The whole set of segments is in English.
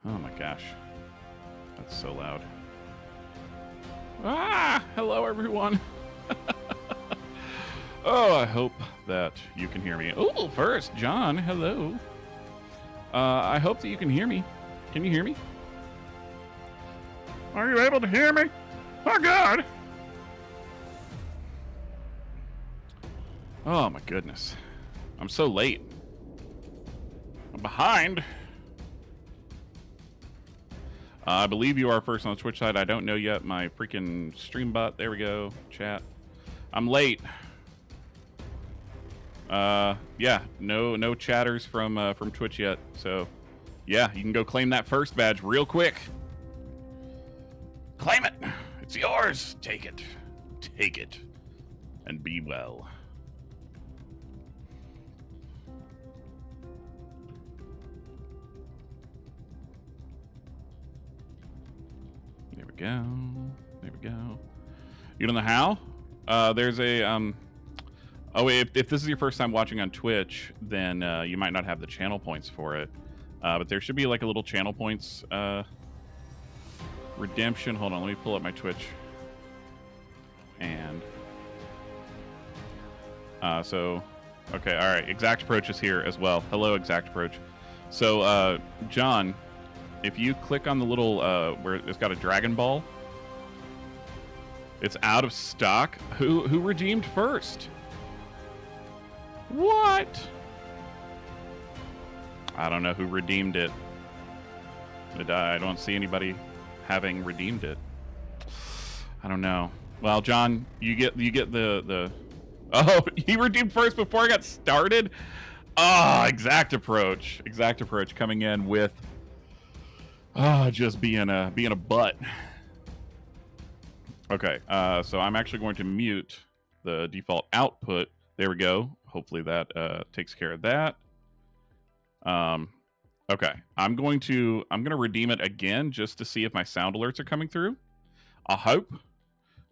Oh my gosh. That's so loud. Ah! Hello, everyone. Oh, I hope that you can hear me. Oh, first, John, hello. I hope that you can hear me. Can you hear me? Are you able to hear me? Oh, God. Oh, my goodness. I'm so late. I'm behind. I believe you are first on the Twitch side. I don't know yet. My freaking stream bot. There we go. Chat. I'm late. Yeah. No chatters from Twitch yet. So, yeah, you can go claim that first badge real quick. Claim it. It's yours. Take it. Take it. And be well. There we go. There we go. You don't know how? There's a oh, if this is your first time watching on Twitch, then you might not have the channel points for it. But there should be like a little channel points redemption. Hold on, let me pull up my Twitch. And so okay, all right. Exact Approach is here as well. Hello, Exact Approach. So John, if you click on the little where it's got a Dragon Ball, it's out of stock. Who redeemed first? What? I don't know who redeemed it. I don't see anybody having redeemed it. I don't know. Well, John, you get the oh, he redeemed first before I got started. Ah, Exact Approach. Exact Approach coming in with just being a butt. Okay, so I'm actually going to mute the default output. There we go. Hopefully that takes care of that. Okay, I'm gonna redeem it again just to see if my sound alerts are coming through. I hope.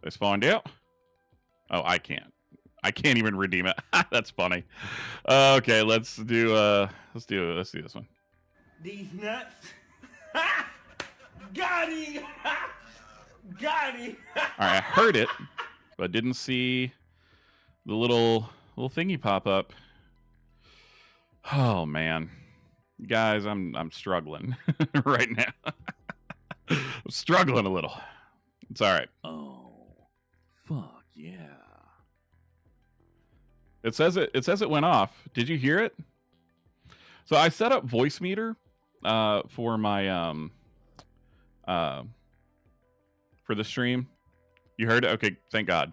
Let's find out. Oh, I can't even redeem it. That's funny. Okay, let's do this one. These nuts. Got him. Got him. All right, I heard it, but didn't see the little thingy pop up. Oh man, guys, I'm struggling right now. I'm struggling a little. It's all right. Oh, fuck yeah! It says it went off. Did you hear it? So I set up voice meter for my for the stream. You heard it? Okay, thank God.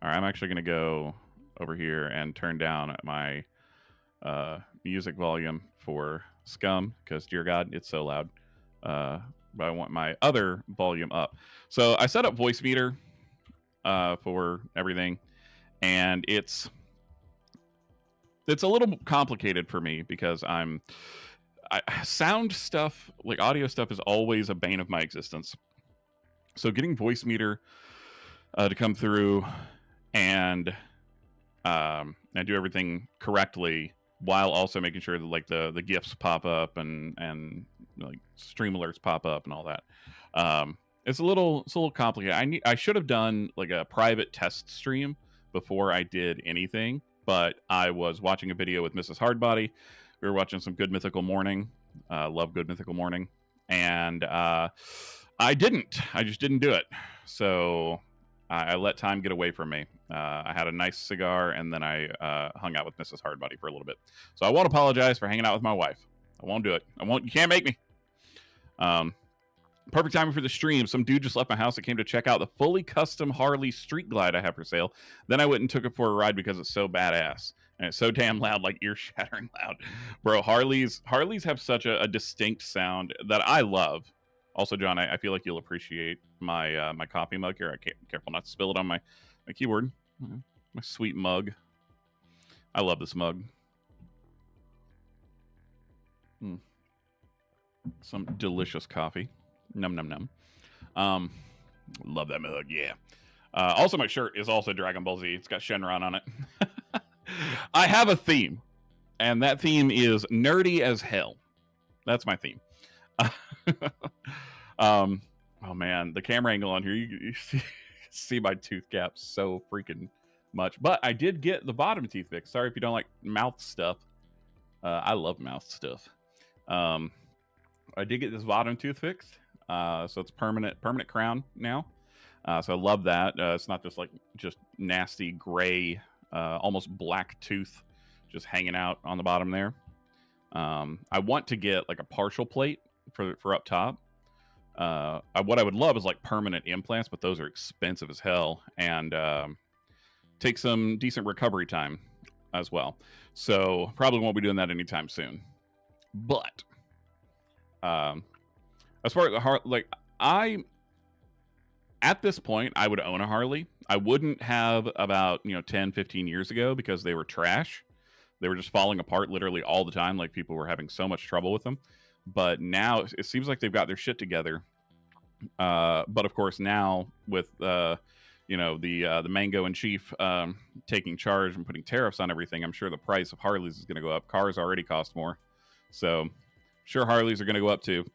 All right, I'm actually gonna go over here and turn down my music volume for SCUM because, dear God, it's so loud. But I want my other volume up. So I set up voice meter for everything, and it's a little complicated for me because sound stuff, like audio stuff, is always a bane of my existence. So getting voice meter to come through and do everything correctly while also making sure that like the GIFs pop up and like stream alerts pop up and all that. It's a little complicated. I should have done like a private test stream before I did anything, but I was watching a video with Mrs. Hardbody. We were watching some Good Mythical Morning. Love Good Mythical Morning. And I just didn't do it. So I let time get away from me. I had a nice cigar, and then I hung out with Mrs. Hardbody for a little bit. So I won't apologize for hanging out with my wife. I won't do it. You can't make me. Perfect timing for the stream. Some dude just left my house that came to check out the fully custom Harley Street Glide I have for sale. Then I went and took it for a ride because it's so badass. And it's so damn loud, like ear-shattering loud. Bro, Harleys have such a distinct sound that I love. Also, John, I feel like you'll appreciate my my coffee mug here. I can't careful not to spill it on my keyboard. My sweet mug. I love this mug. Some delicious coffee. Num num num. Love that mug, yeah. Also, my shirt is also Dragon Ball Z. It's got Shenron on it. I have a theme, and that theme is nerdy as hell. That's my theme. Oh man, the camera angle on here, you see my tooth gap so freaking much. But I did get the bottom teeth fixed. Sorry if you don't like mouth stuff. I love mouth stuff. I did get this bottom tooth fixed. So it's permanent crown now. So I love that. It's not just nasty gray, almost black tooth just hanging out on the bottom there. I want to get like a partial plate for up top. What I would love is like permanent implants, but those are expensive as hell and take some decent recovery time as well. So probably won't be doing that anytime soon. But as far as the Harley, at this point, I would own a Harley. I wouldn't have about 10, 15 years ago because they were trash. They were just falling apart literally all the time. Like people were having so much trouble with them. But now it seems like they've got their shit together. But of course now with the Mango in chief taking charge and putting tariffs on everything, I'm sure the price of Harleys is going to go up. Cars already cost more, so sure Harleys are going to go up too.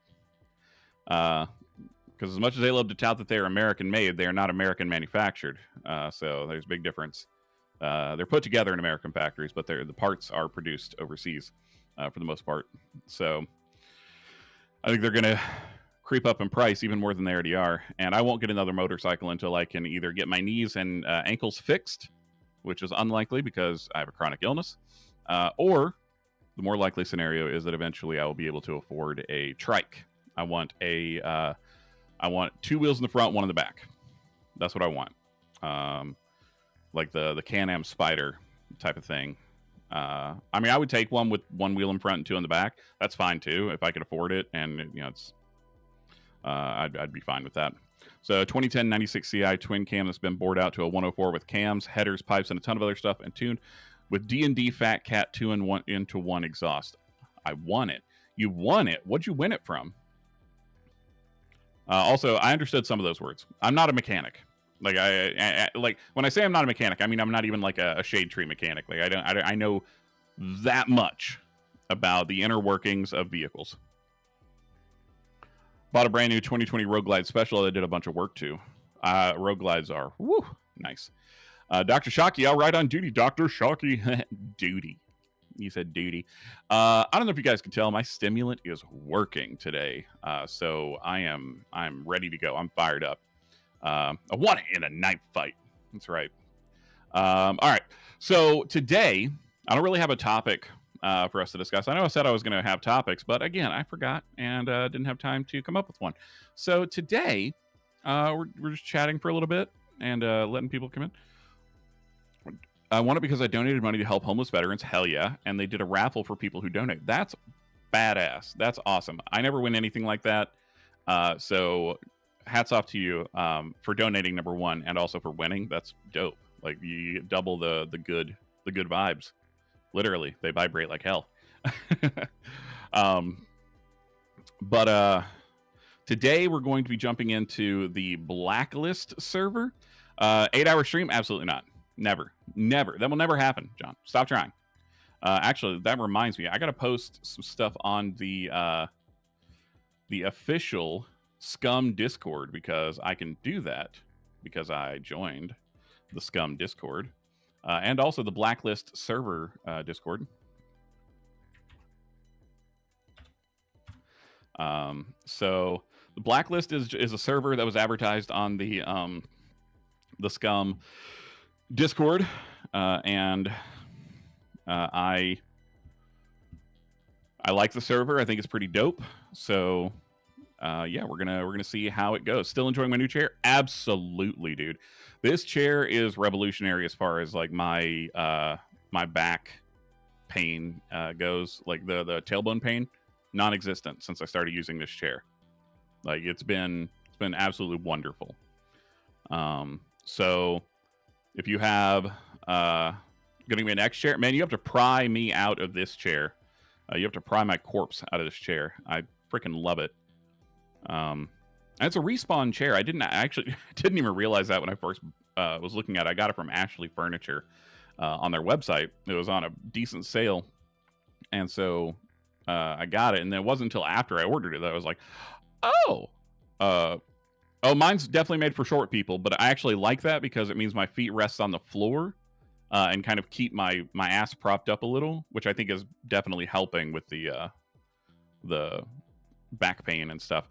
Because as much as they love to tout that they're American made, they are not American manufactured. So there's a big difference. They're put together in American factories, but the parts are produced overseas for the most part. So I think they're going to creep up in price even more than they already are. And I won't get another motorcycle until I can either get my knees and ankles fixed, which is unlikely because I have a chronic illness, or the more likely scenario is that eventually I will be able to afford a trike. I want two wheels in the front, one in the back. That's what I want. Like the Can-Am Spider type of thing. I mean, I would take one with one wheel in front and two in the back. That's fine too, if I could afford it. And it's, I'd be fine with that. So 2010 96 Ci twin cam that's been bored out to a 104 with cams, headers, pipes, and a ton of other stuff, and tuned with D&D Fat Cat 2-in-1 exhaust. I won it. You won it. What'd you win it from? Also, I understood some of those words. I'm not a mechanic. Like I like when I say I'm not a mechanic, I mean I'm not even like a shade tree mechanic. Like I know that much about the inner workings of vehicles. Bought a brand new 2020 Road Glide Special that I did a bunch of work to. Road Glides are nice. Dr. Shockey, all right on duty. Dr. Shockey, duty. You said duty. I don't know if you guys can tell, my stimulant is working today. So I'm ready to go. I'm fired up. I won it in a knife fight. That's right. All right. So today, I don't really have a topic for us to discuss. I know I said I was going to have topics, but again, I forgot and didn't have time to come up with one. So today, we're just chatting for a little bit and letting people come in. I won it because I donated money to help homeless veterans. Hell yeah. And they did a raffle for people who donate. That's badass. That's awesome. I never win anything like that. So hats off to you for donating, number one, and also for winning. That's dope. Like you double the good vibes. Literally, they vibrate like hell. But today we're going to be jumping into the Blacklist server. 8-hour stream? Absolutely not. Never. That will never happen, John. Stop trying. Actually, that reminds me. I got to post some stuff on the official SCUM Discord because I can do that because I joined the SCUM Discord and also the Blacklist server Discord. So the Blacklist is a server that was advertised on the SCUM Discord, and I like the server. I think it's pretty dope. So yeah, we're gonna see how it goes. Still enjoying my new chair? Absolutely, dude. This chair is revolutionary as far as like my my back pain goes. Like the tailbone pain, non-existent since I started using this chair. Like it's been absolutely wonderful. So if you have getting me an X chair, man, you have to pry me out of this chair. You have to pry my corpse out of this chair. I freaking love it. And And it's a respawn chair. I actually didn't even realize that when I first was looking at it. I got it from Ashley Furniture on their website. It was on a decent sale. And so I got it. And then it wasn't until after I ordered it that I was like, oh, mine's definitely made for short people. But I actually like that because it means my feet rest on the floor and kind of keep my ass propped up a little, which I think is definitely helping with the back pain and stuff.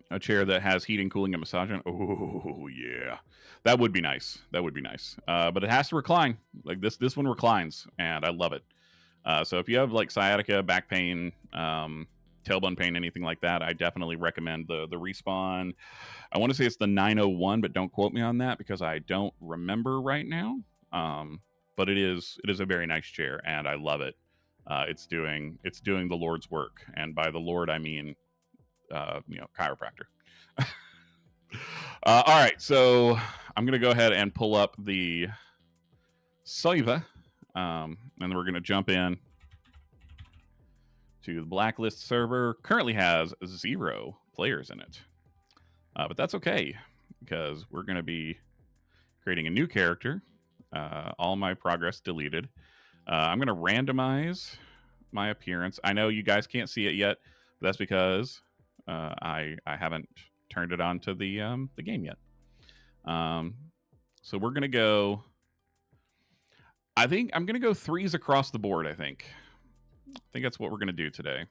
A chair that has heating, cooling, and massaging. Oh yeah, that would be nice. That would be nice. But it has to recline. Like this one reclines, and I love it. So if you have like sciatica, back pain, tailbone pain, anything like that, I definitely recommend the Respawn. I want to say it's the 901, but don't quote me on that because I don't remember right now. But it is a very nice chair, and I love it. It's doing the Lord's work, and by the Lord I mean chiropractor. All right, so I'm gonna go ahead and pull up the server, and then we're gonna jump in to the Blacklist server. Currently has 0 players in it, but that's okay because we're gonna be creating a new character. All my progress deleted. I'm gonna randomize my appearance. I know you guys can't see it yet. But that's because I haven't turned it on to the game yet. So we're gonna go. I think I'm gonna go 3s across the board. I think that's what we're gonna do today.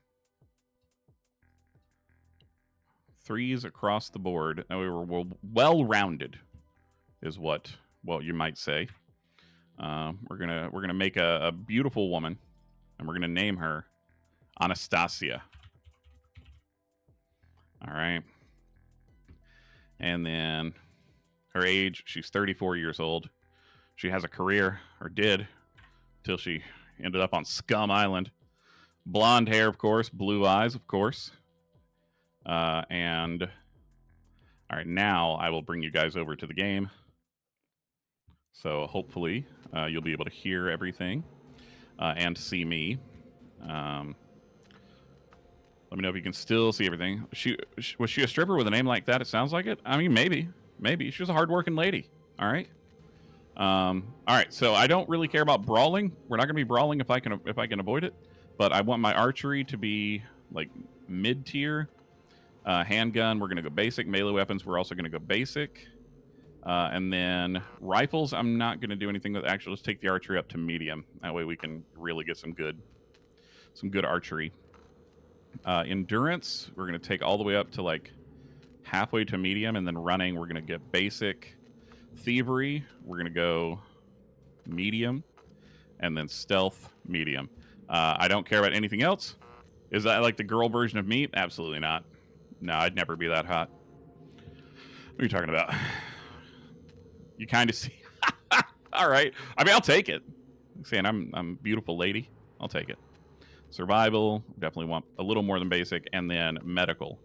3s across the board. We were well-rounded, is what you might say. We're gonna make a beautiful woman, and we're gonna name her Anastasia. All right. And then her age, she's 34 years old. She has a career, or did, till she ended up on SCUM Island. Blonde hair, of course. Blue eyes, of course. And all right, now I will bring you guys over to the game. So hopefully you'll be able to hear everything and see me. Let me know if you can still see everything. Was she a stripper with a name like that? It sounds like it. I mean, maybe. She was a hardworking lady. All right. All right. So I don't really care about brawling. We're not going to be brawling if I can avoid it. But I want my archery to be like mid-tier. Handgun, we're going to go basic. Melee weapons, we're also going to go basic. And then rifles, I'm not going to do anything with. Actually, let's take the archery up to medium. That way we can really get some good archery. Endurance, we're going to take all the way up to like halfway to medium, and then running, we're going to get basic. Thievery, we're going to go medium, and then stealth, medium. I don't care about anything else. Is that like the girl version of me? Absolutely not. No, I'd never be that hot. What are you talking about? You kind of see. All right. I mean, I'll take it. Saying I'm a beautiful lady. I'll take it. Survival, definitely want a little more than basic, and then medical.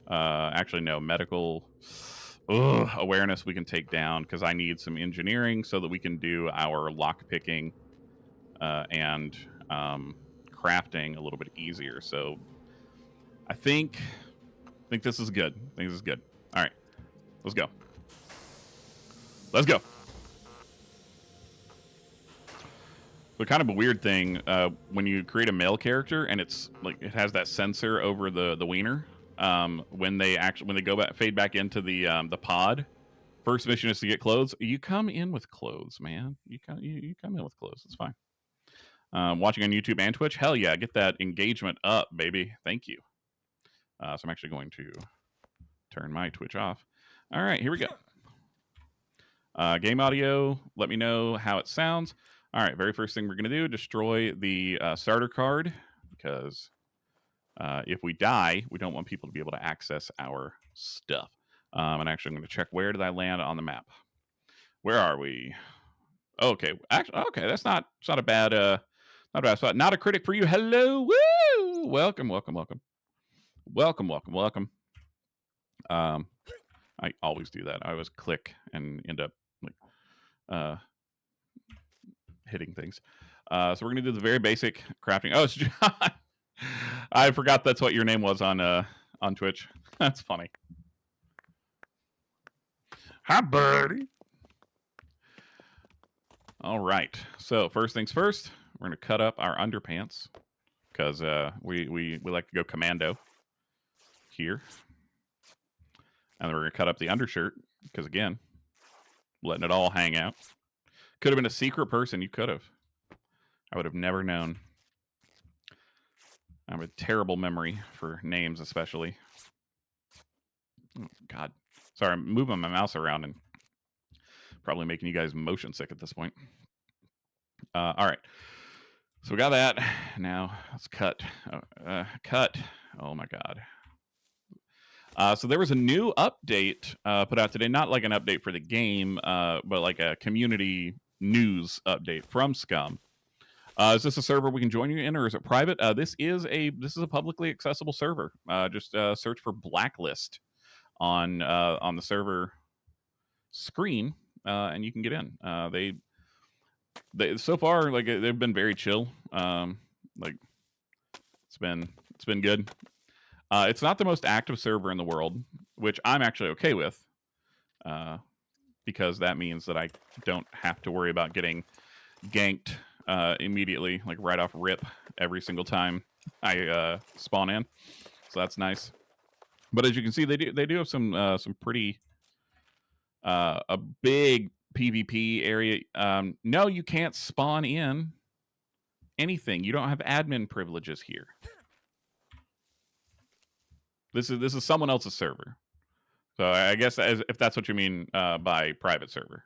Actually, no, medical awareness we can take down because I need some engineering so that we can do our lock picking and crafting a little bit easier. So I think this is good. All right, let's go. So kind of a weird thing when you create a male character and it's like it has that sensor over the wiener. When they fade back into the pod, first mission is to get clothes. You come in with clothes, man. You come in with clothes. It's fine. Watching on YouTube and Twitch, hell yeah, get that engagement up, baby. Thank you. So I'm actually going to turn my Twitch off. All right, here we go. Game audio, let me know how it sounds. All right, very first thing we're going to do, destroy the starter card, because if we die, we don't want people to be able to access our stuff. And actually, I'm going to check where did I land on the map. Where are we? Okay, actually, okay, that's not a bad spot. Not a critic for you. Hello, woo! Welcome. I always do that. I always click and end up like hitting things. So we're gonna do the very basic crafting. Oh, it's John. I forgot that's what your name was on Twitch. That's funny. Hi, buddy. All right. So first things first, we're gonna cut up our underpants because we like to go commando here, and then we're gonna cut up the undershirt because again, letting it all hang out. Could have been a secret person. You could have. I would have never known. I have a terrible memory for names, especially. Oh, God. Sorry, I'm moving my mouse around and probably making you guys motion sick at this point. All right. So we got that. Now let's cut. Cut. Oh my God. So there was a new update put out today. Not like an update for the game, but like a community news update from SCUM. Is this a server we can join you in, or is it private? This is a publicly accessible server. Just search for Blacklist on the server screen, and you can get in. They so far, like, they've been very chill. Like it's been good. It's not the most active server in the world, which I'm actually okay with, because that means that I don't have to worry about getting ganked immediately, like right off rip, every single time I spawn in. So that's nice. But as you can see, they do have some pretty a big PvP area. No, you can't spawn in anything. You don't have admin privileges here. This is someone else's server. So I guess if that's what you mean by private server.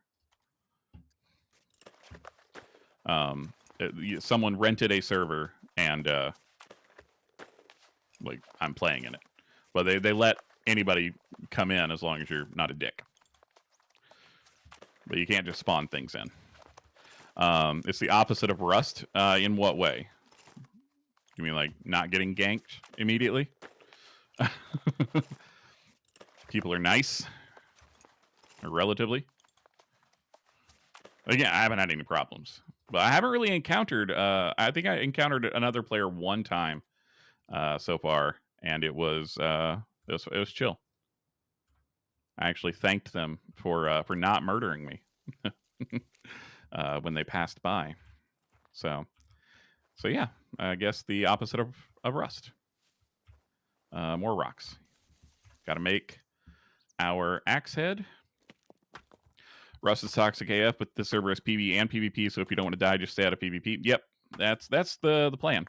Someone rented a server and like I'm playing in it. But they let anybody come in as long as you're not a dick. But you can't just spawn things in. It's the opposite of Rust. In what way? You mean like not getting ganked immediately? People are nice, or relatively. Again, I haven't had any problems, but I haven't really encountered. I think I encountered another player one time so far, and it was chill. I actually thanked them for not murdering me when they passed by. So yeah, I guess the opposite of Rust. More rocks. Got to make our axe head. Rust is toxic AF, but the server is PvE and PvP, so if you don't want to die, just stay out of PvP. Yep, that's the plan.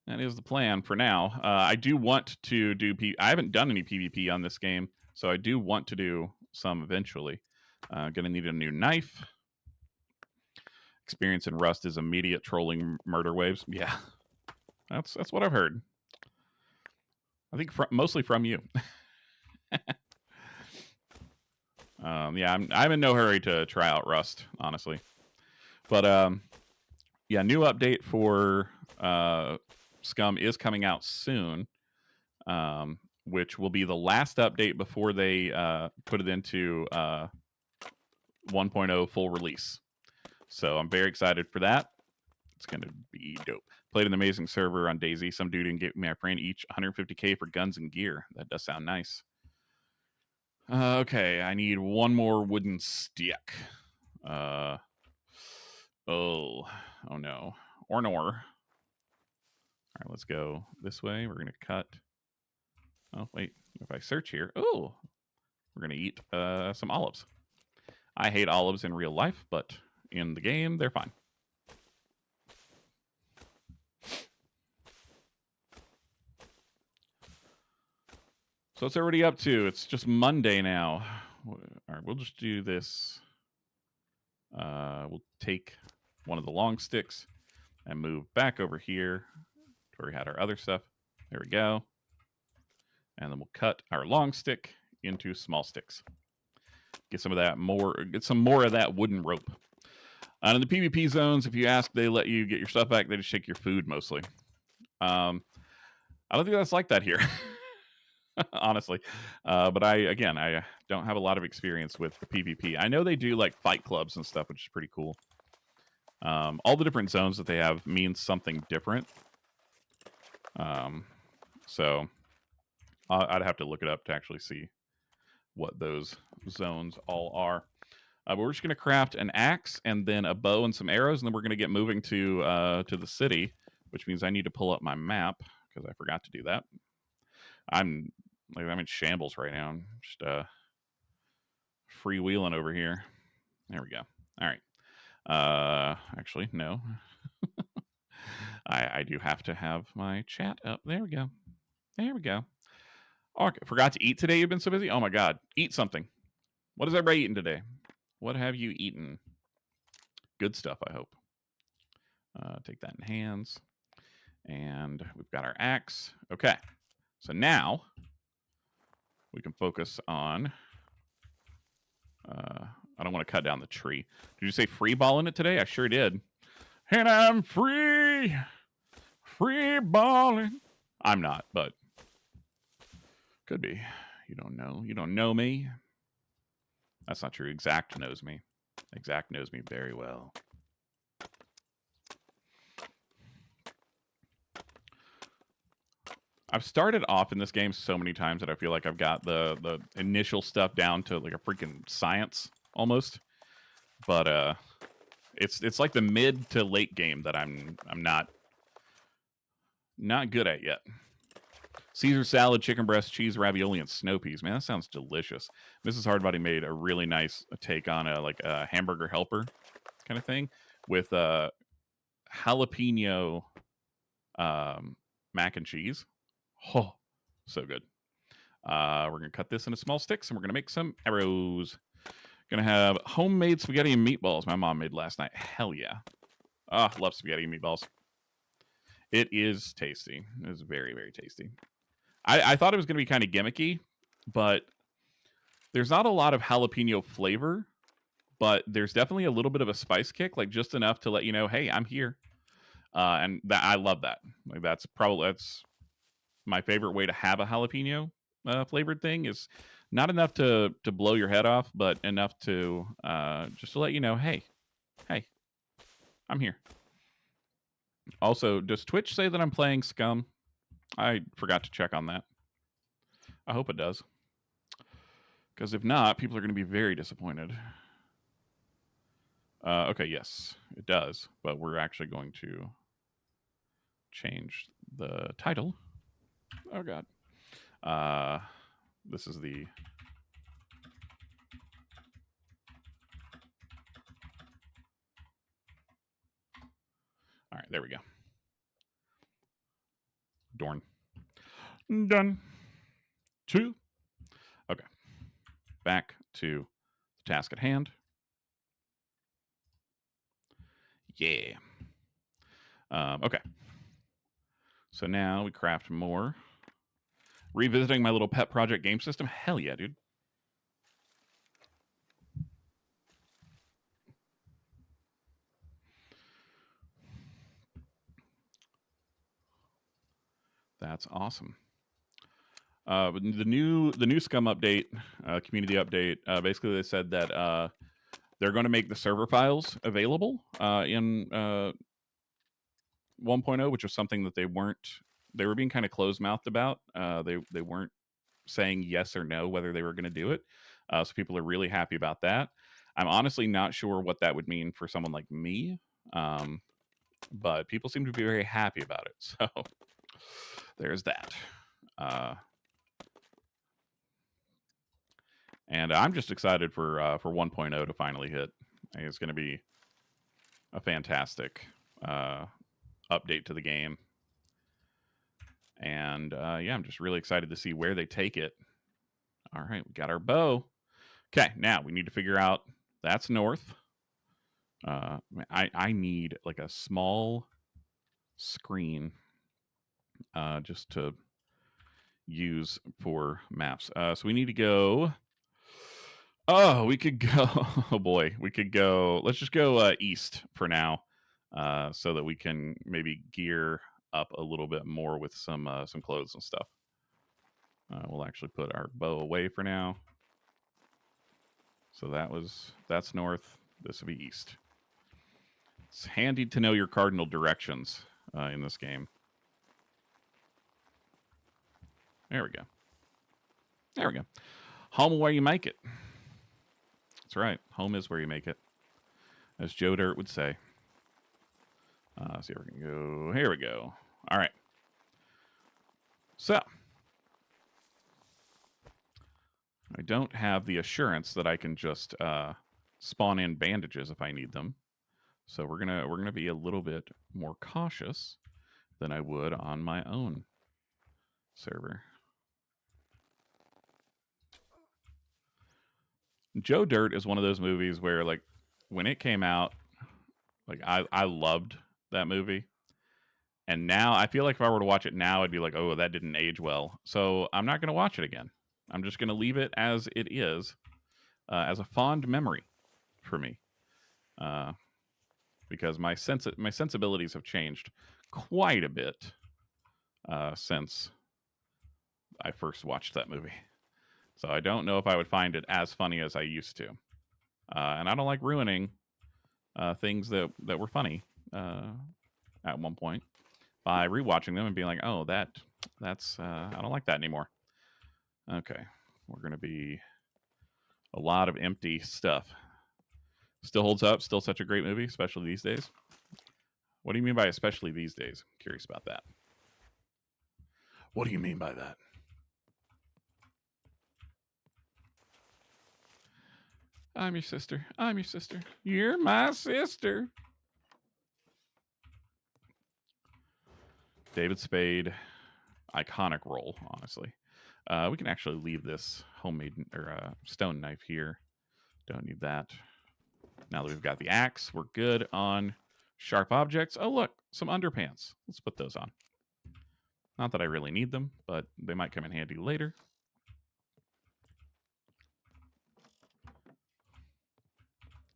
That is the plan for now. I do want to do I haven't done any PvP on this game, so I do want to do some eventually. Gonna need a new knife. Experience in Rust is immediate trolling murder waves. Yeah, that's what I've heard. I think mostly from you. Yeah, I'm in no hurry to try out Rust, honestly. But yeah, new update for SCUM is coming out soon, which will be the last update before they put it into 1.0 full release. So I'm very excited for that. It's going to be dope. Played an amazing server on DayZ. Some dude and gave my friend each 150k for guns and gear. That does sound nice. Okay, I need one more wooden stick. Oh no. Or nor. All right, let's go this way. We're gonna cut. Oh wait, if I search here, oh, we're gonna eat some olives. I hate olives in real life, but in the game they're fine. So it's already up to. It's just Monday now. All right, we'll just do this. We'll take one of the long sticks and move back over here to where we had our other stuff. There we go. And then we'll cut our long stick into small sticks. Get some of that get some more of that wooden rope. In the PvP zones, if you ask, they let you get your stuff back. They just take your food mostly. I don't think that's like that here. Honestly, but I don't have a lot of experience with the PvP. I know they do like fight clubs and stuff, which is pretty cool. All the different zones that they have means something different. So I'd have to look it up to actually see what those zones all are. But we're just going to craft an axe and then a bow and some arrows, and then we're going to get moving to the city, which means I need to pull up my map because I forgot to do that. I'm in shambles right now. I'm just freewheeling over here. There we go. All right. Actually, no. I do have to have my chat up. There we go. There we go. Oh, I forgot to eat today. You've been so busy. Oh my God. Eat something. What is everybody eating today? What have you eaten? Good stuff, I hope. Take that in hands. And we've got our axe. Okay. So now we can focus on... I don't want to cut down the tree. Did you say free balling it today? I sure did. And I'm free. Free balling. I'm not, but could be. You don't know. You don't know me. That's not true. Exact knows me. Exact knows me very well. I've started off in this game so many times that I feel like I've got the initial stuff down to like a freaking science almost. But it's like the mid to late game that I'm not good at yet. Caesar salad, chicken breast, cheese, ravioli, and snow peas. Man, that sounds delicious. Mrs. Hardbody made a really nice take on a hamburger helper kind of thing with jalapeno mac and cheese. Oh, so good. We're going to cut this into small sticks, and we're going to make some arrows. Going to have homemade spaghetti and meatballs my mom made last night. Hell yeah. Oh, love spaghetti and meatballs. It is tasty. It is very, very tasty. I thought it was going to be kind of gimmicky, but there's not a lot of jalapeno flavor, but there's definitely a little bit of a spice kick, like just enough to let you know, hey, I'm here. And that I love that. Like that's my favorite way to have a jalapeno flavored thing is not enough to blow your head off, but enough to just to let you know, hey, I'm here. Also, does Twitch say that I'm playing SCUM? I forgot to check on that. I hope it does. Because if not, people are going to be very disappointed. Okay, yes, it does. But we're actually going to change the title. Oh, God. This is the... All right, there we go. Dorn. Done. 2. Okay. Back to the task at hand. Yeah. Okay. So now we craft more. Revisiting my little pet project game system. Hell yeah, dude. That's awesome. The new SCUM update, community update. Basically, they said that they're going to make the server files available in 1.0, which was something that they were being kind of closed mouthed about. They weren't saying yes or no whether they were going to do it. So people are really happy about that. I'm honestly not sure what that would mean for someone like me, but people seem to be very happy about it. So there's that. And I'm just excited for 1.0 to finally hit. I think it's going to be a fantastic update to the game. And yeah, I'm just really excited to see where they take it. All right, we got our bow. Okay, now we need to figure out that's north. I need like a small screen just to use for maps. So we need to go. Oh, we could go. Oh boy, we could go. Let's just go east for now, so that we can maybe gear up a little bit more with some clothes and stuff. We'll actually put our bow away for now. So that's north. This will be east. It's handy to know your cardinal directions in this game. There we go. There we go. Home where you make it. That's right. Home is where you make it, as Joe Dirt would say. See if we can go. Here we go. All right. So, I don't have the assurance that I can just spawn in bandages if I need them. So we're gonna be a little bit more cautious than I would on my own server. Joe Dirt is one of those movies where, like, when it came out, like I loved that movie. And now I feel like if I were to watch it now, I'd be like, oh, that didn't age well. So I'm not going to watch it again. I'm just going to leave it as it is, as a fond memory for me, because my sensibilities have changed quite a bit since I first watched that movie. So I don't know if I would find it as funny as I used to, and I don't like ruining things that were funny at one point by rewatching them and being like, oh, that's I don't like that anymore. Okay, we're gonna be a lot of empty stuff. Still holds up. Still such a great movie, especially these days. What do you mean by especially these days? I'm curious about that. What do you mean by that? I'm your sister. I'm your sister. You're my sister. David Spade, iconic role, honestly. We can actually leave this homemade or stone knife here. Don't need that. Now that we've got the axe, we're good on sharp objects. Oh, look, some underpants. Let's put those on. Not that I really need them, but they might come in handy later.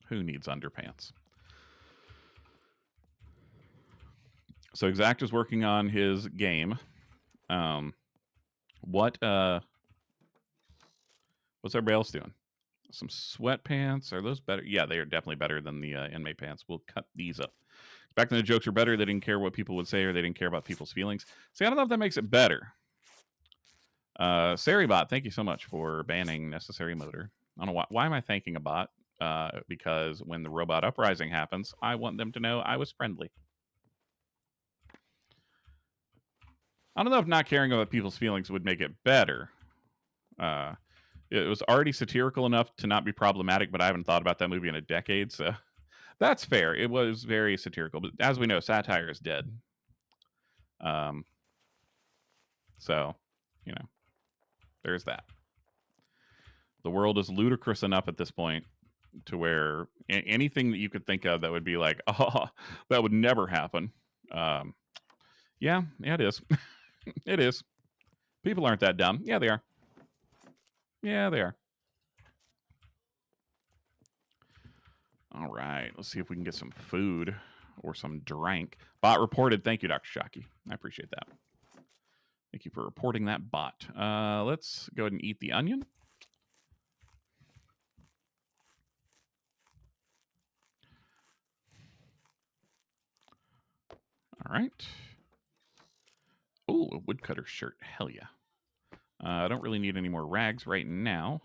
Who needs underpants? So Exact is working on his game. What's everybody else doing? Some sweatpants. Are those better? Yeah, they are definitely better than the inmate pants. We'll cut these up. Back then, the jokes are better. They didn't care what people would say, or they didn't care about people's feelings. See, I don't know if that makes it better. Saribot, thank you so much for banning Necessary Motor. I don't know why am I thanking a bot? Because when the robot uprising happens, I want them to know I was friendly. I don't know if not caring about people's feelings would make it better. It was already satirical enough to not be problematic, but I haven't thought about that movie in a decade, so that's fair. It was very satirical, but as we know, satire is dead. So, you know, there's that. The world is ludicrous enough at this point to where anything that you could think of that would be like, oh, that would never happen. Yeah, it is. It is. People aren't that dumb. Yeah, they are. Yeah, they are. All right, let's see if we can get some food or some drink. Bot reported. Thank you, Dr. Shockey. I appreciate that. Thank you for reporting that bot. Let's go ahead and eat the onion. All right. Oh, a woodcutter shirt. Hell yeah. I don't really need any more rags right now.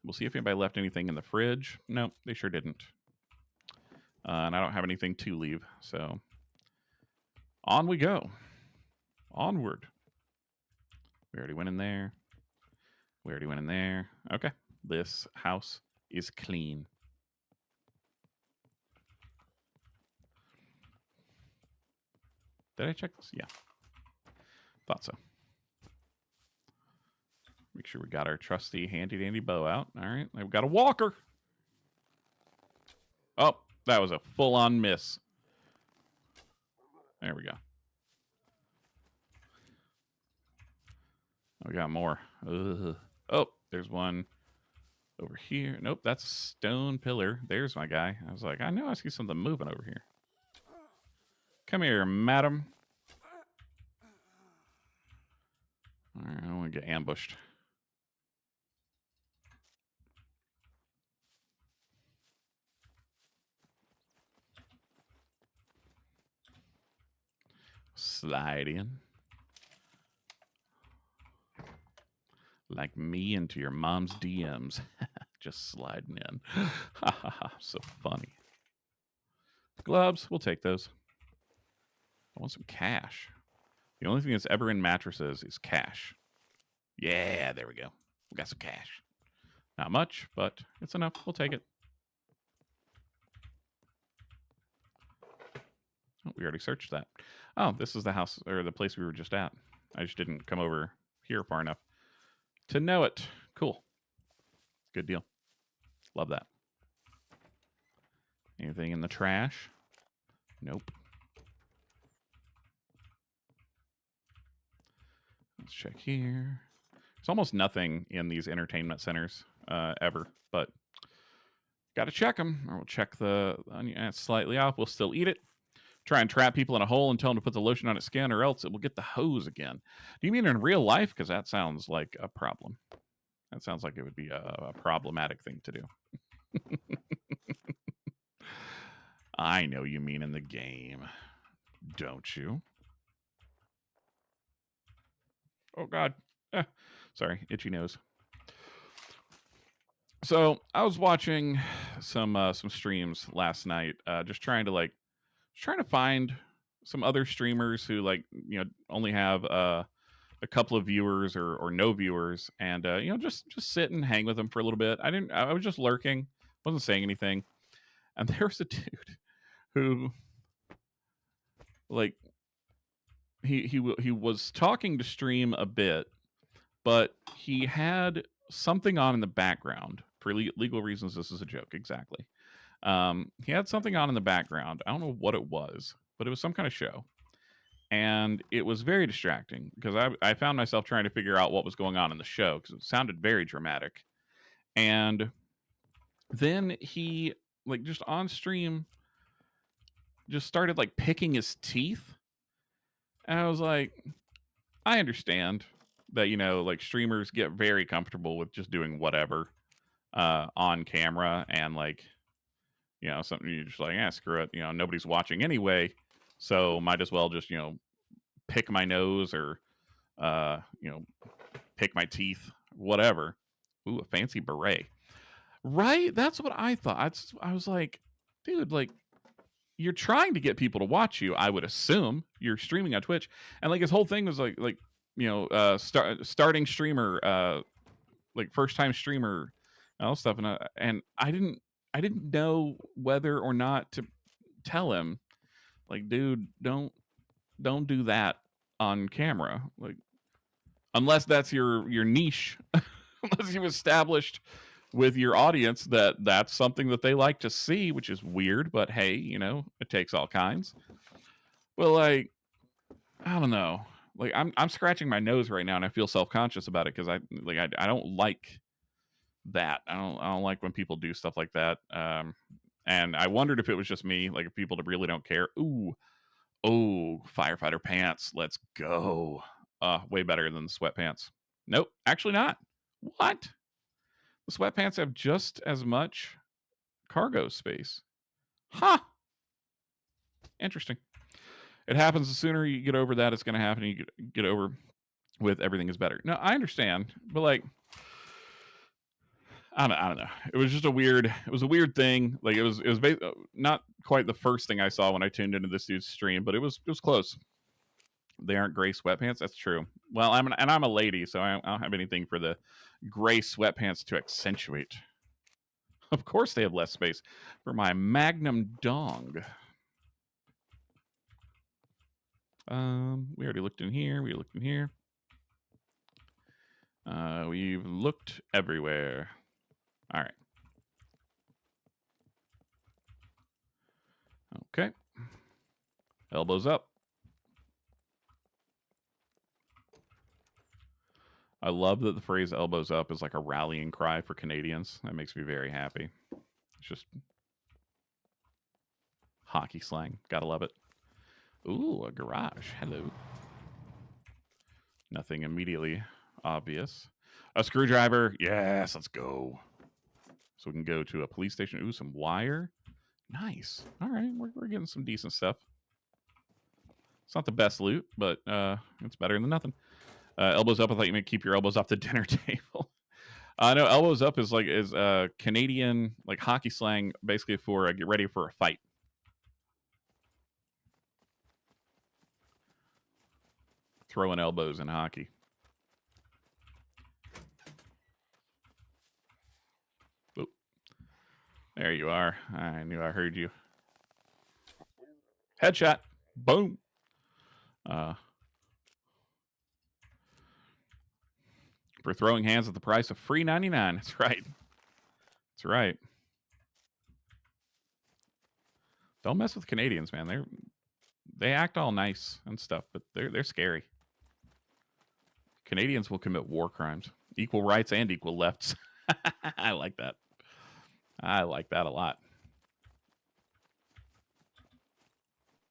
We'll see if anybody left anything in the fridge. No, they sure didn't. And I don't have anything to leave, so on we go. Onward. We already went in there. We already went in there. Okay. This house is clean. Did I check this? Yeah. Thought so. Make sure we got our trusty handy-dandy bow out. All right. We've got a walker. Oh, that was a full-on miss. There we go. We got more. Ugh. Oh, there's one over here. Nope, that's a stone pillar. There's my guy. I was like, I know I see something moving over here. Come here, madam. All right, I don't want to get ambushed. Slide in. Like me into your mom's DMs. Just sliding in. Ha ha ha. So funny. Gloves, we'll take those. I want some cash. The only thing that's ever in mattresses is cash. Yeah, there we go. We got some cash. Not much, but it's enough. We'll take it. Oh, we already searched that. Oh, this is the house or the place we were just at. I just didn't come over here far enough to know it. Cool. Good deal. Love that. Anything in the trash? Nope. Let's check here. There's almost nothing in these entertainment centers ever, but got to check them, or we'll check the onion. It's slightly off. We'll still eat it. Try and trap people in a hole and tell them to put the lotion on its skin, or else it will get the hose again. Do you mean in real life? Because that sounds like a problem. That sounds like it would be a problematic thing to do. I know you mean in the game, don't you? Oh, God. Sorry, itchy nose. So I was watching some streams last night, just trying to find some other streamers who only have a couple of viewers or no viewers, and just sit and hang with them for a little bit. I was just lurking, wasn't saying anything, and there was a dude who he was talking to stream a bit, but he had something on in the background for legal reasons. This is a joke, exactly. He had something on in the background. I don't know what it was, but it was some kind of show. And it was very distracting because I found myself trying to figure out what was going on in the show because it sounded very dramatic. And then he, just on stream, just started, picking his teeth. And I was like, I understand that, streamers get very comfortable with just doing whatever on camera and, something you're just like, screw it. Nobody's watching anyway. So might as well just, pick my nose or, pick my teeth, whatever. Ooh, a fancy beret. Right? That's what I thought. I was like, dude, you're trying to get people to watch you, I would assume. You're streaming on Twitch. And his whole thing was starting streamer, first time streamer, and all stuff. And I didn't know whether or not to tell him, dude, don't do that on camera, unless that's your niche. Unless you've established with your audience that that's something that they like to see, which is weird, but hey, it takes all kinds. Well, I don't know. I'm scratching my nose right now and I feel self-conscious about it because I don't like that. I don't like when people do stuff like that. And I wondered if it was just me, if people that really don't care. Oh, firefighter pants. Let's go. Way better than the sweatpants. Nope, actually not. What? The sweatpants have just as much cargo space. Huh. Interesting. It happens the sooner you get over that, it's going to happen. You get over with everything is better. No, I understand, but I don't know. It was just a weird thing. It was not quite the first thing I saw when I tuned into this dude's stream, but it was close. They aren't gray sweatpants. That's true. Well, I'm a lady, so I don't have anything for the gray sweatpants to accentuate. Of course, they have less space for my Magnum dong. We already looked in here. We looked in here. We've looked everywhere. All right. Okay. Elbows up. I love that the phrase elbows up is like a rallying cry for Canadians. That makes me very happy. It's just hockey slang. Gotta love it. Ooh, a garage. Hello. Nothing immediately obvious. A screwdriver. Yes, let's go. So we can go to a police station. Ooh, some wire. Nice. All right, we're getting some decent stuff. It's not the best loot, but it's better than nothing. Elbows up. I thought you meant keep your elbows off the dinner table. No, elbows up is Canadian like hockey slang, basically for get ready for a fight. Throwing elbows in hockey. Oop. There you are. I knew I heard you. Headshot. Boom. For throwing hands at the price of free 99. That's right. That's right. Don't mess with Canadians, man. They act all nice and stuff, but they're scary. Canadians will commit war crimes, equal rights and equal lefts. I like that. I like that a lot.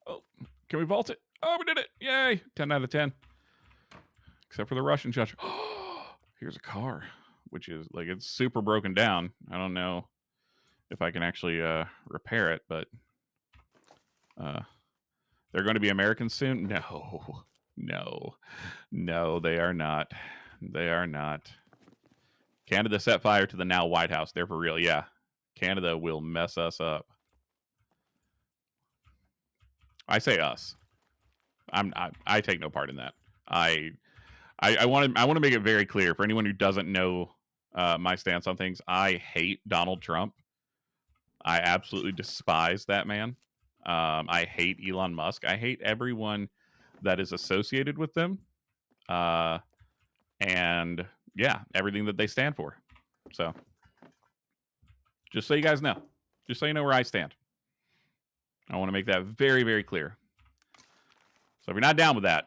Oh, can we vault it? Oh, we did it! Yay! 10 out of 10. Except for the Russian judge. Here's a car, which is like it's super broken down. I don't know if I can actually repair it, but they're going to be Americans soon. No, they are not. They are not. Canada set fire to the now White House. They're for real. Yeah, Canada will mess us up. I say us. I take no part in that. I want to make it very clear for anyone who doesn't know my stance on things. I hate Donald Trump. I absolutely despise that man. I hate Elon Musk. I hate everyone that is associated with them. And yeah, everything that they stand for. So just so you guys know, just so you know where I stand. I want to make that very, very clear. So if you're not down with that,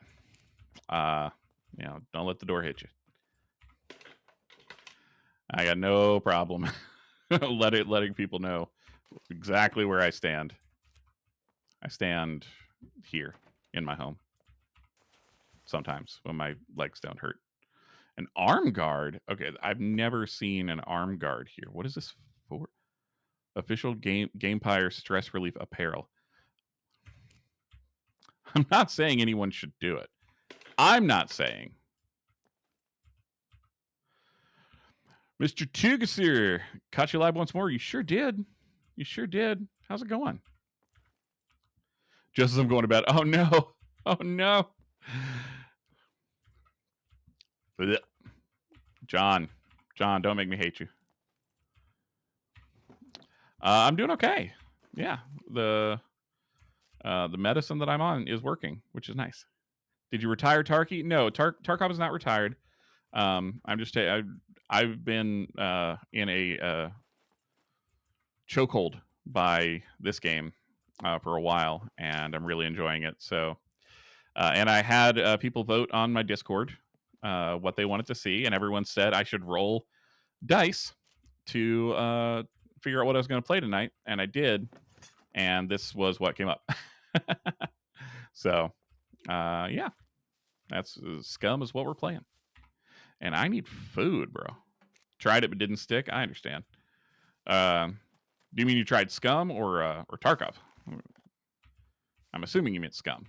don't let the door hit you. I got no problem letting people know exactly where I stand. I stand here in my home. Sometimes when my legs don't hurt. An arm guard? Okay, I've never seen an arm guard here. What is this for? Official Gamepire stress relief apparel. I'm not saying anyone should do it. I'm not saying. Mr. Tugasir, caught you live once more. You sure did. You sure did. How's it going? Just as I'm going to bed. Oh, no. Oh, no. John, don't make me hate you. I'm doing okay. Yeah, the medicine that I'm on is working, which is nice. Did you retire, Tarky? No, Tarkov is not retired. I'm just I've been in a chokehold by this game for a while, and I'm really enjoying it. So, and I had people vote on my Discord what they wanted to see, and everyone said I should roll dice to figure out what I was going to play tonight, and I did, and this was what came up. So, yeah, that's SCUM is what we're playing, and I need food, bro. Tried it but didn't stick. I understand. Do you mean you tried SCUM or Tarkov? I'm assuming you meant SCUM.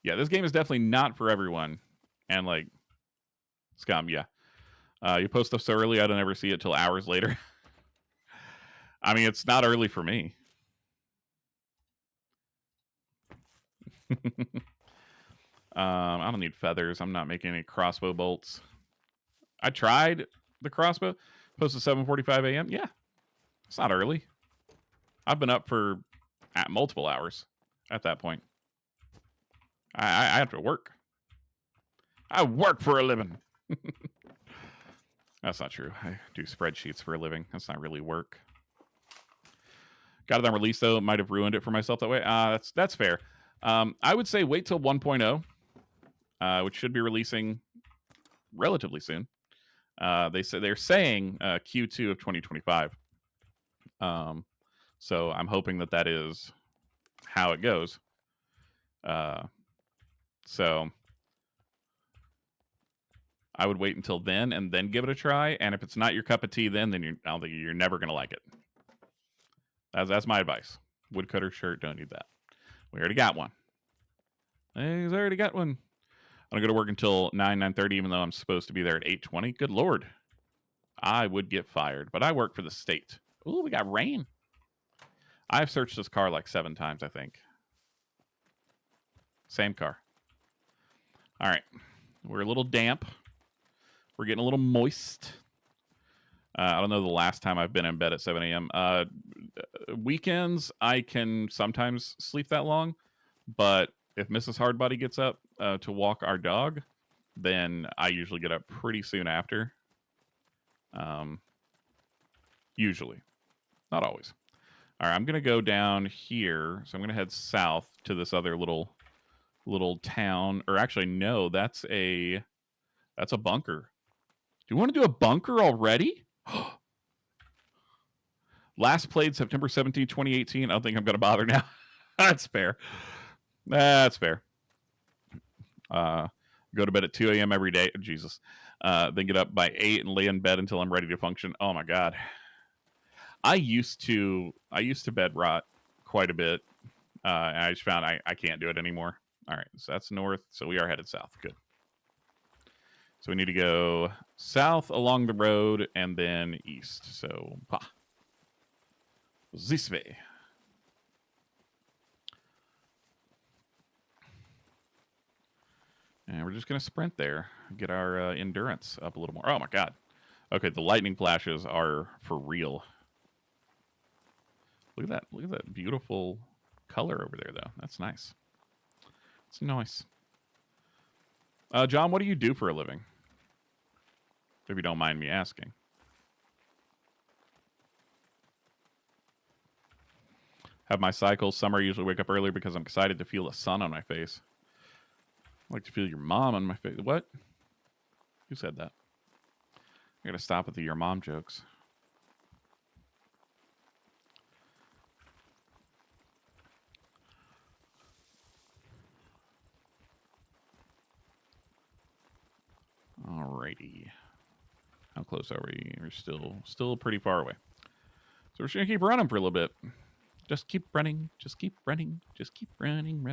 Yeah, this game is definitely not for everyone. And like SCUM, yeah. You post stuff so early, I don't ever see it till hours later. I mean, it's not early for me. I don't need feathers. I'm not making any crossbow bolts. I tried the crossbow. Posted 7:45 a.m. Yeah, it's not early. I've been up for multiple hours at that point. I have to work. I work for a living. That's not true. I do spreadsheets for a living. That's not really work. Got it on release, though. Might have ruined it for myself that way. That's fair. I would say wait till 1.0, which should be releasing relatively soon. They're saying Q2 of 2025. So I'm hoping that is how it goes. So I would wait until then and then give it a try. And if it's not your cup of tea, then I don't think you're never going to like it. That's my advice. Woodcutter shirt, don't need that. We already got one. He's already got one. I don't go to work until 9:30, even though I'm supposed to be there at 8:20. Good Lord. I would get fired, but I work for the state. Ooh, we got rain. I've searched this car like 7 times, I think. Same car. All right. We're a little damp. We're getting a little moist. I don't know the last time I've been in bed at 7 a.m. Weekends, I can sometimes sleep that long, but if Mrs. Hardbody gets up to walk our dog, then I usually get up pretty soon after. Usually. Not always. All right, I'm going to go down here. So I'm going to head south to this other little town. Or actually, no, that's a bunker. Do you want to do a bunker already? Last played September 17, 2018. I don't think I'm going to bother now. That's fair. That's fair. Go to bed at 2 a.m. every day. Jesus. Then get up by 8 and lay in bed until I'm ready to function. Oh, my God. I used to bed rot quite a bit. And I just found I can't do it anymore. All right, so that's north. So we are headed south. Good. So we need to go south along the road and then east. So, this way. And we're just going to sprint there. Get our endurance up a little more. Oh, my God. Okay, the lightning flashes are for real. Look at that. Look at that beautiful color over there, though. That's nice. It's nice. John, what do you do for a living? If you don't mind me asking. Have my cycles. Summer, I usually wake up earlier because I'm excited to feel the sun on my face. I like to feel your mom on my face. What? Who said that? I gotta stop with the your mom jokes. Alrighty. How close are we? We're still pretty far away. So we're just gonna keep running for a little bit. Just keep running. Just keep running. Just keep running.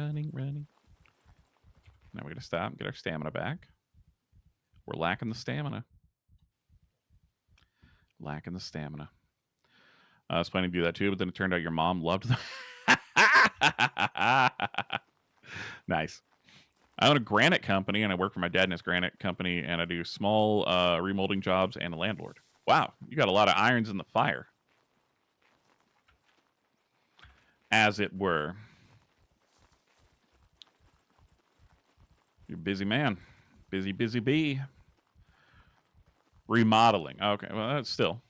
Now we're gonna stop and get our stamina back. We're lacking the stamina. I was planning to do that too, but then it turned out your mom loved them. Nice. I own a granite company, and I work for my dad in his granite company, and I do small remolding jobs and a landlord. Wow, you got a lot of irons in the fire. As it were. You're a busy man. Busy bee. Remodeling. Okay, well, that's still.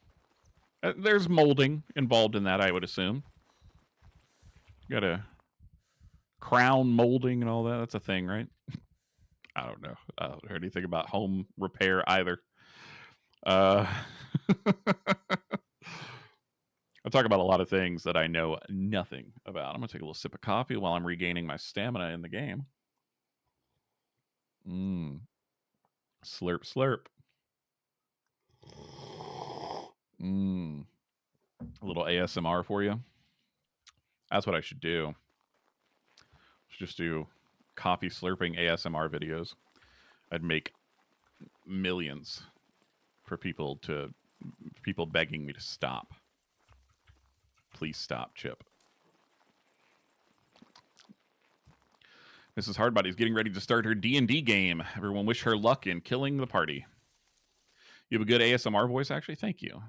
There's molding involved in that, I would assume. You got a crown molding and all that. That's a thing, right? I don't know. I don't know anything about home repair either. I'll talk about a lot of things that I know nothing about. I'm going to take a little sip of coffee while I'm regaining my stamina in the game. Slurp, slurp. A little ASMR for you. That's what I should do. Just do coffee slurping ASMR videos. I'd make millions for people begging me to stop. Please stop, Chip. Mrs. Hardbody's getting ready to start her D&D game. Everyone wish her luck in killing the party. You have a good ASMR voice, actually? Thank you.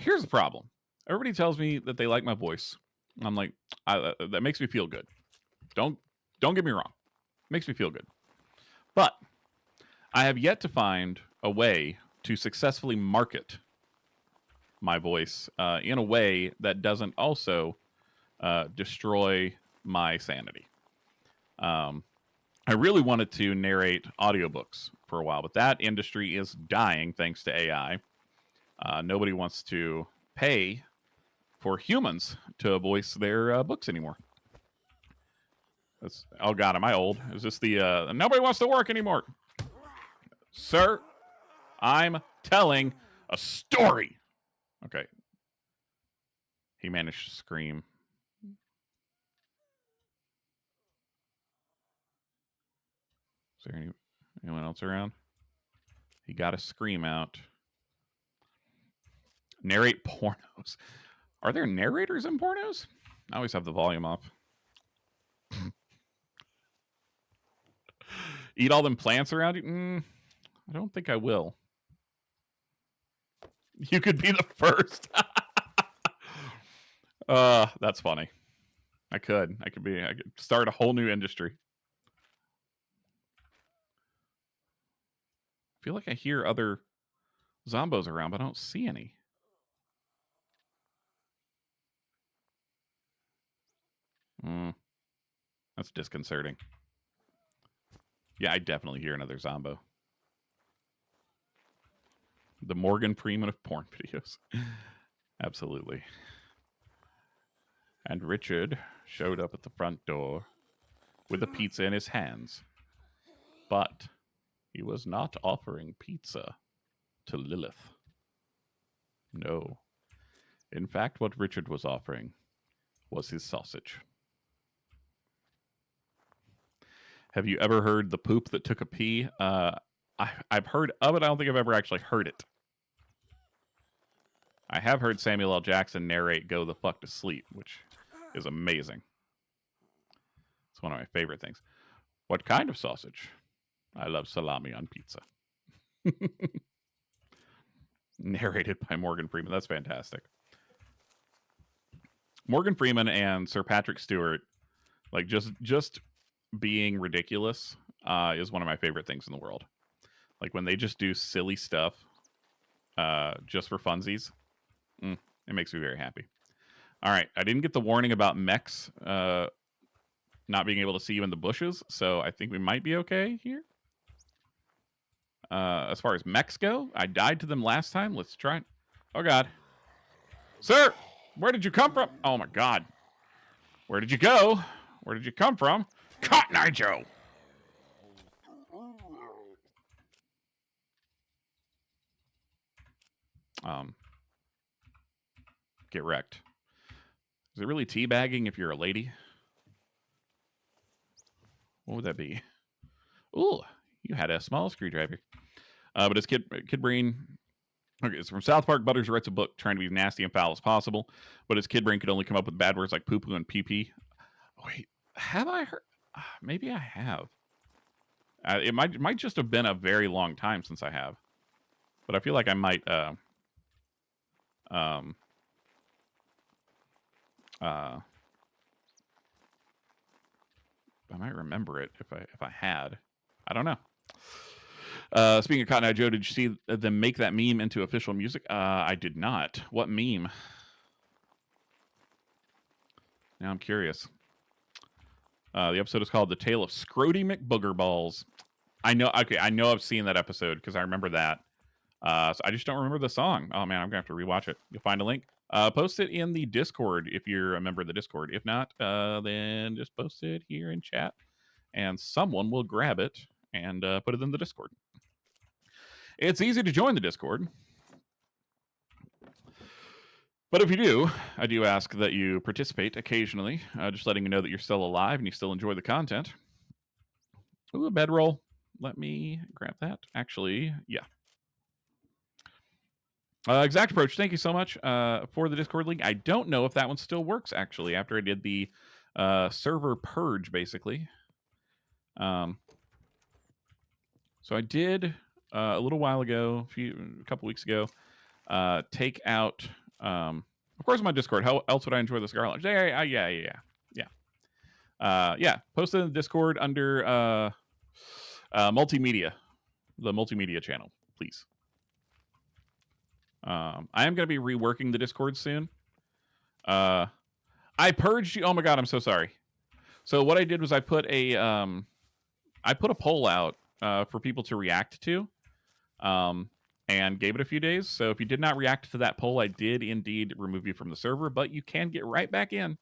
Here's the problem. Everybody tells me that they like my voice. I'm like, that makes me feel good. Don't get me wrong. It makes me feel good. But I have yet to find a way to successfully market my voice in a way that doesn't also destroy my sanity. I really wanted to narrate audiobooks for a while, but that industry is dying thanks to AI. Nobody wants to pay for humans to voice their books anymore. Oh God, am I old? Is this the nobody wants to work anymore? Sir, I'm telling a story. Okay. He managed to scream. there anyone else around? He got a scream out. Narrate pornos. Are there narrators in pornos? I always have the volume off. Eat all them plants around you? I don't think I will. You could be the first. That's funny. I could start a whole new industry. I feel like I hear other zombos around, but I don't see any. That's disconcerting. Yeah, I definitely hear another zombo. The Morgan Freeman of porn videos. Absolutely. And Richard showed up at the front door with a pizza in his hands. But he was not offering pizza to Lilith. No. In fact, what Richard was offering was his sausage. Have you ever heard the poop that took a pee? I've heard of it. I don't think I've ever actually heard it. I have heard Samuel L. Jackson narrate Go the Fuck to Sleep, which is amazing. It's one of my favorite things. What kind of sausage? I love salami on pizza. Narrated by Morgan Freeman. That's fantastic. Morgan Freeman and Sir Patrick Stewart, like just being ridiculous, is one of my favorite things in the world. Like when they just do silly stuff, just for funsies, it makes me very happy. All right, I didn't get the warning about mechs not being able to see you in the bushes, so I think we might be okay here. As far as mechs go, I died to them last time. Let's try it. Oh, God. Sir, where did you come from? Oh, my God. Where did you go? Where did you come from? Cotton Eye Joe. Get wrecked. Is it really teabagging if you're a lady? What would that be? Ooh, you had a small screwdriver. But it's Kid Brain. Okay, it's from South Park. Butters writes a book trying to be nasty and foul as possible, but his Kid Brain could only come up with bad words like poo-poo and pee-pee. Wait, have I heard? Maybe I have. It might just have been a very long time since I have, but I feel like I might. I might remember it if I had. I don't know. Speaking of Cotton Eye Joe, did you see them make that meme into official music? I did not. What meme? Now I'm curious. The episode is called "The Tale of Scrody McBoogerballs." I know. Okay, I know I've seen that episode because I remember that. So I just don't remember the song. Oh man, I'm gonna have to rewatch it. You'll find a link. Post it in the Discord if you're a member of the Discord. If not, then just post it here in chat, and someone will grab it and put it in the Discord. It's easy to join the Discord. But if you do, I do ask that you participate occasionally, just letting you know that you're still alive and you still enjoy the content. Ooh, a bedroll. Let me grab that. Actually, yeah. Exact Approach, thank you so much for the Discord link. I don't know if that one still works, actually, after I did the server purge, basically. So I did, a little while ago, a couple weeks ago, take out... of course, my Discord. How else would I enjoy the Cigar Lounge? Yeah. Posted in the Discord under multimedia, the multimedia channel, please. I am going to be reworking the Discord soon. I purged you. Oh my God, I'm so sorry. So what I did was I put a poll out for people to react to. And gave it a few days. So if you did not react to that poll, I did indeed remove you from the server, but you can get right back in.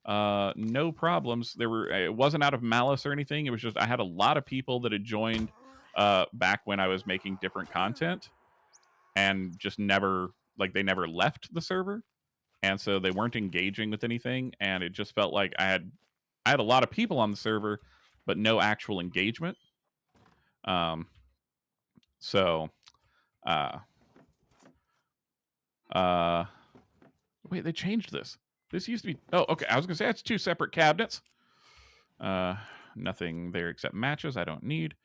No problems. It wasn't out of malice or anything. It was just I had a lot of people that had joined back when I was making different content and just they never left the server. And so they weren't engaging with anything. And it just felt like I had a lot of people on the server, but no actual engagement. So, uh, wait, they changed this. This used to be. Oh, okay. I was gonna say it's 2 separate cabinets. Nothing there except matches. I don't need.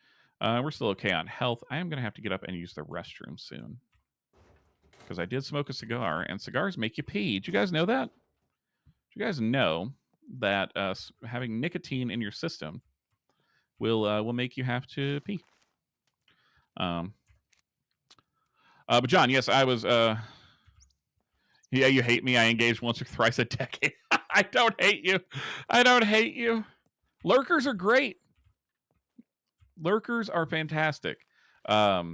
We're still okay on health. I am gonna have to get up and use the restroom soon because I did smoke a cigar, and cigars make you pee. Did you guys know that? Did you guys know that having nicotine in your system will make you have to pee? But John, yes, I was. Yeah, you hate me. I engaged once or thrice a decade. I don't hate you. I don't hate you. Lurkers are great. Lurkers are fantastic. I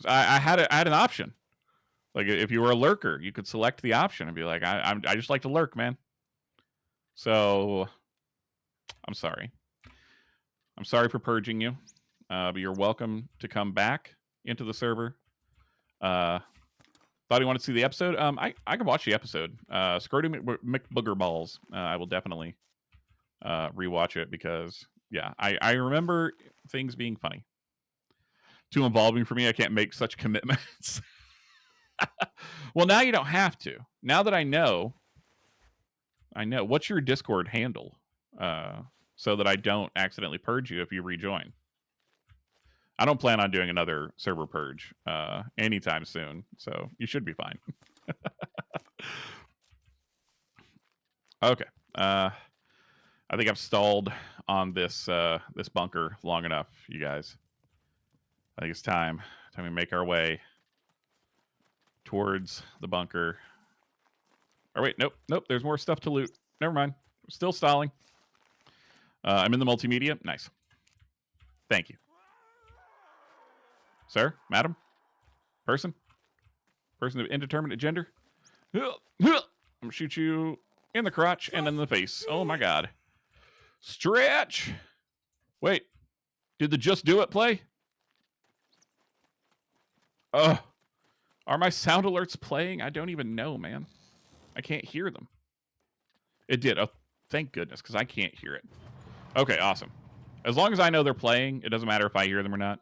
had an option. Like if you were a lurker, you could select the option and be like, I just like to lurk, man. So I'm sorry. I'm sorry for purging you. But you're welcome to come back into the server. Thought you wanted to see the episode. I can watch the episode. Scrotum McBoogerballs. I will definitely rewatch it because yeah, I remember things being funny. Too involving for me. I can't make such commitments. Well, now you don't have to. Now that I know. What's your Discord handle? So that I don't accidentally purge you if you rejoin. I don't plan on doing another server purge anytime soon, so you should be fine. Okay. I think I've stalled on this this bunker long enough, you guys. I think it's time to make our way towards the bunker. Oh wait, nope. There's more stuff to loot. Never mind. Still stalling. I'm in the multimedia. Nice. Thank you. Sir? Madam? Person of indeterminate gender? I'm gonna shoot you in the crotch and in the face. Oh my god. Stretch! Wait. Did the Just Do It play? Oh. Are my sound alerts playing? I don't even know, man. I can't hear them. It did. Oh, thank goodness, because I can't hear it. Okay, awesome. As long as I know they're playing, it doesn't matter if I hear them or not.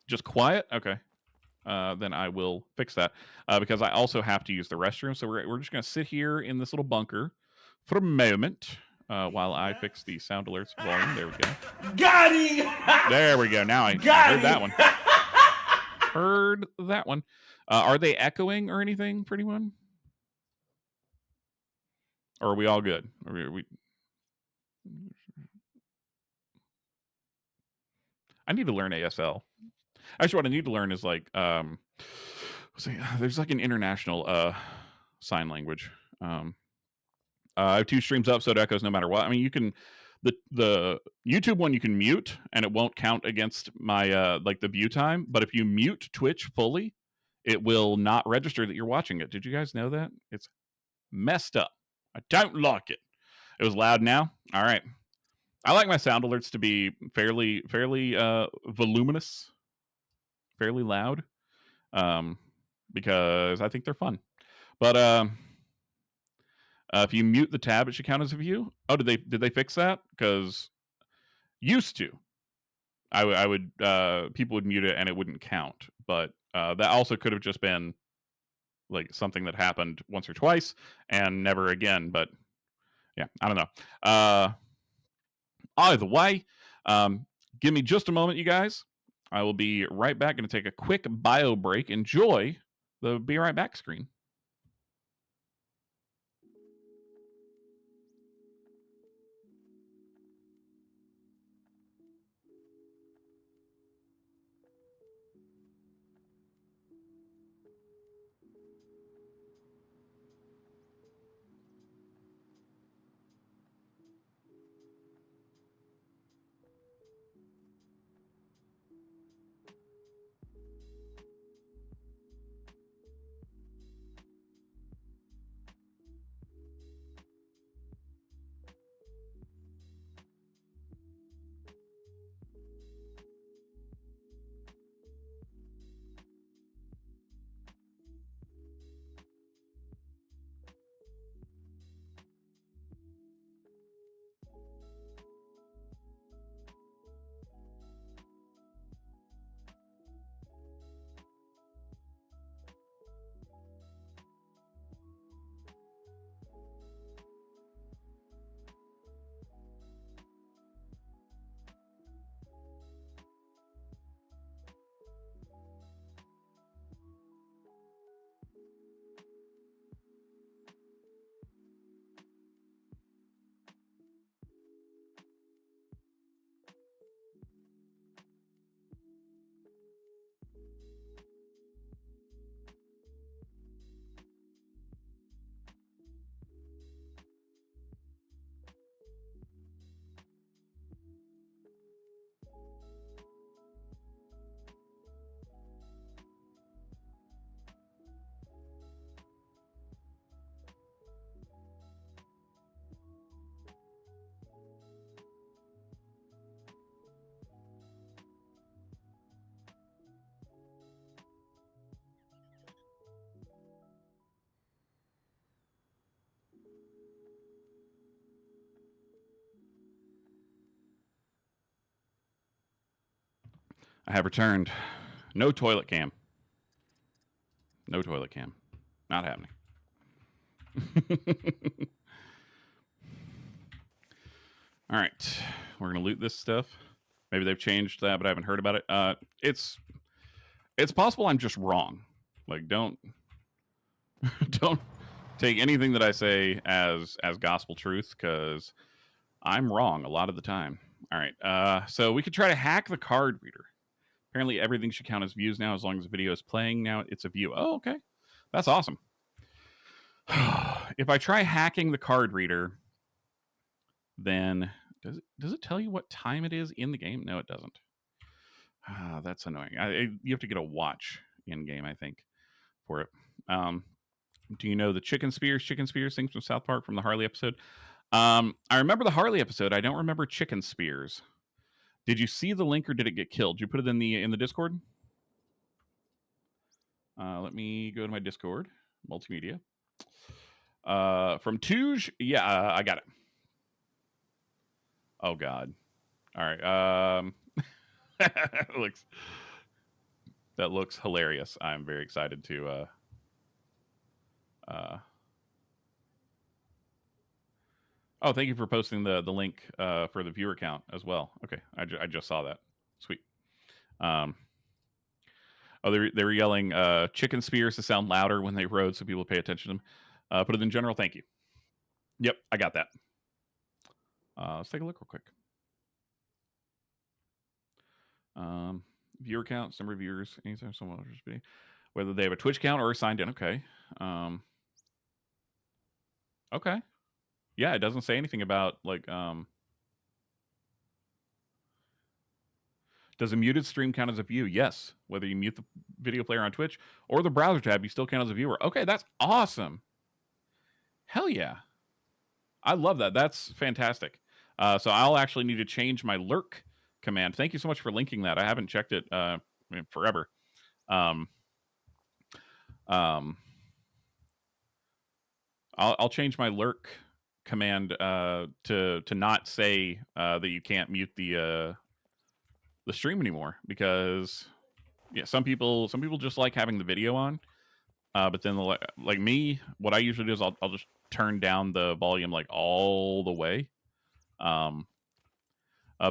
Just quiet? Okay. Then I will fix that because I also have to use the restroom. So we're just going to sit here in this little bunker for a moment while I fix the sound alerts volume. There we go. Got him! There we go. Now I heard that one. Heard that one. Are they echoing or anything for anyone? Or are we all good? I need to learn ASL. Actually, what I need to learn is like, there's like an international sign language. I have 2 streams up, so it echoes no matter what. I mean, you can the YouTube one you can mute, and it won't count against my like the view time. But if you mute Twitch fully, it will not register that you're watching it. Did you guys know that? It's messed up. I don't like it. It was loud now. All right. I like my sound alerts to be fairly voluminous. Fairly loud, because I think they're fun. But if you mute the tab, it should count as a view. Oh, did they fix that? Because used to, I would people would mute it and it wouldn't count. But that also could have just been like something that happened once or twice and never again. But yeah, I don't know. Either way, give me just a moment, you guys. I will be right back. Going to take a quick bio break. Enjoy the Be Right Back screen. I have returned. No toilet cam. No toilet cam. Not happening. All right. We're going to loot this stuff. Maybe they've changed that, but I haven't heard about it. It's possible I'm just wrong. Like, don't take anything that I say as gospel truth, because I'm wrong a lot of the time. All right. So we could try to hack the card reader. Apparently everything should count as views now as long as the video is playing. Now it's a view. Oh, okay. That's awesome. If I try hacking the card reader, then does it tell you what time it is in the game? No, it doesn't. That's annoying. You have to get a watch in game, I think, for it. Do you know the chicken spears things from South Park from the Harley episode? I remember the Harley episode. I don't remember chicken spears. Did you see the link or did it get killed? Did you put it in the Discord? Let me go to my Discord, multimedia. From Touge, yeah, I got it. Oh God! All right, that looks hilarious. I'm very excited to. Oh, thank you for posting the link for the viewer count as well. Okay, I just saw that. Sweet. Oh, they were yelling chicken spears to sound louder when they rode so people pay attention to them. Put it in general. Thank you. Yep, I got that. Let's take a look real quick. Viewer counts, number of viewers, anytime someone watches video, whether they have a Twitch account or signed in. Okay. Okay. Yeah, it doesn't say anything about like does a muted stream count as a view? Yes. Whether you mute the video player on Twitch or the browser tab, you still count as a viewer. Okay, that's awesome. Hell yeah. I love that. That's fantastic. So I'll actually need to change my lurk command. Thank you so much for linking that. I haven't checked it in forever. I'll change my lurk command to not say that you can't mute the stream anymore, because yeah, some people just like having the video on, but then like me, what I usually do is I'll just turn down the volume like all the way.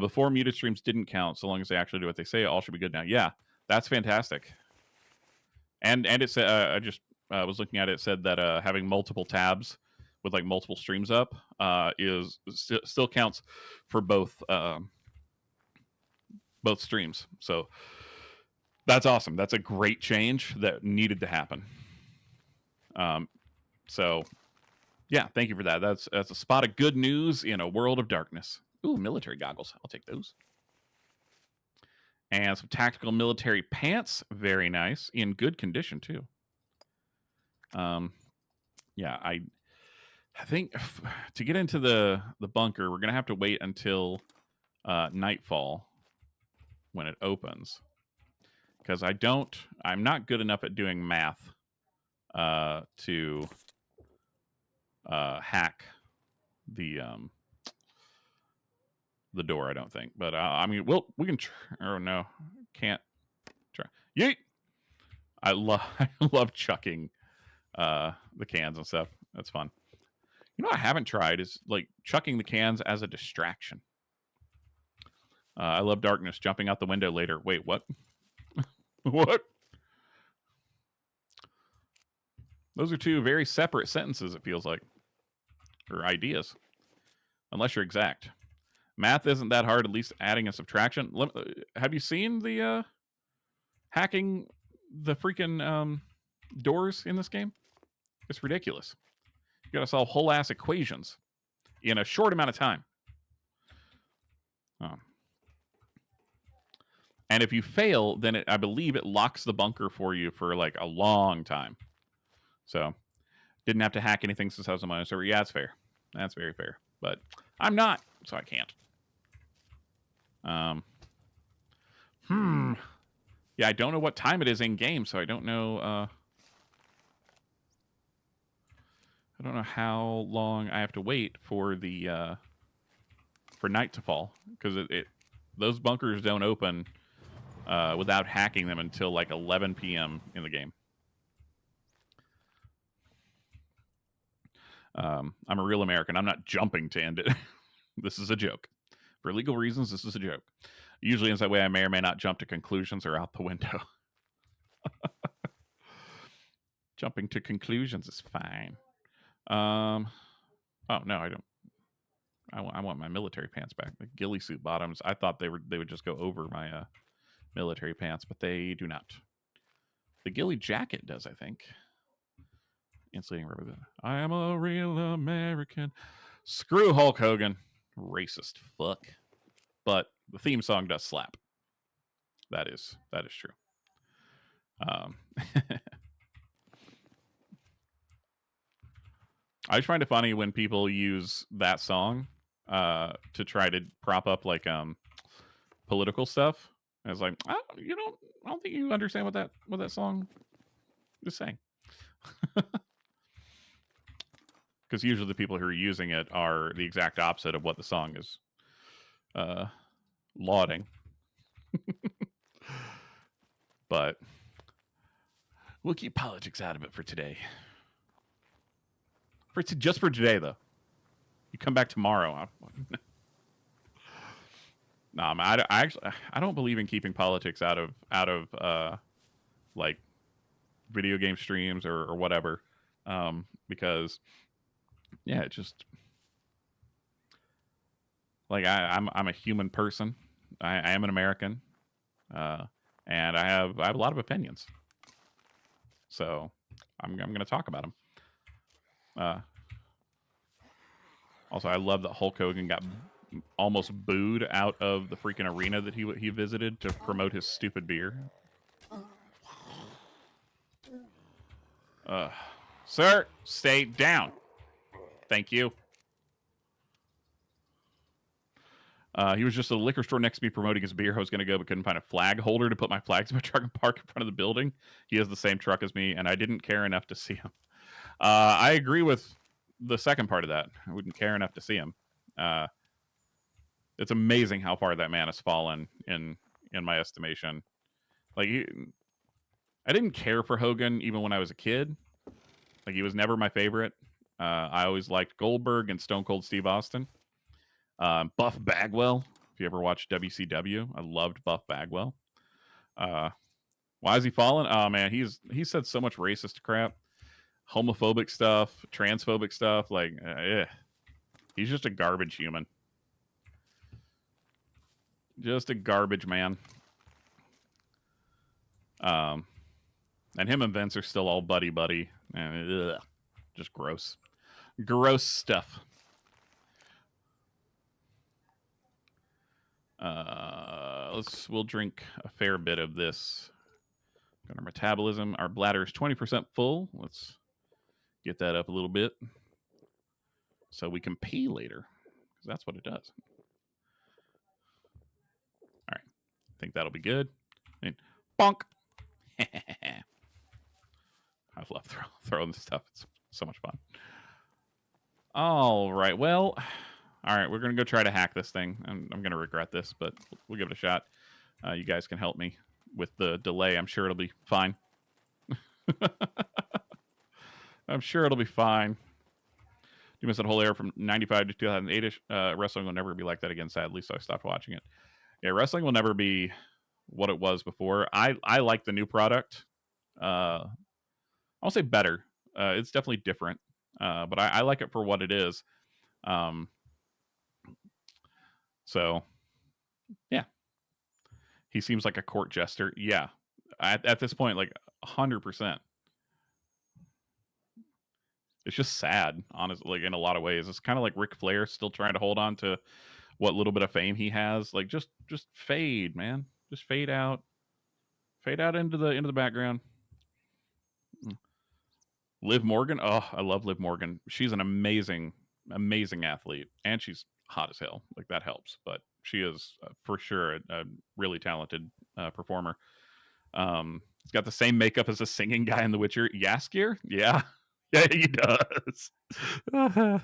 Before, muted streams didn't count, so long as they actually do what they say. All should be good now. Yeah, that's fantastic. And it said I just was looking at it. It said that having multiple tabs with like multiple streams up is still counts for both streams. So that's awesome. That's a great change that needed to happen. So yeah, thank you for that. That's a spot of good news in a world of darkness. Ooh, military goggles. I'll take those. And some tactical military pants. Very nice. In good condition, too. Yeah, I think to get into the bunker, we're going to have to wait until nightfall when it opens. Because I'm not good enough at doing math to hack the door, I don't think. But I mean, we can oh no, can't try. Yeet! I love chucking the cans and stuff. That's fun. You know what I haven't tried is like chucking the cans as a distraction. I love darkness, jumping out the window later. Wait, what? What? Those are two very separate sentences, it feels like. Or ideas. Unless you're exact. Math isn't that hard, at least adding and subtraction. Have you seen the hacking the freaking doors in this game? It's ridiculous. You gotta solve whole ass equations in a short amount of time. And if you fail, then I believe it locks the bunker for you for like a long time. So didn't have to hack anything since I was a minor server. Yeah, that's fair. That's very fair. But I'm not, so I can't. Yeah, I don't know what time it is in game, so I don't know. I don't know how long I have to wait for the for night to fall, because those bunkers don't open without hacking them until like 11 p.m. in the game. I'm a real American. I'm not jumping to end it. This is a joke. For legal reasons, this is a joke. Usually ends that way. I may or may not jump to conclusions or out the window. Jumping to conclusions is fine. Oh, no, I don't. I want my military pants back. The ghillie suit bottoms. I thought they would just go over my military pants, but they do not. The ghillie jacket does, I think. Insulating rubber. I am a real American. Screw Hulk Hogan. Racist fuck. But the theme song does slap. That is true. I just find it funny when people use that song to try to prop up like political stuff. And it's like, I don't think you understand what that song is saying. Because usually the people who are using it are the exact opposite of what the song is lauding. But we'll keep politics out of it for today. Just for today, though. You come back tomorrow. No, I don't believe in keeping politics out of like video game streams or whatever, because yeah, it just like I'm a human person. I am an American, and I have a lot of opinions. So I'm going to talk about them. Also, I love that Hulk Hogan got almost booed out of the freaking arena that he visited to promote his stupid beer. Sir, stay down. Thank you. He was just at a liquor store next to me promoting his beer. I was going to go, but couldn't find a flag holder to put my flags in my truck and park in front of the building. He has the same truck as me, and I didn't care enough to see him. I agree with the second part of that. I wouldn't care enough to see him. It's amazing how far that man has fallen in my estimation. Like, I didn't care for Hogan even when I was a kid. Like, he was never my favorite. I always liked Goldberg and Stone Cold Steve Austin. Buff Bagwell, if you ever watched WCW, I loved Buff Bagwell. Why is he fallen? Oh man, he said so much racist crap, homophobic stuff, transphobic stuff. Like, he's just a garbage human, just a garbage man. And him and Vince are still all buddy, and just gross stuff. We'll drink a fair bit of this. Got our metabolism. Our bladder is 20% full. Let's get that up a little bit so we can pee later, because that's what it does. All right, I think that'll be good. And bonk. I love throwing this stuff. It's so much fun. All right, well. All right, we're going to go try to hack this thing. I'm going to regret this, but we'll give it a shot. You guys can help me with the delay. I'm sure it'll be fine. I'm sure it'll be fine. You missed that whole era from 95 to 2008-ish. Wrestling will never be like that again, sadly, so I stopped watching it. Yeah, wrestling will never be what it was before. I like the new product. I'll say better. It's definitely different, but I like it for what it is. So, yeah. He seems like a court jester. Yeah. At this point, like, 100%. It's just sad, honestly, like, in a lot of ways. It's kind of like Ric Flair still trying to hold on to what little bit of fame he has. Like, just fade, man. Just fade out. Fade out into the background. Liv Morgan. Oh, I love Liv Morgan. She's an amazing athlete, and she's hot as hell. Like, that helps, but she is for sure a really talented performer. He's got the same makeup as the singing guy in The Witcher. Jaskier? Yeah, he does. All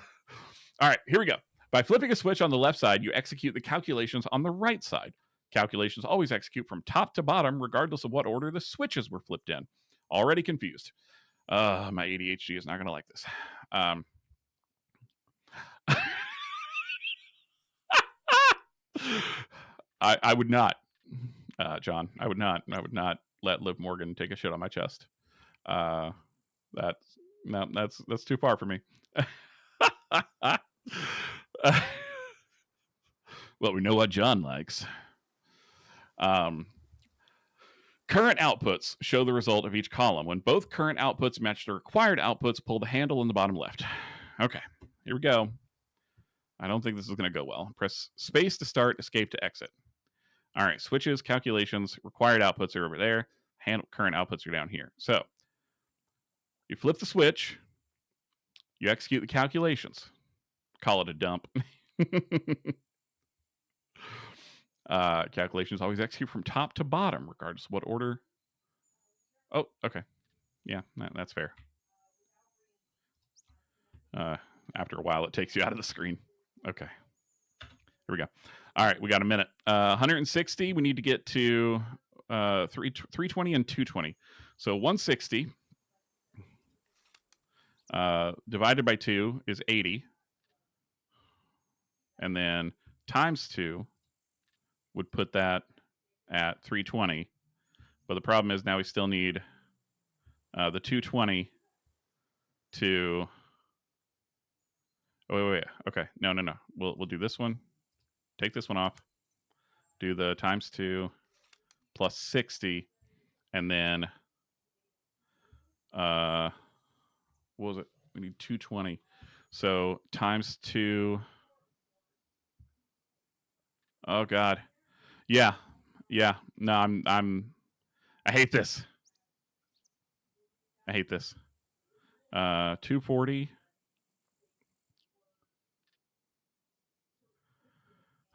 right, here we go. By flipping a switch on the left side, you execute the calculations on the right side. Calculations always execute from top to bottom, regardless of what order the switches were flipped in. Already confused. My ADHD is not going to like this. I would not, John. I would not let Liv Morgan take a shit on my chest. That's too far for me. Well, we know what John likes. Current outputs show the result of each column. When both current outputs match the required outputs, pull the handle in the bottom left. Okay, here we go. I don't think this is going to go well. Press space to start, escape to exit. All right, switches, calculations, required outputs are over there. Current outputs are down here. So you flip the switch, you execute the calculations. Call it a dump. Calculations always execute from top to bottom, regardless of what order. Oh, okay. Yeah, that's fair. After a while, it takes you out of the screen. Okay. Here we go. All right, we got a minute. 160, we need to get to 320 and 220. So 160 divided by 2 is 80. And then times 2 would put that at 320. But the problem is now we still need the 220 to... Oh, wait. Okay. No. We'll do this one. Take this one off. Do the times 2 plus 60. And then... what was it? We need 220. So times 2... Oh, God. Yeah. No, I hate this. 240.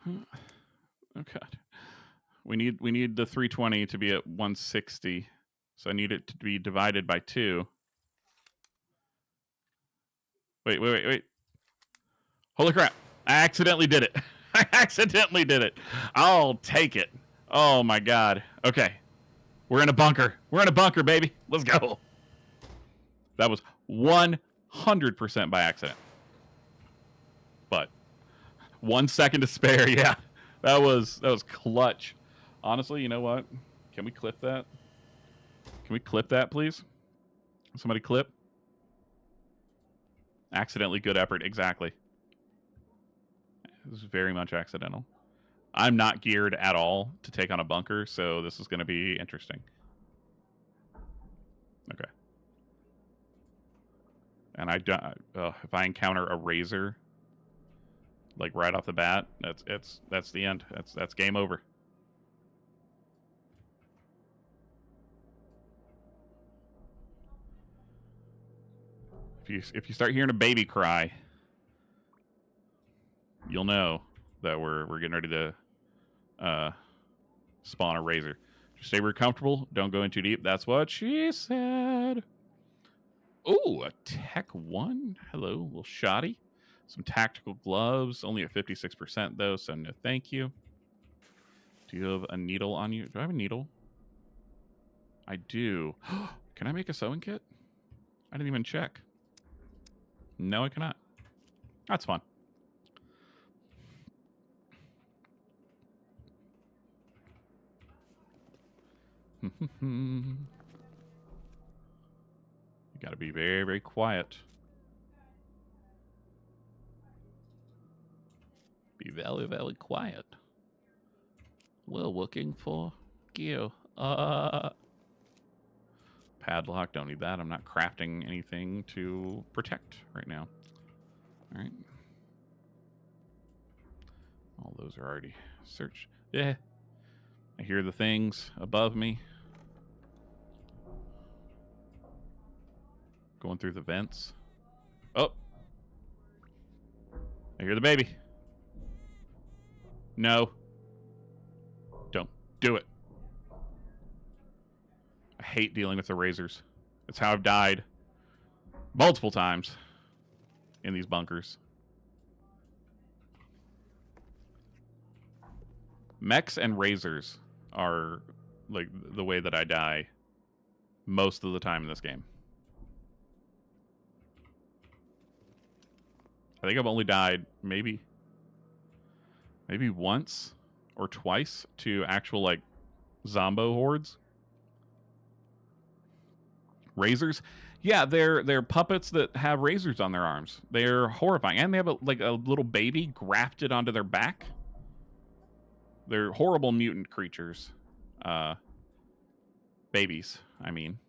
Oh God. We need the 320 to be at 160. So I need it to be divided by 2. Wait. Holy crap. I accidentally did it. I'll take it. Oh my God. Okay. We're in a bunker, baby. Let's go. That was 100% by accident. But 1 second to spare. Yeah. That was clutch. Honestly, you know what? Can we clip that? Please? Somebody clip. Accidentally good effort. Exactly. It was very much accidental. I'm not geared at all to take on a bunker, so this is going to be interesting. Okay. And if I encounter a razor, like right off the bat, that's the end. That's game over. If you start hearing a baby cry, you'll know that we're getting ready to spawn a razor. Just stay very comfortable. Don't go in too deep. That's what she said. Ooh, a Tech 1. Hello, little shoddy. Some tactical gloves. Only at 56% though, so no thank you. Do you have a needle on you? Do I have a needle? I do. Can I make a sewing kit? I didn't even check. No, I cannot. That's fun. You got to be very, very quiet. Be very, very quiet. We're looking for gear. Padlock, don't need that. I'm not crafting anything to protect right now. All right. All those are already searched. Yeah. I hear the things above me. Going through the vents. Oh. I hear the baby. No. Don't do it. I hate dealing with the razors. It's how I've died multiple times in these bunkers. Mechs and razors are like the way that I die most of the time in this game. I think I've only died maybe once or twice to actual like zombo hordes. Razors, yeah, they're puppets that have razors on their arms. They're horrifying, and they have a little baby grafted onto their back. They're horrible mutant creatures. Babies, I mean.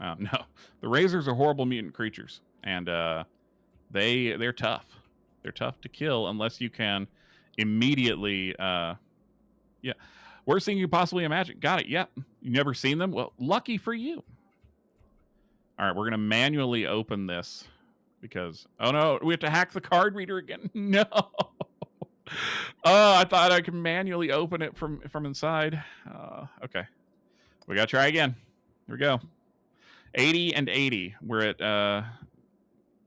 No, the razors are horrible mutant creatures, and they're tough. They're tough to kill unless you can immediately. Yeah, worst thing you could possibly imagine. Got it. Yep. You never seen them? Well, lucky for you. All right, we're gonna manually open this because oh no, we have to hack the card reader again. No. Oh, I thought I could manually open it from inside. Okay, we gotta try again. Here we go. 80 and 80. We're at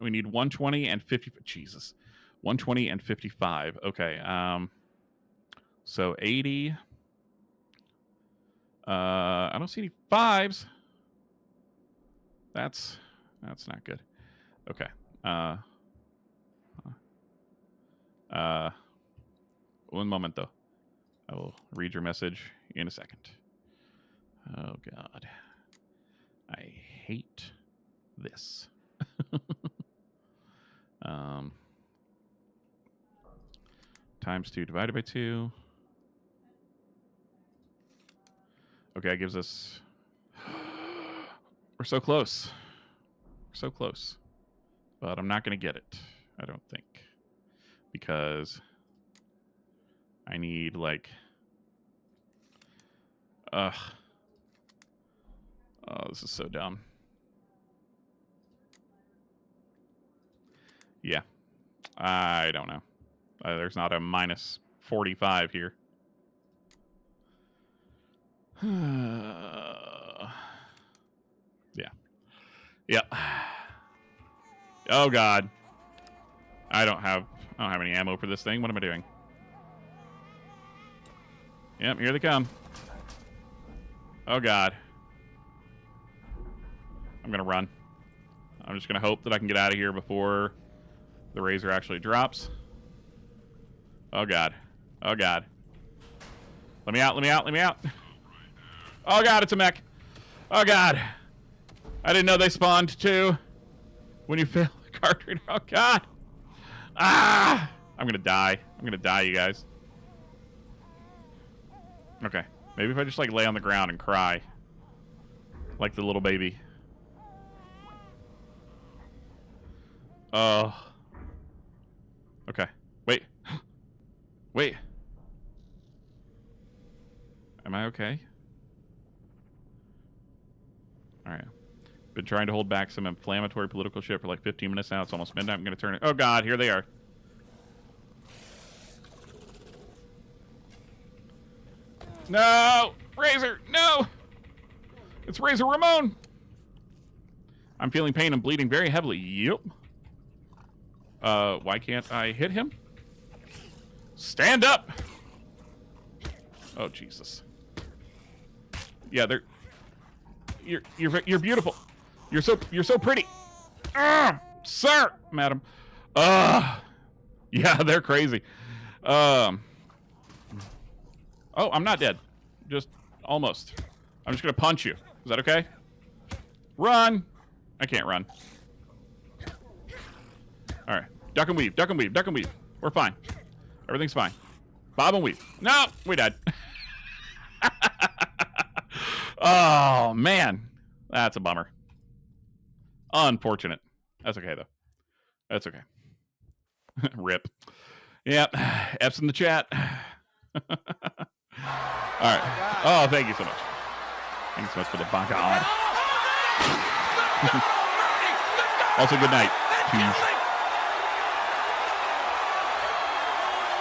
we need 120 and 50. Jesus, 120 and 55. Okay. So 80. I don't see any fives. That's not good. Okay. Un momento. I will read your message in a second. Oh God. I hate this. Times 2 divided by 2. Okay, that gives us... We're so close. We're so close. But I'm not going to get it, I don't think. Because I need, like... Ugh. Oh, this is so dumb. Yeah. I don't know. There's not a minus 45 here. Yeah. Yeah. Oh God. I don't have any ammo for this thing. What am I doing? Yep, here they come. Oh God. I'm gonna run. I'm just gonna hope that I can get out of here before the razor actually drops. Oh God. Oh God. Let me out, let me out, let me out. Oh God, it's a mech. Oh God. I didn't know they spawned too. When you fail the card reader. Oh God. Ah! I'm gonna die. I'm gonna die, you guys. Okay. Maybe if I just like lay on the ground and cry. Like the little baby. Oh. Okay. Wait. Wait. Am I okay? Alright. Been trying to hold back some inflammatory political shit for like 15 minutes now. It's almost midnight. I'm going to turn it. Oh, God. Here they are. No! Razor! No! It's Razor Ramon! I'm feeling pain and bleeding very heavily. Yep. Why can't I hit him? Stand up! Oh, Jesus. Yeah, they're... You're beautiful. You're so pretty. Sir, madam. Yeah, they're crazy. Oh, I'm not dead. Just almost. I'm just gonna punch you. Is that okay? Run. I can't run. All right. Duck and weave. Duck and weave. Duck and weave. We're fine. Everything's fine. Bob and weave. No, we died. Oh, man. That's a bummer. Unfortunate. That's okay, though. That's okay. Rip. Yep. F's in the chat. All right. Oh, thank you so much. Thank you so much for the God. Also, good night.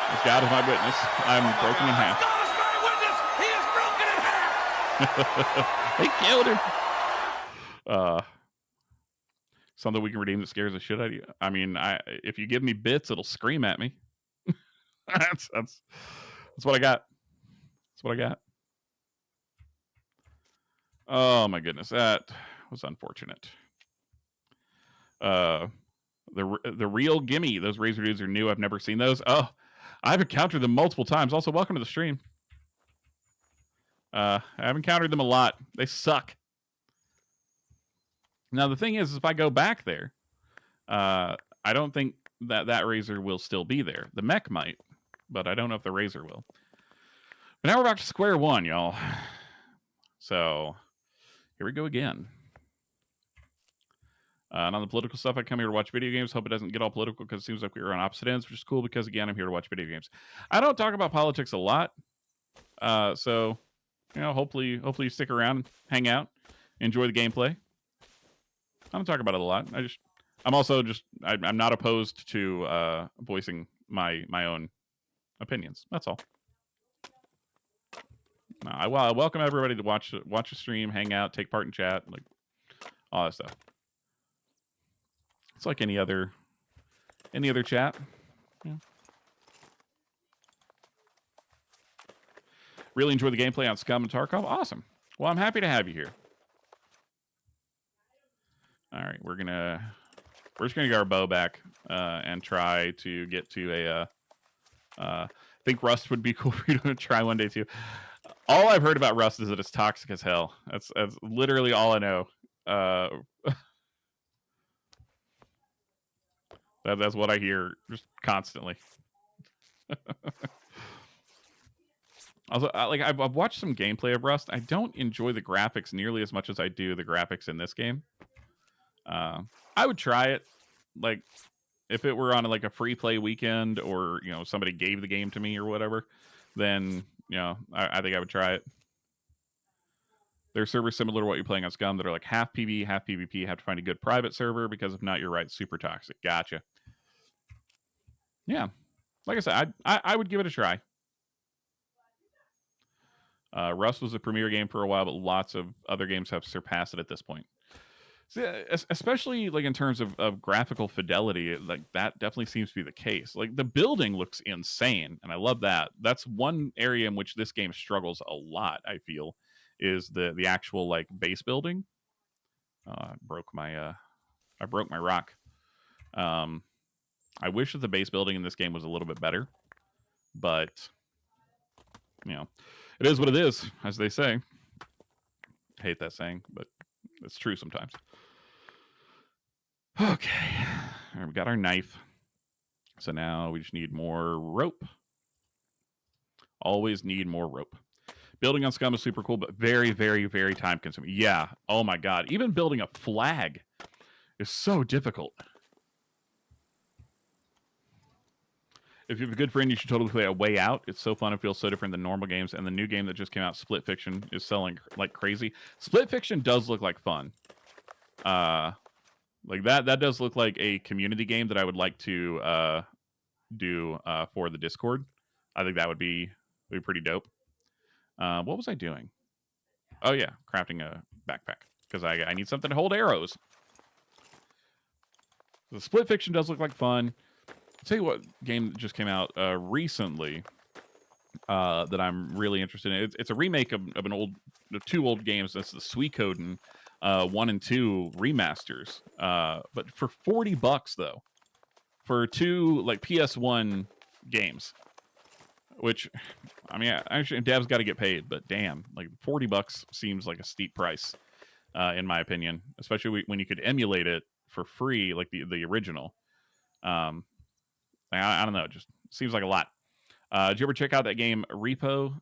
As God is my witness, I'm broken in half. God is my witness. He is broken in half. They killed him. Something we can redeem that scares the shit out of you. I mean, if you give me bits, it'll scream at me. That's what I got. That's what I got. Oh my goodness, that was unfortunate. The real gimme. Those razor dudes are new. I've never seen those. Oh, I've encountered them multiple times. Also, welcome to the stream. I've encountered them a lot. They suck. Now the thing is, if I go back there, I don't think that razor will still be there. The mech might, but I don't know if the razor will. But now we're back to square one, y'all. So here we go again. And on the political stuff, I come here to watch video games. Hope it doesn't get all political because it seems like we were on opposite ends, which is cool because, again, I'm here to watch video games. I don't talk about politics a lot. So, you know, hopefully you stick around, hang out, enjoy the gameplay. I don't talk about it a lot. I'm not opposed to voicing my own opinions. That's all. I welcome everybody to watch a stream, hang out, take part in chat, like all that stuff. It's like any other chat. Yeah. Really enjoy the gameplay on SCUM and Tarkov. Awesome. Well, I'm happy to have you here. All right, we're just gonna get our bow back and try to get to a. I think Rust would be cool for you to try one day too. All I've heard about Rust is that it's toxic as hell. That's literally all I know. That's what I hear just constantly. Also, I've watched some gameplay of Rust. I don't enjoy the graphics nearly as much as I do the graphics in this game. I would try it, like if it were on like a free play weekend, or you know somebody gave the game to me or whatever. Then you know I think I would try it. There are servers similar to what you're playing on SCUM that are like half PvE, half PvP. You have to find a good private server because if not, you're right, super toxic. Gotcha. Yeah, like I said, I would give it a try. Rust was a premier game for a while, but lots of other games have surpassed it at this point. So, especially like in terms of graphical fidelity, like that definitely seems to be the case. Like the building looks insane, and I love that. That's one area in which this game struggles a lot, I feel, is the actual like base building. I broke my rock. I wish that the base building in this game was a little bit better, but you know, it is what it is, as they say. I hate that saying, but it's true sometimes. Okay, all right, we got our knife. So now we just need more rope. Always need more rope. Building on SCUM is super cool, but very, very, very time consuming. Yeah. Oh my God. Even building a flag is so difficult. If you have a good friend, you should totally play A Way Out. It's so fun. It feels so different than normal games. And the new game that just came out, Split Fiction, is selling like crazy. Split Fiction does look like fun. Like that does look like a community game that I would like to do for the Discord. I think that would be pretty dope. What was I doing? Oh yeah, crafting a backpack because I need something to hold arrows. The Split Fiction does look like fun. I'll tell you what game just came out recently that I'm really interested in. It's a remake of two old games. That's the Suikoden 1 and 2 remasters. But for $40 though, for two like PS1 games. Which, I mean, actually, Dev's got to get paid, but damn, like $40 seems like a steep price, in my opinion. Especially when you could emulate it for free, like the original. I don't know, it just seems like a lot. Did you ever check out that game Repo?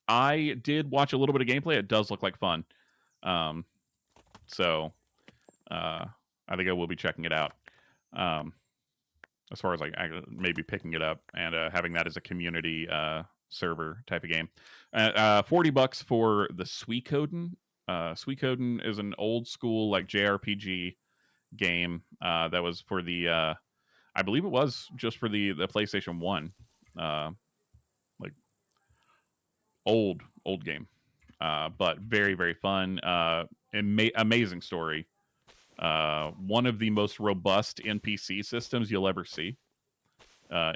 I did watch a little bit of gameplay. It does look like fun. So I think I will be checking it out. As far as like maybe picking it up and having that as a community server type of game. $40 for the Suikoden. Suikoden is an old school like JRPG game that was for the I believe it was just for the PlayStation 1. Like old game. But very, very fun. Amazing story. One of the most robust NPC systems you'll ever see,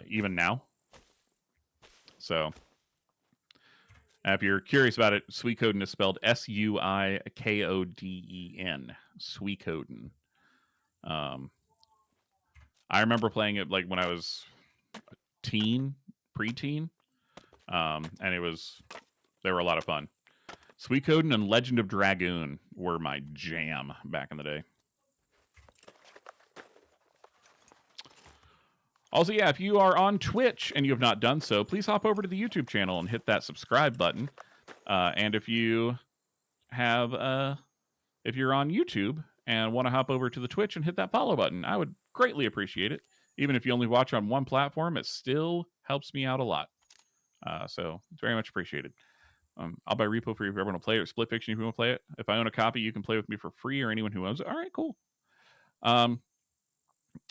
even now. So, If you're curious about it, Suikoden is spelled Suikoden. Suikoden. I remember playing it like when I was preteen, and they were a lot of fun. Suikoden and Legend of Dragoon were my jam back in the day. Also, yeah, if you are on Twitch and you have not done so, please hop over to the YouTube channel and hit that subscribe button. And if you have, if you're on YouTube and want to hop over to the Twitch and hit that follow button, I would greatly appreciate it. Even if you only watch on one platform, it still helps me out a lot. So it's very much appreciated. I'll buy repo for you if you ever want to play it, or Split Fiction if you want to play it. If I own a copy, you can play with me for free, or anyone who owns it. All right, cool.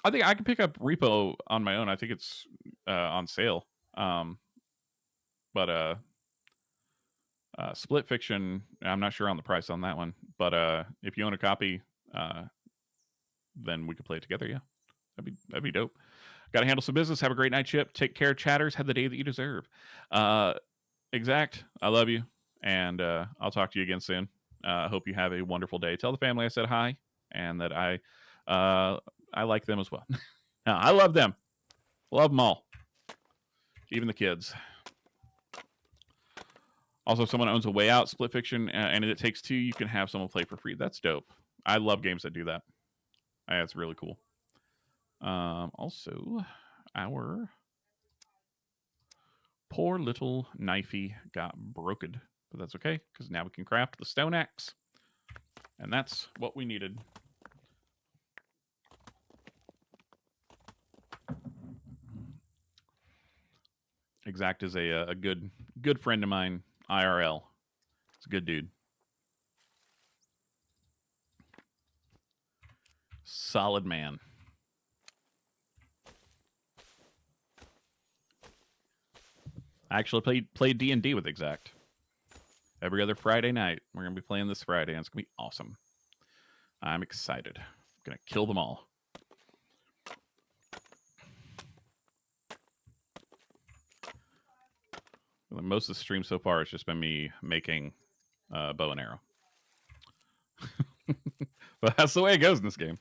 I think I can pick up repo on my own. I think it's on sale. But Split Fiction, I'm not sure on the price on that one. But if you own a copy, then we could play it together. Yeah, that'd be dope. Got to handle some business. Have a great night, Chip. Take care, chatters. Have the day that you deserve. Exact. I love you, and I'll talk to you again soon. I hope you have a wonderful day. Tell the family I said hi, and that I like them as well. No, I love them. Love them all, even the kids. Also, if someone owns a Way Out Split Fiction and it takes two, you can have someone play for free. That's dope. I love games that do that. That's really cool. Also, our poor little knifey got broken, but that's okay because now we can craft the stone axe, and that's what we needed. Exact is a good friend of mine, IRL. It's a good dude. Solid man. I actually played D&D with Exact. Every other Friday night. We're going to be playing this Friday, and it's going to be awesome. I'm excited. I'm going to kill them all. Most of the stream so far has just been me making bow and arrow. But that's the way it goes in this game.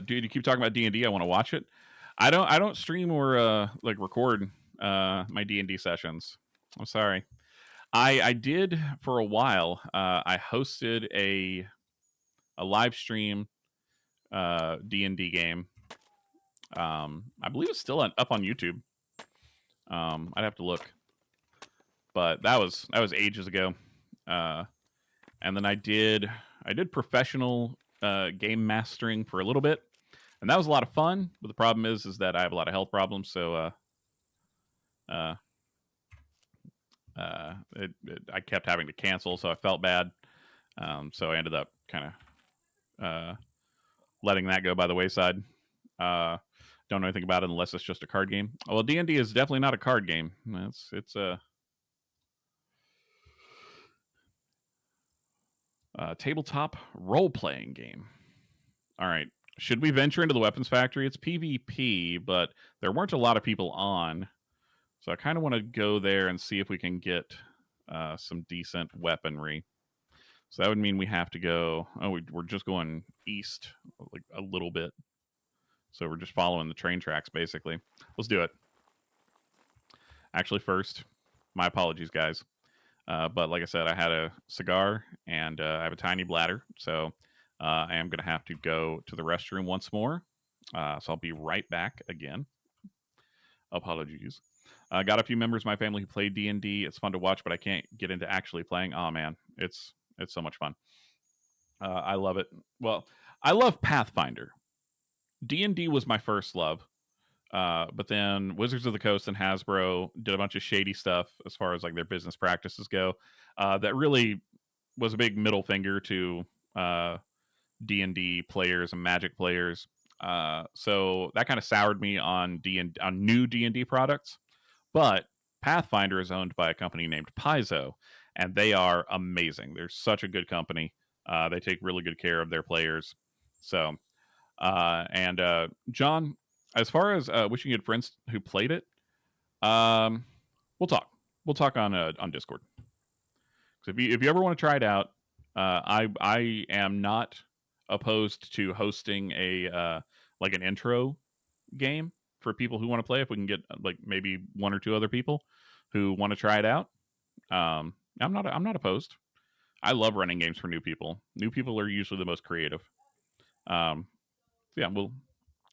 Dude, you keep talking about D&D. I want to watch it. I don't stream or like record my D&D sessions. I'm sorry. I did for a while. I hosted a live stream D&D game. I believe it's still up on YouTube. I'd have to look. But that was ages ago. And then I did professional game mastering for a little bit, and that was a lot of fun. But the problem is that I have a lot of health problems, so I kept having to cancel, so I felt bad. So I ended up kind of letting that go by the wayside. Don't know anything about it unless it's just a card game. Well, D&D is definitely not a card game. It's a tabletop role-playing game. All right. Should we venture into the weapons factory? It's PvP, but there weren't a lot of people on. So I kind of want to go there and see if we can get some decent weaponry. So that would mean we have to go... Oh, we're just going east like a little bit. So we're just following the train tracks, basically. Let's do it. Actually, first, my apologies, guys. But like I said, I had a cigar and I have a tiny bladder. So I am going to have to go to the restroom once more. So I'll be right back again. Apologies. Got a few members of my family who play D&D. It's fun to watch, but I can't get into actually playing. Oh, man. It's so much fun. I love it. Well, I love Pathfinder. D&D was my first love. But then Wizards of the Coast and Hasbro did a bunch of shady stuff as far as like their business practices go. That really was a big middle finger to D&D players and Magic players. So that kind of soured me on new D&D products. But Pathfinder is owned by a company named Paizo, and they are amazing. They're such a good company. They take really good care of their players. So, John, as far as wishing you had friends who played it, we'll talk. we'll talk on Discord. So if you ever want to try it out, I am not opposed to hosting a like an intro game for people who want to play. If we can get like maybe one or two other people who want to try it out, I'm not opposed. I love running games for new people. New people are usually the most creative. Yeah, well,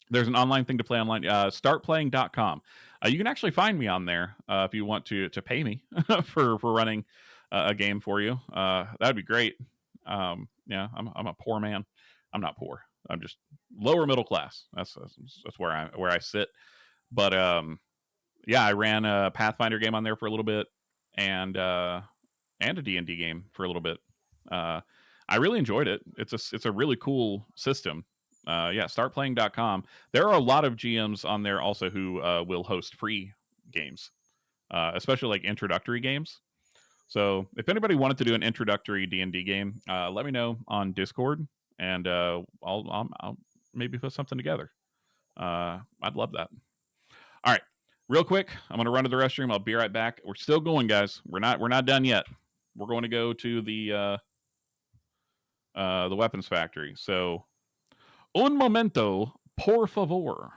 there's an online thing to play online. Startplaying.com. You can actually find me on there if you want to pay me for running a game for you. That'd be great. Yeah, I'm a poor man. I'm not poor. I'm just lower middle class. That's where I sit. But yeah, I ran a Pathfinder game on there for a little bit, and a D&D game for a little bit. I really enjoyed it. It's a really cool system. Yeah, startplaying.com. There are a lot of GMs on there also who will host free games, especially like introductory games. So if anybody wanted to do an introductory D&D game, let me know on Discord, and I'll maybe put something together. I'd love that. All right, real quick, I'm gonna run to the restroom. I'll be right back. We're still going, guys. We're not done yet. We're going to go to the weapons factory. So, un momento, por favor.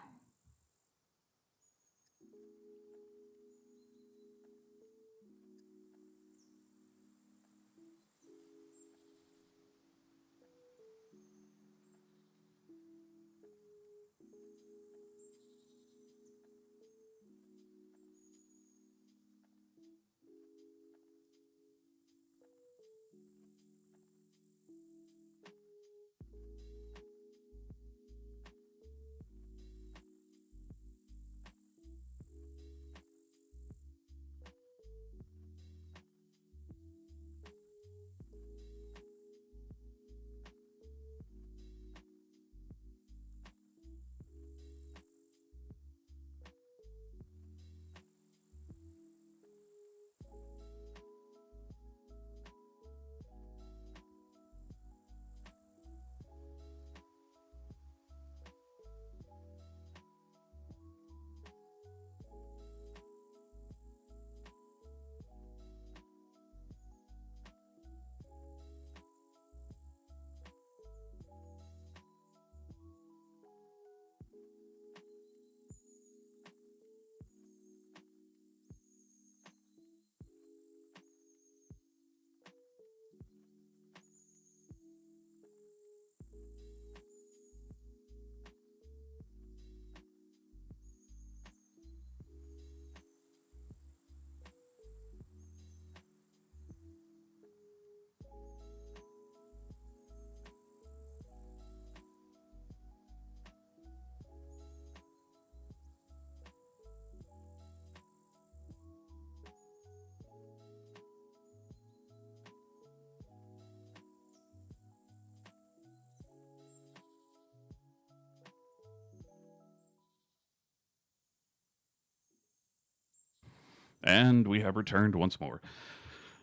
And we have returned once more.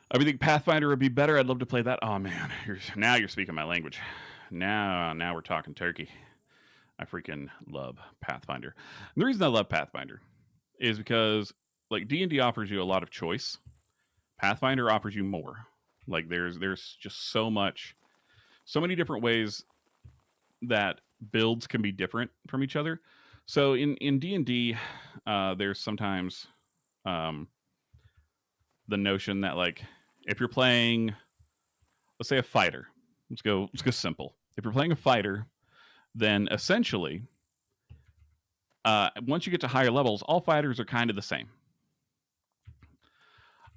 I think Pathfinder would be better. I'd love to play that. Oh man, now you're speaking my language. Now we're talking turkey. I freaking love Pathfinder. And the reason I love Pathfinder is because like D&D offers you a lot of choice. Pathfinder offers you more. Like there's just so many different ways that builds can be different from each other. So in D&D, there's sometimes the notion that like if you're playing, let's say a fighter, let's go simple. If you're playing a fighter, then essentially, once you get to higher levels, all fighters are kind of the same.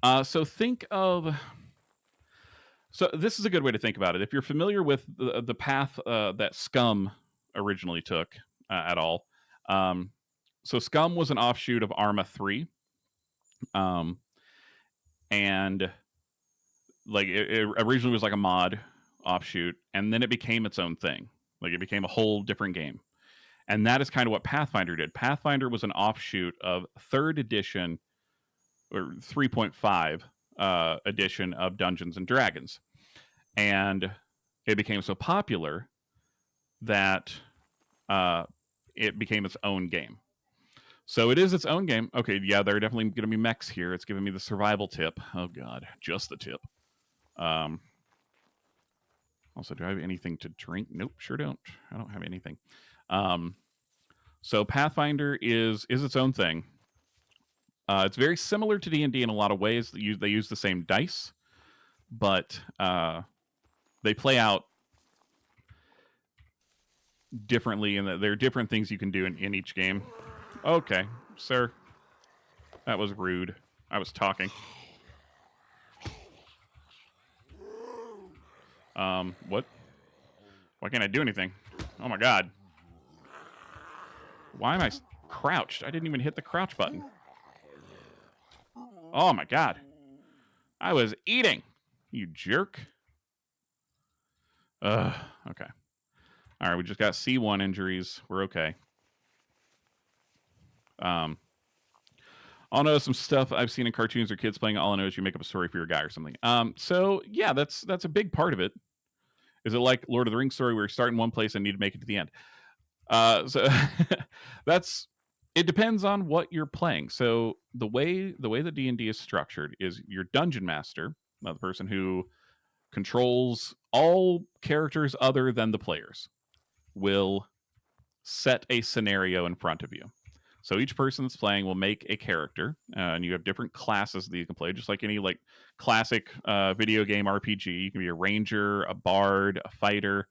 So this is a good way to think about it. If you're familiar with the path that SCUM originally took at all, so SCUM was an offshoot of Arma 3. And like it originally was like a mod offshoot, and then it became its own thing. Like it became a whole different game. And that is kind of what Pathfinder did. Pathfinder was an offshoot of 3rd edition or 3.5 edition of Dungeons and Dragons. And it became so popular that it became its own game. So it is its own game. Okay, yeah, there are definitely going to be mechs here. It's giving me the survival tip. Oh god, just the tip. Also, do I have anything to drink? Nope, sure don't. I don't have anything. So Pathfinder is its own thing. It's very similar to D&D in a lot of ways. They use the same dice, but they play out differently, and there are different things you can do in each game. Okay, sir. That was rude. I was talking. What? Why can't I do anything? Oh my god. Why am I crouched? I didn't even hit the crouch button. Oh my god. I was eating. You jerk. Okay. All right, we just got C1 injuries. We're okay. I'll know some stuff I've seen in cartoons or kids playing. All I know is you make up a story for your guy or something. So yeah, that's a big part of it. Is it like Lord of the Rings story where you start in one place and need to make it to the end? So it depends on what you're playing. So the way that D&D is structured is your dungeon master, the person who controls all characters other than the players, will set a scenario in front of you. So each person that's playing will make a character, and you have different classes that you can play, just like any like classic video game RPG. You can be a ranger, a bard, a fighter,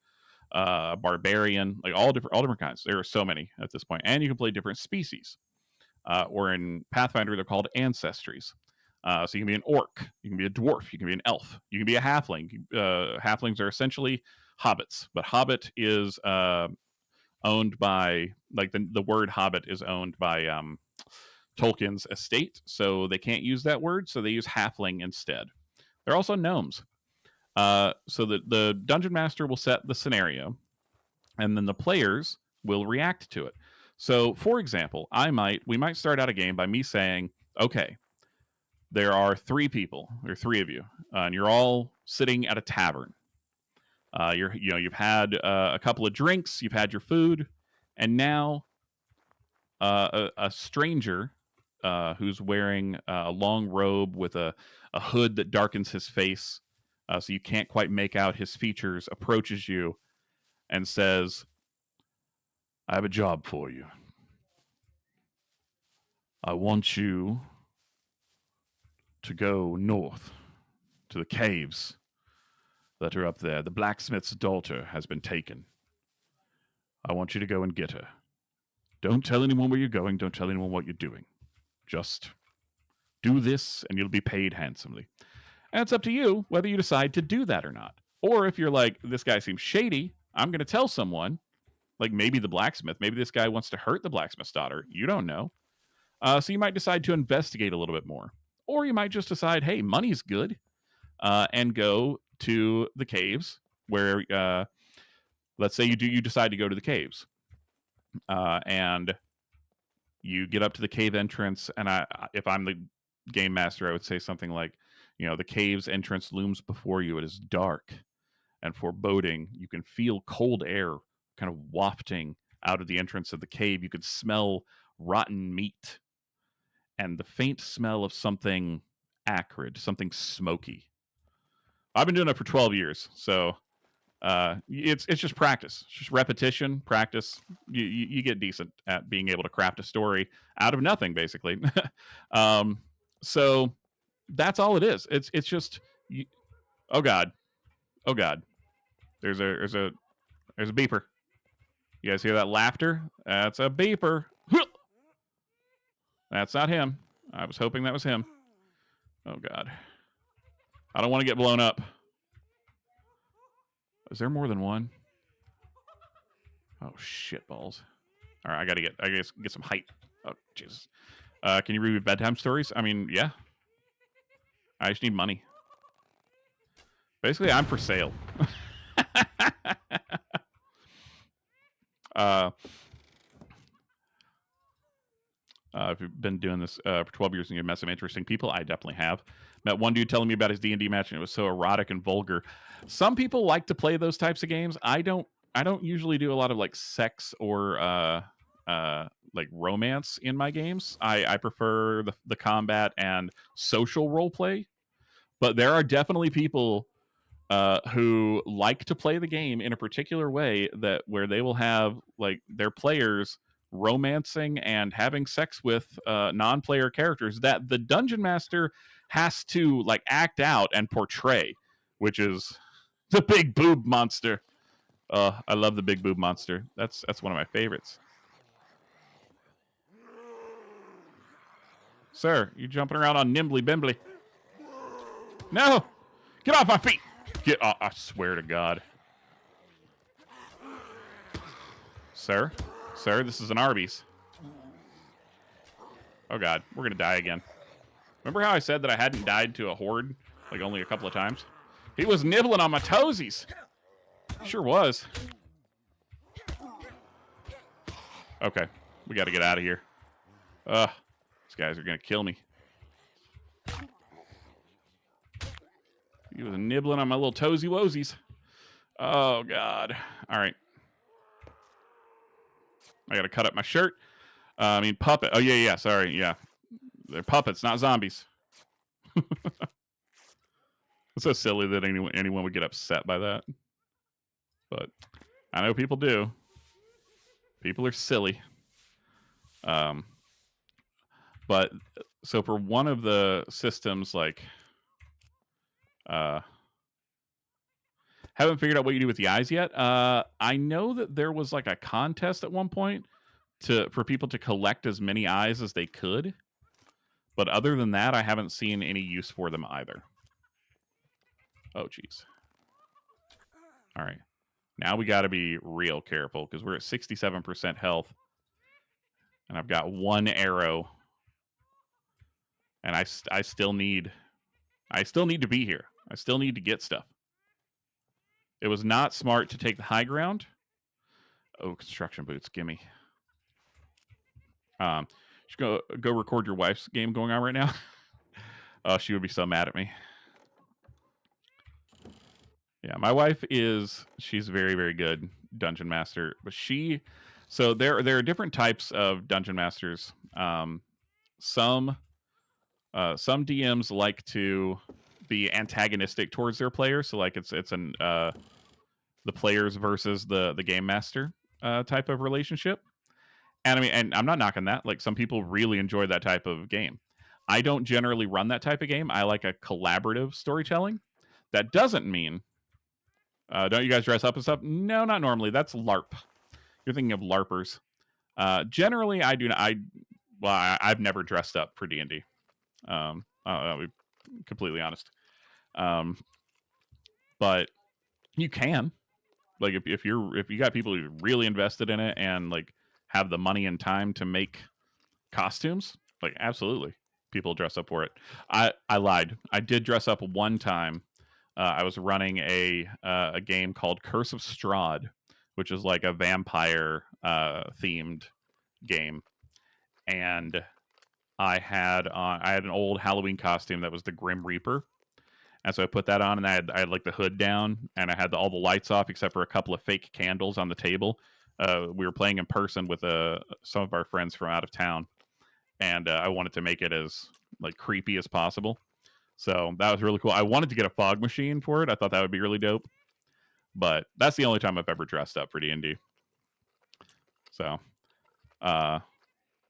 a barbarian, like all different kinds. There are so many at this point, and you can play different species. Or in Pathfinder, they're called ancestries. So you can be an orc, you can be a dwarf, you can be an elf, you can be a halfling. Halflings are essentially hobbits, but hobbit is owned by, like, the word hobbit is owned by Tolkien's estate, so they can't use that word, so they use halfling instead. They're also gnomes. So the dungeon master will set the scenario, and then the players will react to it. So, for example, we might start out a game by me saying, okay, there are three people, there are three of you, and you're all sitting at a tavern. You've had a couple of drinks, you've had your food, and now a stranger who's wearing a long robe with a hood that darkens his face, so you can't quite make out his features, approaches you and says, I have a job for you. I want you to go north to the caves that are up there. The blacksmith's daughter has been taken. I want you to go and get her. Don't tell anyone where you're going. Don't tell anyone what you're doing. Just do this and you'll be paid handsomely. And it's up to you whether you decide to do that or not. Or if you're like, this guy seems shady, I'm going to tell someone, like maybe the blacksmith, maybe this guy wants to hurt the blacksmith's daughter. You don't know. So you might decide to investigate a little bit more. Or you might just decide, hey, money's good, and go to the caves where, let's say you decide to go to the caves. And you get up to the cave entrance, and if I'm the game master, I would say something like, the cave's entrance looms before you. It is dark and foreboding. You can feel cold air kind of wafting out of the entrance of the cave. You could smell rotten meat and the faint smell of something acrid, something smoky. I've been doing it for 12 years, so it's just practice. It's just repetition, practice. You get decent at being able to craft a story out of nothing, basically. So that's all it is. It's just oh god, there's a beeper. You guys hear that laughter? That's a beeper. That's not him. I was hoping that was him. Oh god, I don't want to get blown up. Is there more than one? Oh shit balls! All right, I gotta get some height. Oh Jesus! Can you read me bedtime stories? I mean, yeah. I just need money. Basically, I'm for sale. If you've been doing this for 12 years and you've met some interesting people, I definitely have. Met one dude telling me about his D&D match, and it was so erotic and vulgar. Some people like to play those types of games. I don't usually do a lot of like sex or like romance in my games. I prefer the combat and social role play, but there are definitely people who like to play the game in a particular way that where they will have like their players romancing and having sex with non-player characters that the dungeon master has to like act out and portray, which is the big boob monster. I love the big boob monster. That's one of my favorites. Sir, you jumping around on Nimbly Bimbly. No! Get off my feet! Get off, I swear to God. Sir? Sir, this is an Arby's. Oh God, we're gonna die again. Remember how I said that I hadn't died to a horde like only a couple of times? He was nibbling on my toesies. Sure was. Okay, we got to get out of here. These guys are gonna kill me. He was nibbling on my little toesy woesies. Oh God! All right, I got to cut up my shirt. I mean puppet. Oh yeah. Sorry, yeah. They're puppets, not zombies. It's so silly that anyone would get upset by that. But I know people do. People are silly. But so for one of the systems, like, haven't figured out what you do with the eyes yet. I know that there was like a contest at one point for people to collect as many eyes as they could. But other than that, I haven't seen any use for them either. Oh, jeez. All right. Now we got to be real careful because we're at 67% health. And I've got one arrow. And I still need to be here. I still need to get stuff. It was not smart to take the high ground. Oh, construction boots, gimme. You should go record your wife's game going on right now. Oh, she would be so mad at me. Yeah, my wife she's very, very good dungeon master, but so there are different types of dungeon masters. Some DMs like to be antagonistic towards their players, so like it's the players versus the game master type of relationship. And I mean, and I'm not knocking that. Like some people really enjoy that type of game. I don't generally run that type of game. I like a collaborative storytelling. That doesn't mean don't you guys dress up and stuff? No, not normally. That's LARP. You're thinking of LARPers. Generally, I do not. I've never dressed up for D&D. I'll be completely honest. But you can, like, if you got people who are really invested in it and like have the money and time to make costumes, like absolutely, people dress up for it. I lied. I did dress up one time. I was running a game called Curse of Strahd, which is like a vampire themed game, and I had an old Halloween costume that was the Grim Reaper, and so I put that on, and I had like the hood down, and I had all the lights off except for a couple of fake candles on the table. We were playing in person with some of our friends from out of town, and I wanted to make it as like creepy as possible. So that was really cool. I wanted to get a fog machine for it. I thought that would be really dope. But that's the only time I've ever dressed up for D&D. So, yeah,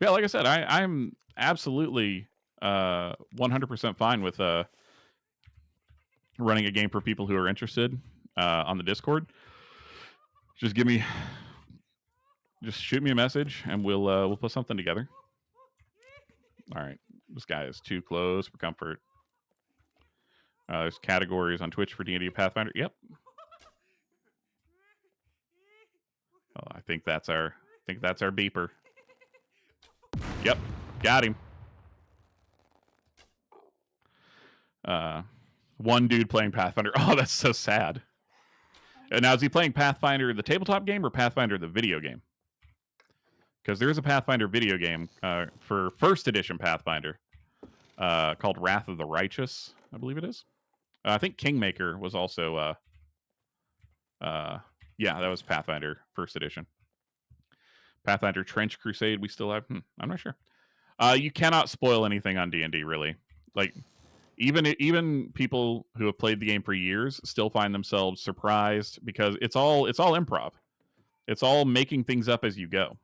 like I said, I'm absolutely 100% fine with running a game for people who are interested on the Discord. Just shoot me a message and we'll put something together. All right, this guy is too close for comfort. There's categories on Twitch for D&D Pathfinder. Yep. Oh, I think that's our beeper. Yep, got him. One dude playing Pathfinder. Oh, that's so sad. Now, is he playing Pathfinder the tabletop game or Pathfinder the video game? Because there is a Pathfinder video game for first edition Pathfinder called Wrath of the Righteous, I believe it is. I think Kingmaker was also, yeah, that was Pathfinder first edition. Pathfinder Trench Crusade we still have. I'm not sure. You cannot spoil anything on D&D, really. Like, even people who have played the game for years still find themselves surprised because it's all improv. It's all making things up as you go.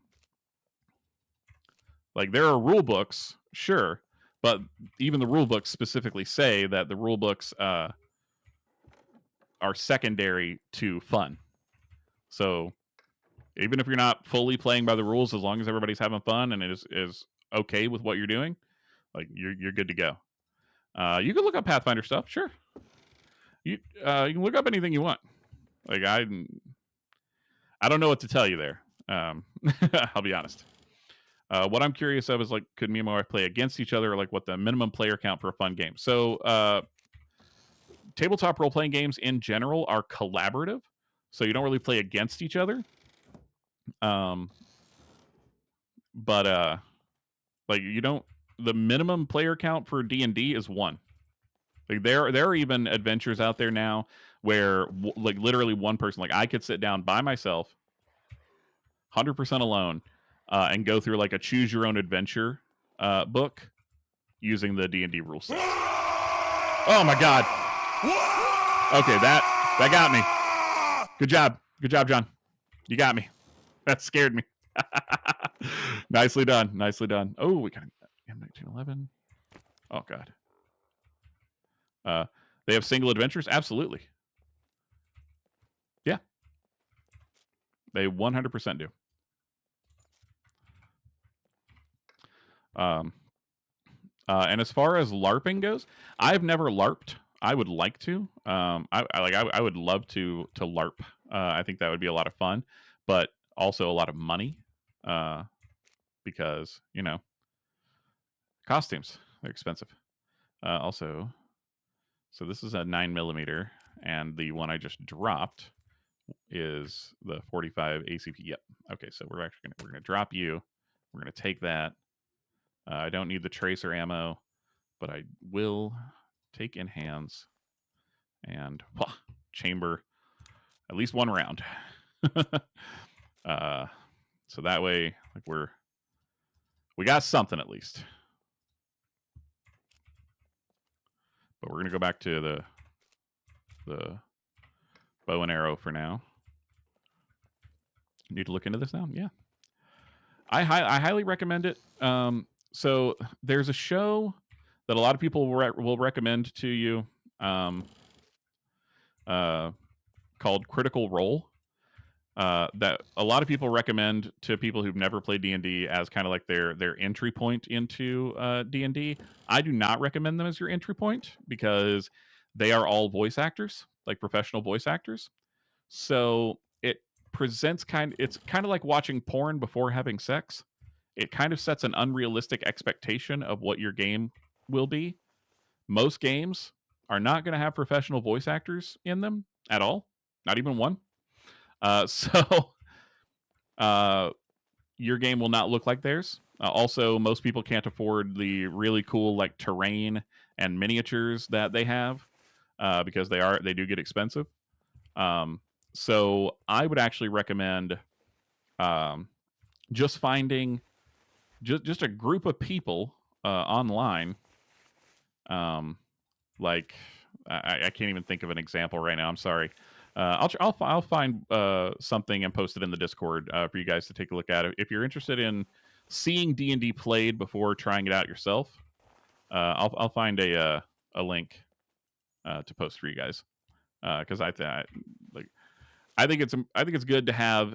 Like, there are rule books, sure, but even the rule books specifically say that the rule books are secondary to fun. So even if you're not fully playing by the rules, as long as everybody's having fun and it is okay with what you're doing, like you're good to go. You can look up Pathfinder stuff, sure. You can look up anything you want. Like I don't know what to tell you there. I'll be honest. What I'm curious of is like, could me and my wife play against each other? Or like, what the minimum player count for a fun game? So, tabletop role playing games in general are collaborative, so you don't really play against each other. But like you don't. The minimum player count for D&D is 1. Like there are even adventures out there now where like literally one person, like I could sit down by myself, 100% alone, and go through like a choose your own adventure book using the D&D rule set. Oh my god. Okay, that got me. Good job, John. You got me. That scared me. Nicely done. Oh, we got M1911. Oh god. They have single adventures? Absolutely. Yeah. They 100% do. And as far as LARPing goes, I've never LARPed. I would like to. I would love to LARP. I think that would be a lot of fun, but also a lot of money, because costumes, they're expensive. Also, so this is a 9mm, and the one I just dropped is the 45 ACP. Yep. Okay, so we're gonna drop you. We're gonna take that. I don't need the tracer ammo, but I will take in hands and chamber at least one round. So that way, like we got something at least. But we're gonna go back to the bow and arrow for now. You need to look into this now. Yeah, I highly recommend it. So there's a show that a lot of people will recommend to you, called Critical Role. That a lot of people recommend to people who've never played D&D as kind of like their entry point into D&D. I do not recommend them as your entry point because they are all voice actors, like professional voice actors. So it presents it's kind of like watching porn before having sex. It kind of sets an unrealistic expectation of what your game will be. Most games are not going to have professional voice actors in them at all, not even one. So your game will not look like theirs. Also, most people can't afford the really cool like terrain and miniatures that they have, because they do get expensive. So I would actually recommend just finding just a group of people online. Like I can't even think of an example right now. I'm sorry. I'll find something and post it in the Discord for you guys to take a look at. If you're interested in seeing D&D played before trying it out yourself, I'll find a link to post for you guys, because I think it's good to have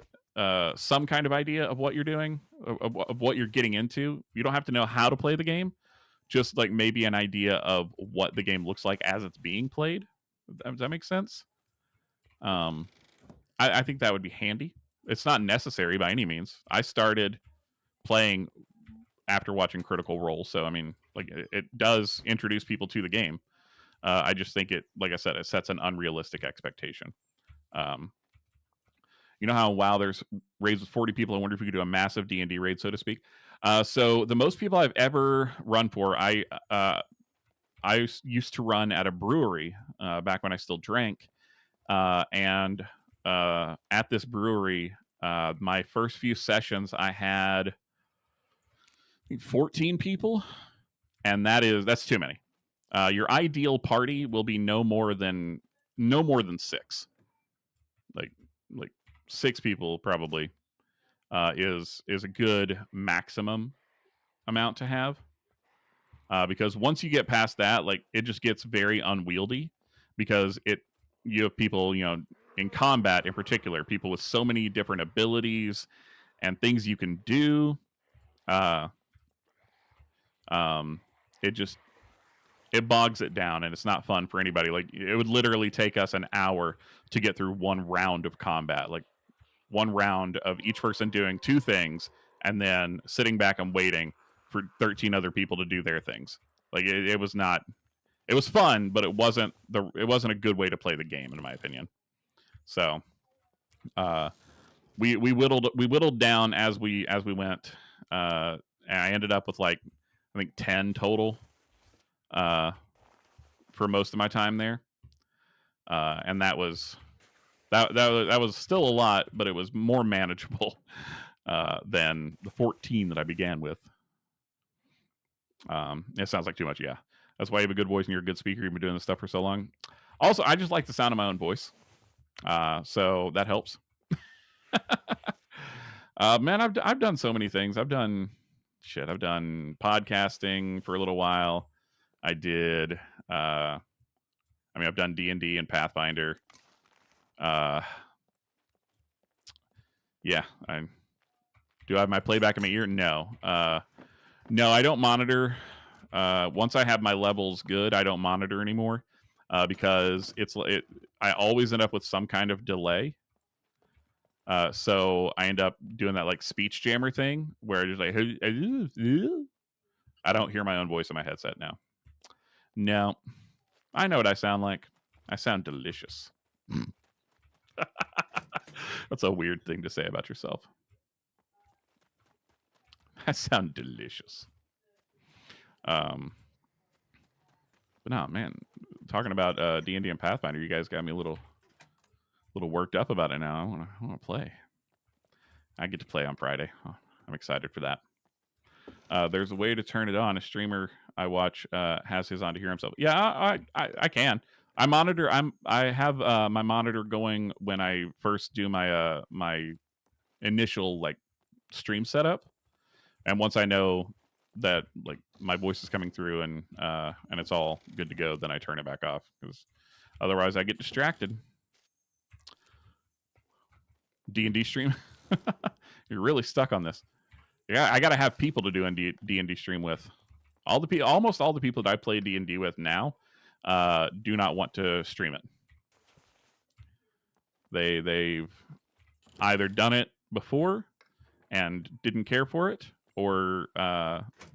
some kind of idea of what you're doing, of what you're getting into. You don't have to know how to play the game, just like maybe an idea of what the game looks like as it's being played. Does that make sense? I think that would be handy. It's not necessary by any means. I started playing after watching Critical Role, so I mean, like it does introduce people to the game. I just think like I said, it sets an unrealistic expectation. You know how there's raids with 40 people. I wonder if we could do a massive D&D raid, so to speak. So the most people I've ever run for, I used to run at a brewery back when I still drank. And at this brewery, My first few sessions, I had, I think, 14 people, and that's too many. Your ideal party will be no more than 6. Like 6 people probably is a good maximum amount to have. Because once you get past that, like, it just gets very unwieldy, because you have people, in combat in particular, people with so many different abilities and things you can do. Uh, it bogs it down, and it's not fun for anybody. Like, it would literally take us an hour to get through one round of combat, like one round of each person doing 2 things, and then sitting back and waiting for 13 other people to do their things. Like, it was not. It was fun, but it wasn't a good way to play the game, in my opinion. So, we whittled down as we went. And I ended up with, like, I think 10 total for most of my time there. And that was still a lot, but it was more manageable than the 14 that I began with. It sounds like too much. Yeah, that's why you have a good voice and you're a good speaker. You've been doing this stuff for so long. Also, I just like the sound of my own voice, so that helps. Man, I've done so many things. I've done podcasting for a little while. I've done D&D and Pathfinder. Yeah, do I have my playback in my ear? No. No, I don't monitor. Once I have my levels good, I don't monitor anymore, because I always end up with some kind of delay. So I end up doing that, like, speech jammer thing where I just like, I don't hear my own voice in my headset now. No, I know what I sound like. I sound delicious. That's a weird thing to say about yourself. I sound delicious. But no, man, talking about D&D and Pathfinder, you guys got me a little worked up about it now. I want to play. I get to play on Friday. Oh, I'm excited for that. There's a way to turn it on. A streamer I watch has his on to hear himself. Yeah, I can. I monitor. I have my monitor going when I first do my my initial, like, stream setup, and once I know that, like, my voice is coming through and it's all good to go, then I turn it back off, because otherwise I get distracted. D&D stream. You're really stuck on this. Yeah, I gotta have people to do D&D stream with. Almost all the people that I play D&D with now do not want to stream it. They've either done it before and didn't care for it, or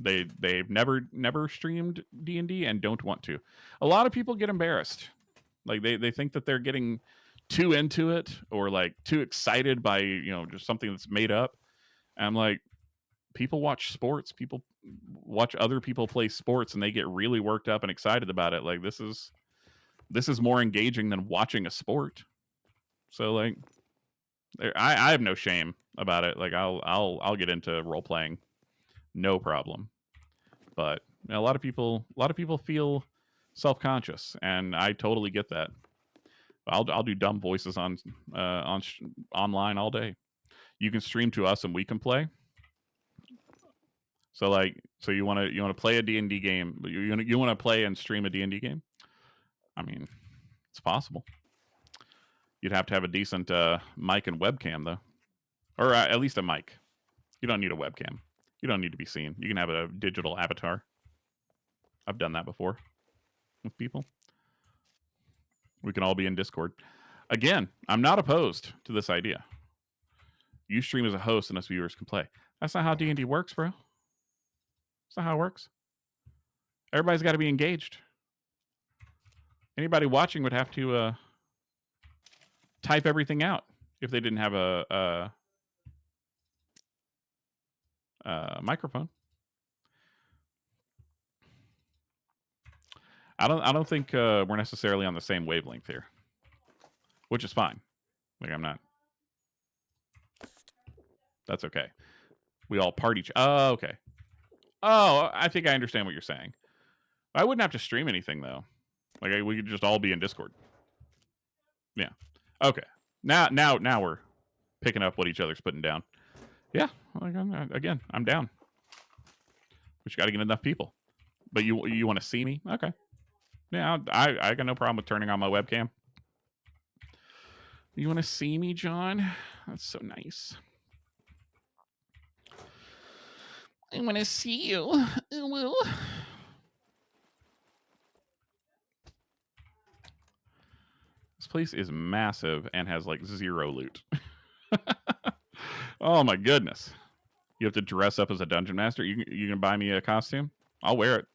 they've never streamed D&D and don't want to. A lot of people get embarrassed. Like, they think that they're getting too into it, or, like, too excited by, just something that's made up. And I'm like, people watch sports. People watch other people play sports, and they get really worked up and excited about it. Like, this is more engaging than watching a sport. So, like, I have no shame about it. Like, I'll get into role playing, no problem. But a lot of people feel self-conscious, and I totally get that. I'll do dumb voices on online all day. You can stream to us and we can play. So you want to play a D&D game? You want to play and stream a D&D game? I mean, it's possible. You'd have to have a decent mic and webcam, though, or at least a mic. You don't need a webcam. You don't need to be seen. You can have a digital avatar. I've done that before with people. We can all be in Discord. Again, I'm not opposed to this idea. You stream as a host and us viewers can play. That's not how D&D works, bro. That's not how it works. Everybody's got to be engaged. Anybody watching would have to type everything out if they didn't have a microphone. I don't think we're necessarily on the same wavelength here, which is fine. Like, I'm not. That's okay. We all party. Oh, okay. Oh, I think I understand what you're saying. I wouldn't have to stream anything though. Like we could just all be in Discord. Yeah. Okay. Now we're picking up what each other's putting down. Yeah. Like, again, I'm down. We just got to get enough people. But you want to see me? Okay. Yeah, I got no problem with turning on my webcam. You want to see me, John? That's so nice. I want to see you. Well. This place is massive and has like 0 loot. Oh my goodness. You have to dress up as a dungeon master? You can buy me a costume? I'll wear it.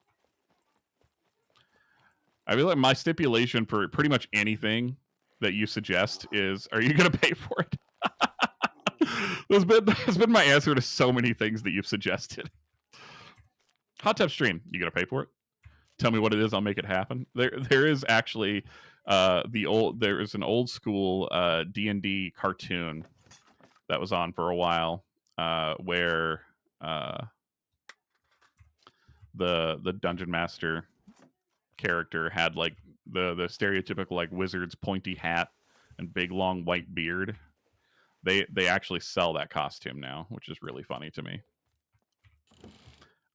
I feel like my stipulation for pretty much anything that you suggest is, are you going to pay for it? That's been my answer to so many things that you've suggested. Hot Tub Stream, you going to pay for it? Tell me what it is, I'll make it happen. There is actually there is an old school D&D cartoon that was on for a while where the dungeon master character had like the stereotypical like wizard's pointy hat and big long white beard. They actually sell that costume now, which is really funny to me.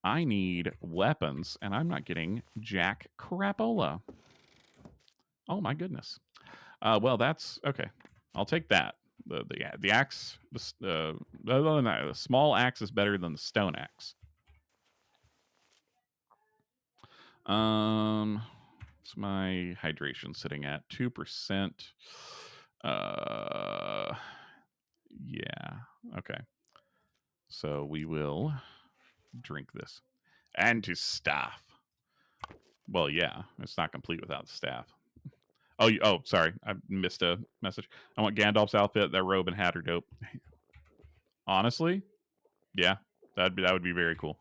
I need weapons, and I'm not getting jack crapola. Oh my goodness. Well, that's okay. I'll take that. The axe. The small axe is better than the stone axe. What's my hydration sitting at? 2%. Yeah. Okay. So we will drink this. And to staff. Well, yeah, it's not complete without the staff. Oh, sorry, I missed a message. I want Gandalf's outfit. That robe and hat are dope. Honestly, yeah, that would be very cool.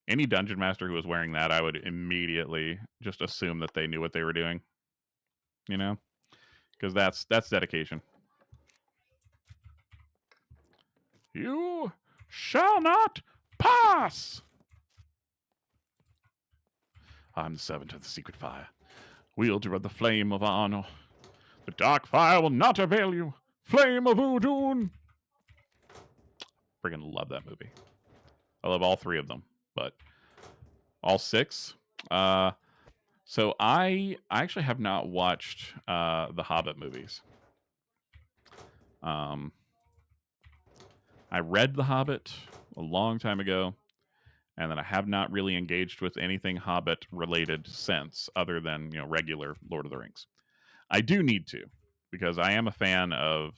Any dungeon master who was wearing that, I would immediately just assume that they knew what they were doing. You know, because that's dedication. You shall not pass. I'm the servant of the secret fire, wielder of the flame of honor. The dark fire will not avail you. Flame of Udun. Friggin' love that movie. I love all 3 of them, but all 6. So I actually have not watched the Hobbit movies. I read The Hobbit a long time ago, and then I have not really engaged with anything Hobbit related since, other than regular Lord of the Rings. I do need to, because I am a fan of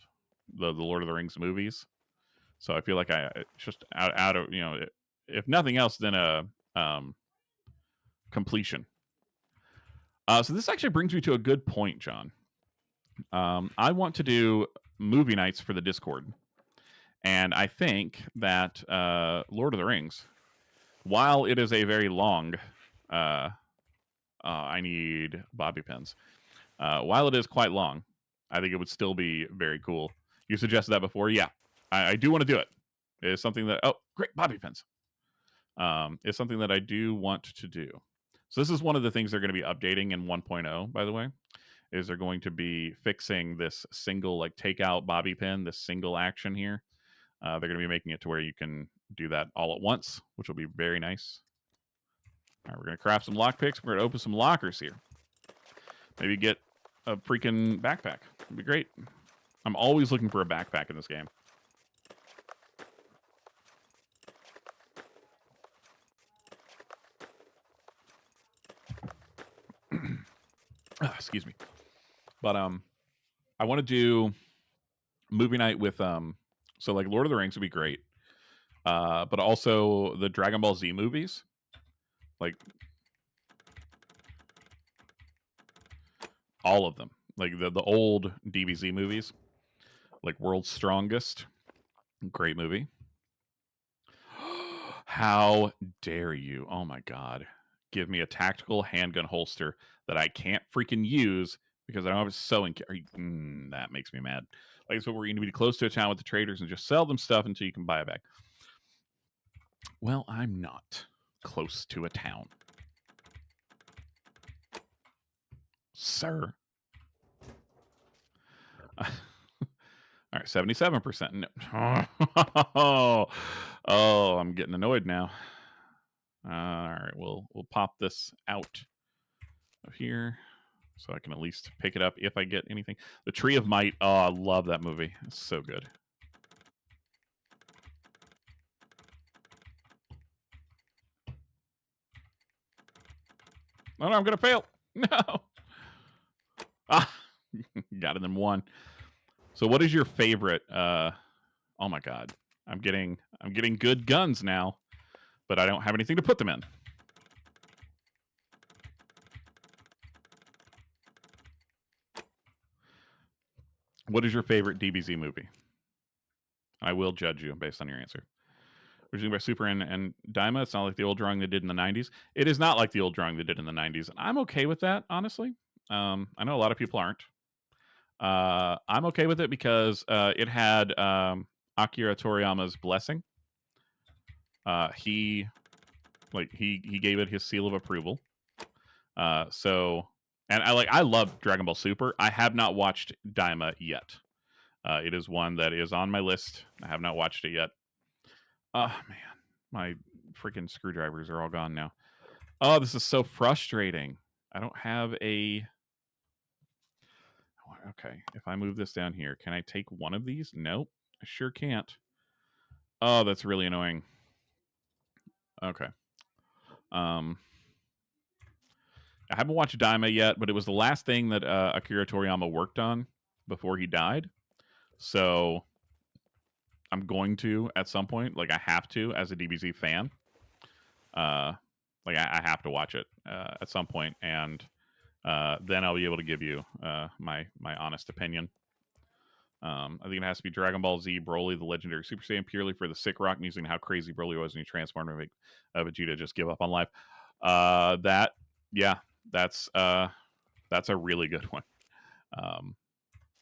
the Lord of the Rings movies. So I feel like I just out of if nothing else, then a completion. So this actually brings me to a good point, John. I want to do movie nights for the Discord, and I think that Lord of the Rings, while it is a very long, I need bobby pins. While it is quite long, I think it would still be very cool. You suggested that before, yeah. I do want to do it. It is something that great bobby pins. It's something that I do want to do. So this is one of the things they're going to be updating in 1.0, by the way, is they're going to be fixing this single like takeout bobby pin, this single action here. They're going to be making it to where you can do that all at once, which will be very nice. All right, we're going to craft some lockpicks. We're going to open some lockers here. Maybe get a freaking backpack. It'd be great. I'm always looking for a backpack in this game. Excuse me. But I want to do movie night with so like Lord of the Rings would be great. But also the Dragon Ball Z movies. Like all of them. Like the old DBZ movies. Like World's Strongest. Great movie. How dare you? Oh my god. Give me a tactical handgun holster that I can't freaking use because I don't have a sewing kit. That makes me mad. Like, so where you need to be close to a town with the traders and just sell them stuff until you can buy it back. Well, I'm not close to a town, sir. All right, 77%. No. Oh, I'm getting annoyed now. All right, we'll pop this out of here so I can at least pick it up if I get anything. The Tree of Might. Oh, I love that movie. It's so good. Oh, no, I'm gonna fail. No. Ah, got it in one. So, what is your favorite? Oh my god, I'm getting good guns now, but I don't have anything to put them in. What is your favorite DBZ movie? I will judge you based on your answer. Originally by Super and Daima. It's not like the old drawing they did in the 90s. It is not like the old drawing they did in the 90s. And I'm okay with that, honestly. I know a lot of people aren't. I'm okay with it because it had Akira Toriyama's blessing. He gave it his seal of approval. So, and I love Dragon Ball Super. I have not watched Daima yet. It is one that is on my list. I have not watched it yet. Oh man, my freaking screwdrivers are all gone now. Oh, this is so frustrating. I don't have a. Okay, if I move this down here, can I take one of these? Nope, I sure can't. Oh, that's really annoying. Okay. I haven't watched Daima yet, but it was the last thing that Akira Toriyama worked on before he died. So I'm going to at some point, like I have to, as a DBZ fan. Like I have to watch it at some point, and then I'll be able to give you my honest opinion. I think it has to be Dragon Ball Z Broly, the legendary Super Saiyan, purely for the sick rock music and how crazy Broly was when he transformed to make Vegeta just give up on life. That's a really good one.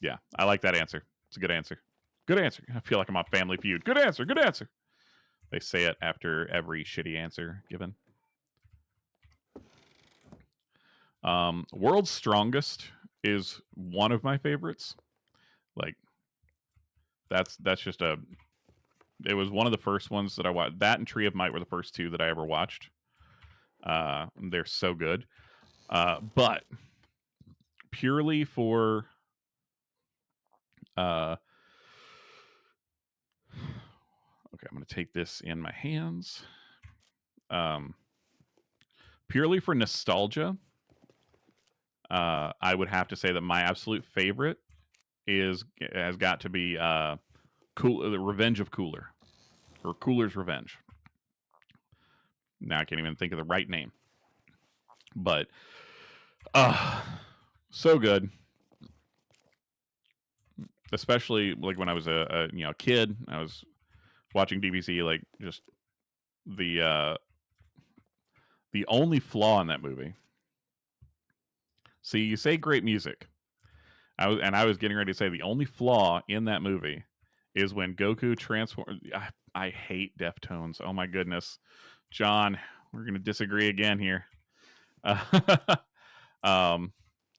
Yeah, I like that answer. It's a good answer. Good answer. I feel like I'm on Family Feud. Good answer. Good answer. They say it after every shitty answer given. World's Strongest is one of my favorites. Like, that's just a. It was one of the first ones that I watched. That and Tree of Might were the first two that I ever watched. They're so good. But purely for okay, I'm going to take this in my hands. Purely for nostalgia, I would have to say that my absolute favorite has got to be the Revenge of Cooler, or Cooler's Revenge. Now I can't even think of the right name, but so good. Especially like when I was a kid, I was watching DBZ. Like, just the only flaw in that movie. See, you say great music. I was getting ready to say the only flaw in that movie is when Goku transforms. I hate Deftones. Oh my goodness, John, we're gonna disagree again here.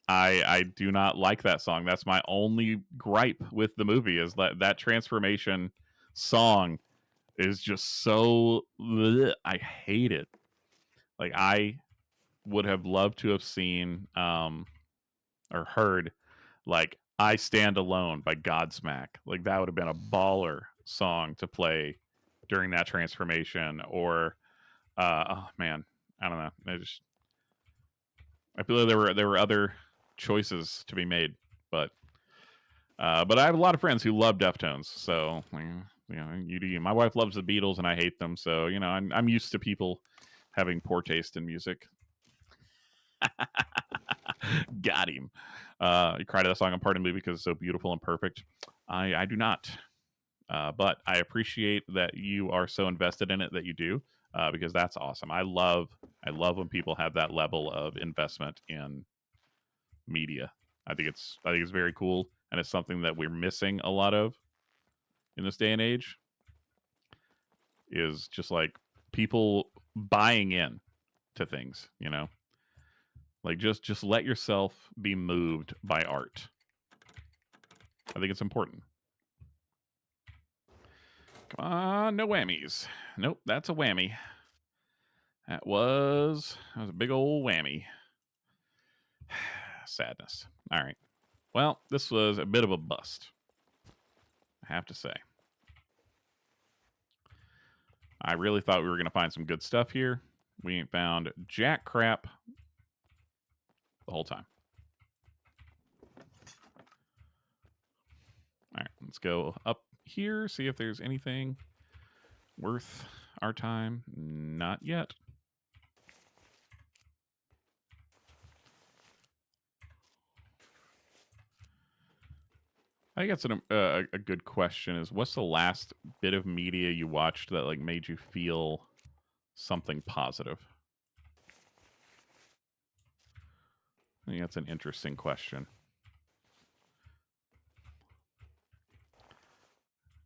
I do not like that song. That's my only gripe with the movie, is that transformation song is just so bleh. I hate it. Like, I would have loved to have seen or heard like I Stand Alone by Godsmack. Like, that would have been a baller song to play during that transformation. Or oh man, I don't know. I feel like there were other choices to be made, but I have a lot of friends who love Deftones, so you do. My wife loves the Beatles, and I hate them, so I'm used to people having poor taste in music. Got him. You cry to that song on part of the movie because it's so beautiful and perfect. I do not, but I appreciate that you are so invested in it that you do, because that's awesome. I love when people have that level of investment in media. I think it's very cool. and it's something that we're missing a lot of in this day and age, is just like people buying in to things, you know? Like just let yourself be moved by art. I think it's important. Come on, no whammies. Nope, that's a whammy. That was a big old whammy. Sadness. All right. Well, this was a bit of a bust, I have to say. I really thought we were going to find some good stuff here. We ain't found jack crap the whole time. All right, let's go up here, see if there's anything worth our time. Not yet. I think that's a good question. Is what's the last bit of media you watched that like made you feel something positive? I think that's an interesting question.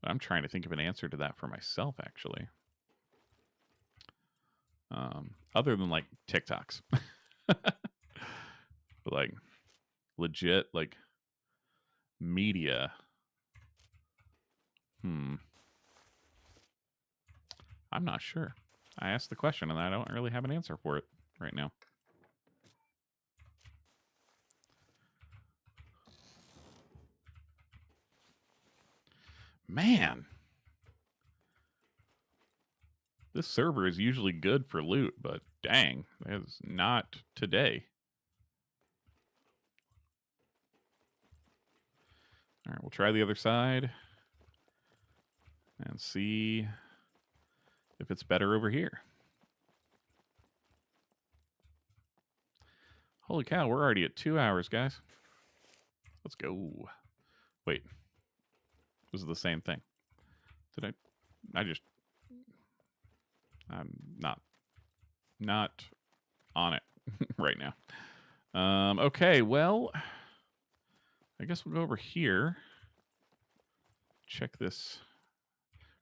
I'm trying to think of an answer to that for myself, actually. Other than like TikToks, but like legit like media. I'm not sure. I asked the question and I don't really have an answer for it right now. Man, this server is usually good for loot, but dang, that is not today. All right, we'll try the other side and see if it's better over here. Holy cow, we're already at 2 hours, guys. Let's go. Wait. This is the same thing. Did I'm not on it right now. Okay, well, I guess we'll go over here. Check this.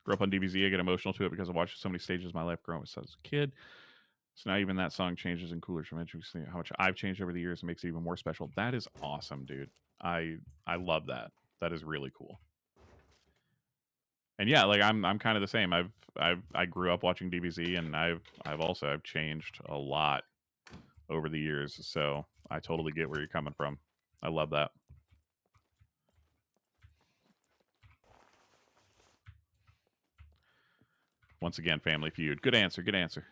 Grew up on DBZ. I get emotional to it because I watched so many stages of my life growing up as a kid. So now even that song changes and cooler tremendously. How much I've changed over the years makes it even more special. That is awesome, dude. I love that. That is really cool. And yeah, like I'm kind of the same. I grew up watching DBZ, and I've changed a lot over the years. So I totally get where you're coming from. I love that. Once again, Family Feud. Good answer. Good answer.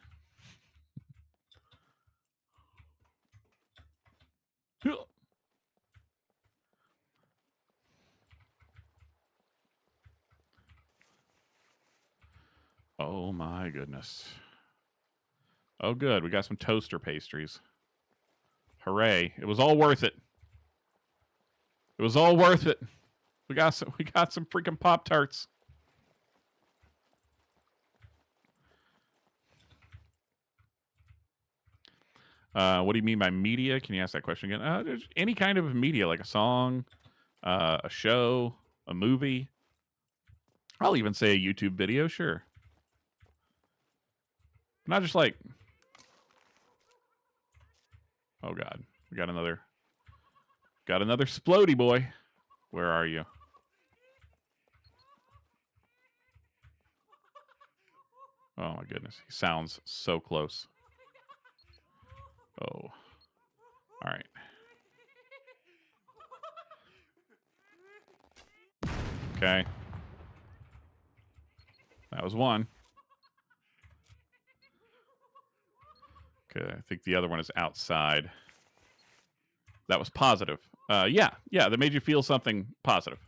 Oh my goodness. Oh good, we got some toaster pastries. Hooray. It was all worth it. It was all worth it. We got some freaking Pop-Tarts. What do you mean by media? Can you ask that question again? Any kind of media, like a song, a show, a movie. I'll even say a YouTube video, sure. Not just like... Oh, God. We got another Splody boy. Where are you? Oh, my goodness. He sounds so close. Oh. All right. Okay. That was one. Okay, I think the other one is outside. That was positive. Yeah, that made you feel something positive.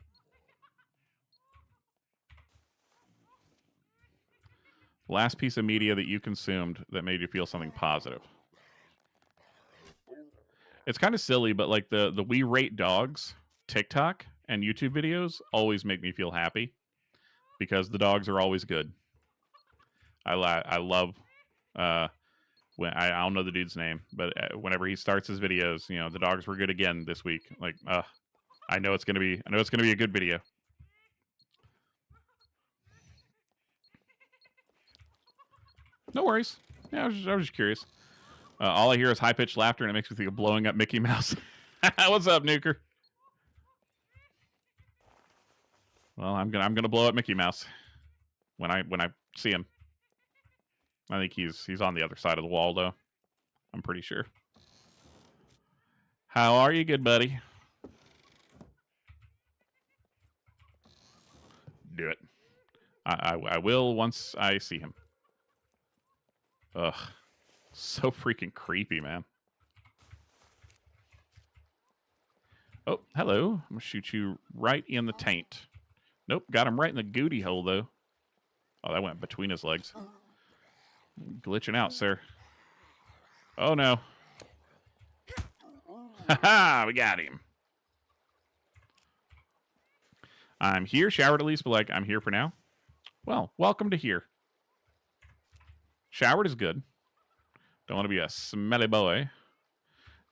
Last piece of media that you consumed that made you feel something positive. It's kind of silly, but like the We Rate Dogs TikTok and YouTube videos always make me feel happy because the dogs are always good. I love when I don't know the dude's name, but whenever he starts his videos, you know, the dogs were good again this week. Like, I know it's gonna be a good video. No worries. Yeah, I was just curious. All I hear is high-pitched laughter, and it makes me think of blowing up Mickey Mouse. What's up, Nuker? Well, I'm gonna blow up Mickey Mouse when I see him. I think he's on the other side of the wall, though. I'm pretty sure. How are you, good buddy? Do it. I will once I see him. Ugh. So freaking creepy, man. Oh, hello. I'm going to shoot you right in the taint. Nope, got him right in the gooty hole, though. Oh, that went between his legs. Glitching out, sir. Oh, no. Ha-ha, we got him. I'm here, showered at least, but like, I'm here for now. Well, welcome to here. Showered is good. Don't want to be a smelly boy.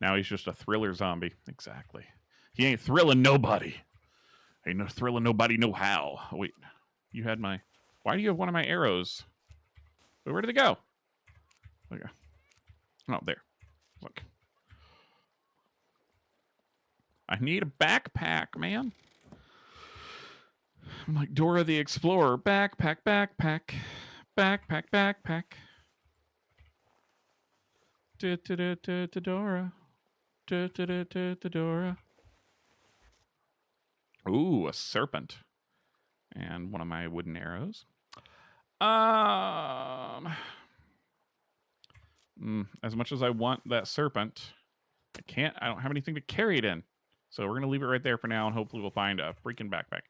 Now he's just a thriller zombie. Exactly. He ain't thrilling nobody. Ain't no thrilling nobody no how. Oh, wait, you had my... Why do you have one of my arrows? Wait, where did it go? Okay. Oh, there. Look. I need a backpack, man. I'm like Dora the Explorer. Backpack, backpack. Backpack, backpack. Dora. Dora. Ooh, a serpent. And one of my wooden arrows. As much as I want that serpent, I don't have anything to carry it in. So we're going to leave it right there for now, and hopefully we'll find a freaking backpack.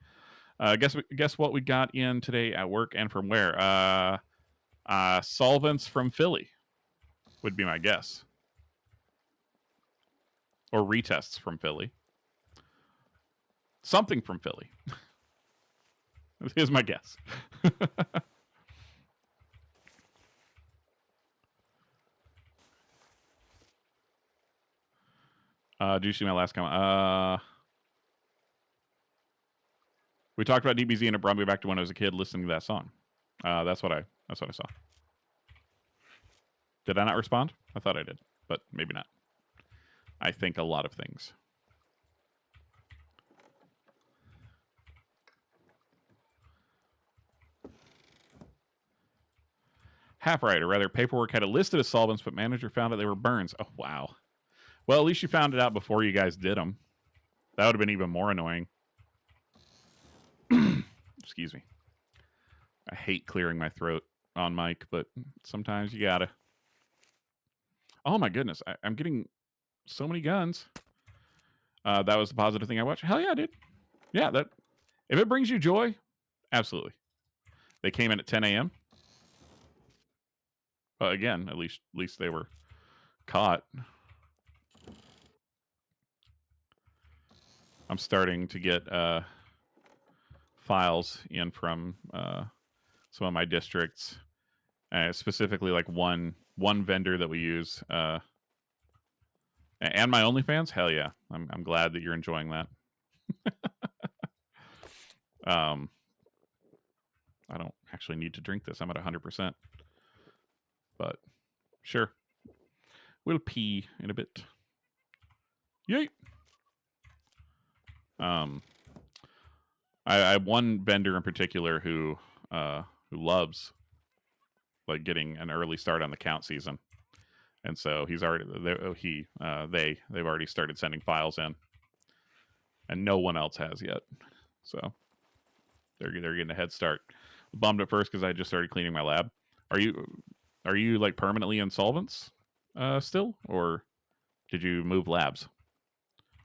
Guess what we got in today at work and from where? Solvents from Philly would be my guess. Or retests from Philly. Something from Philly. Here's my guess. Do you see my last comment? We talked about DBZ and it brought me back to when I was a kid listening to that song. That's what I saw. Did I not respond? I thought I did, but maybe not. I think a lot of things. Half right, or rather, paperwork had it listed as solvents, but manager found out they were burns. Oh, wow. Well, at least you found it out before you guys did them. That would have been even more annoying. Excuse me. I hate clearing my throat on mic, but sometimes you gotta. Oh my goodness, I'm getting so many guns. That was the positive thing I watched. Hell yeah, dude. Yeah, that. If it brings you joy, absolutely. They came in at 10 a.m. Again, at least they were caught. I'm starting to get files in from some of my districts, specifically like one vendor that we use, and my OnlyFans. Hell yeah, I'm glad that you're enjoying that. I don't actually need to drink this. I'm at 100%, but sure, we'll pee in a bit. Yay! I have one vendor in particular who loves like getting an early start on the count season, and so he's already they've already started sending files in, and no one else has yet. So they're getting a head start. Bummed at first because I just started cleaning my lab. Are you like permanently in solvents still, or did you move labs,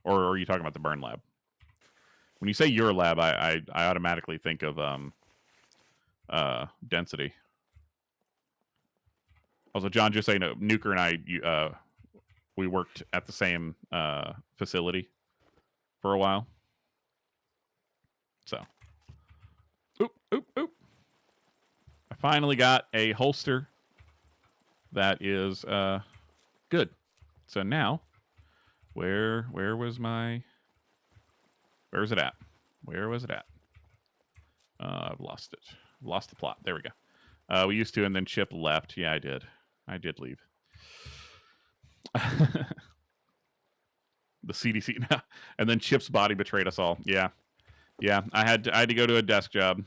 or are you talking about the burn lab? When you say your lab, I automatically think of density. Also, John, just so you know, Nuker and I we worked at the same facility for a while. So, oop. I finally got a holster that is good. So now, where was my Where's it at? Where was it at? I've lost it. Lost the plot. There we go. We used to, and then Chip left. Yeah, I did. I did leave. The CDC. And then Chip's body betrayed us all. Yeah. Yeah. I had to go to a desk job.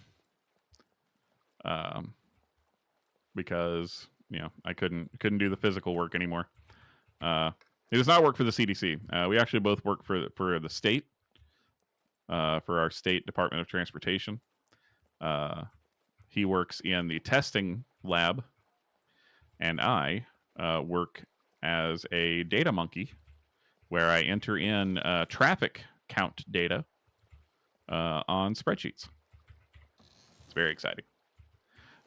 Because, you know, I couldn't do the physical work anymore. It does not work for the CDC. We actually both work for the state. For our state Department of Transportation. He works in the testing lab, and I work as a data monkey, where I enter in traffic count data on spreadsheets. It's very exciting.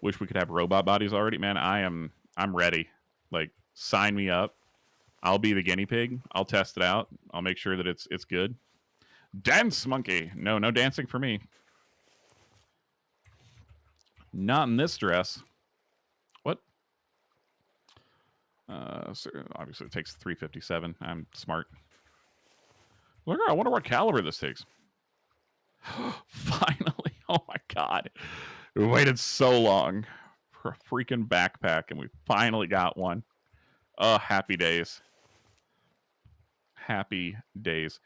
Wish we could have robot bodies already, man. I'm ready. Like, sign me up. I'll be the guinea pig. I'll test it out. I'll make sure that it's good. Dance monkey. No dancing for me. Not in this dress. What? So obviously it takes 357. I'm smart. Look, I wonder what caliber this takes. Finally. Oh my god. We waited so long for a freaking backpack, and we finally got one. Oh, happy days. Happy days.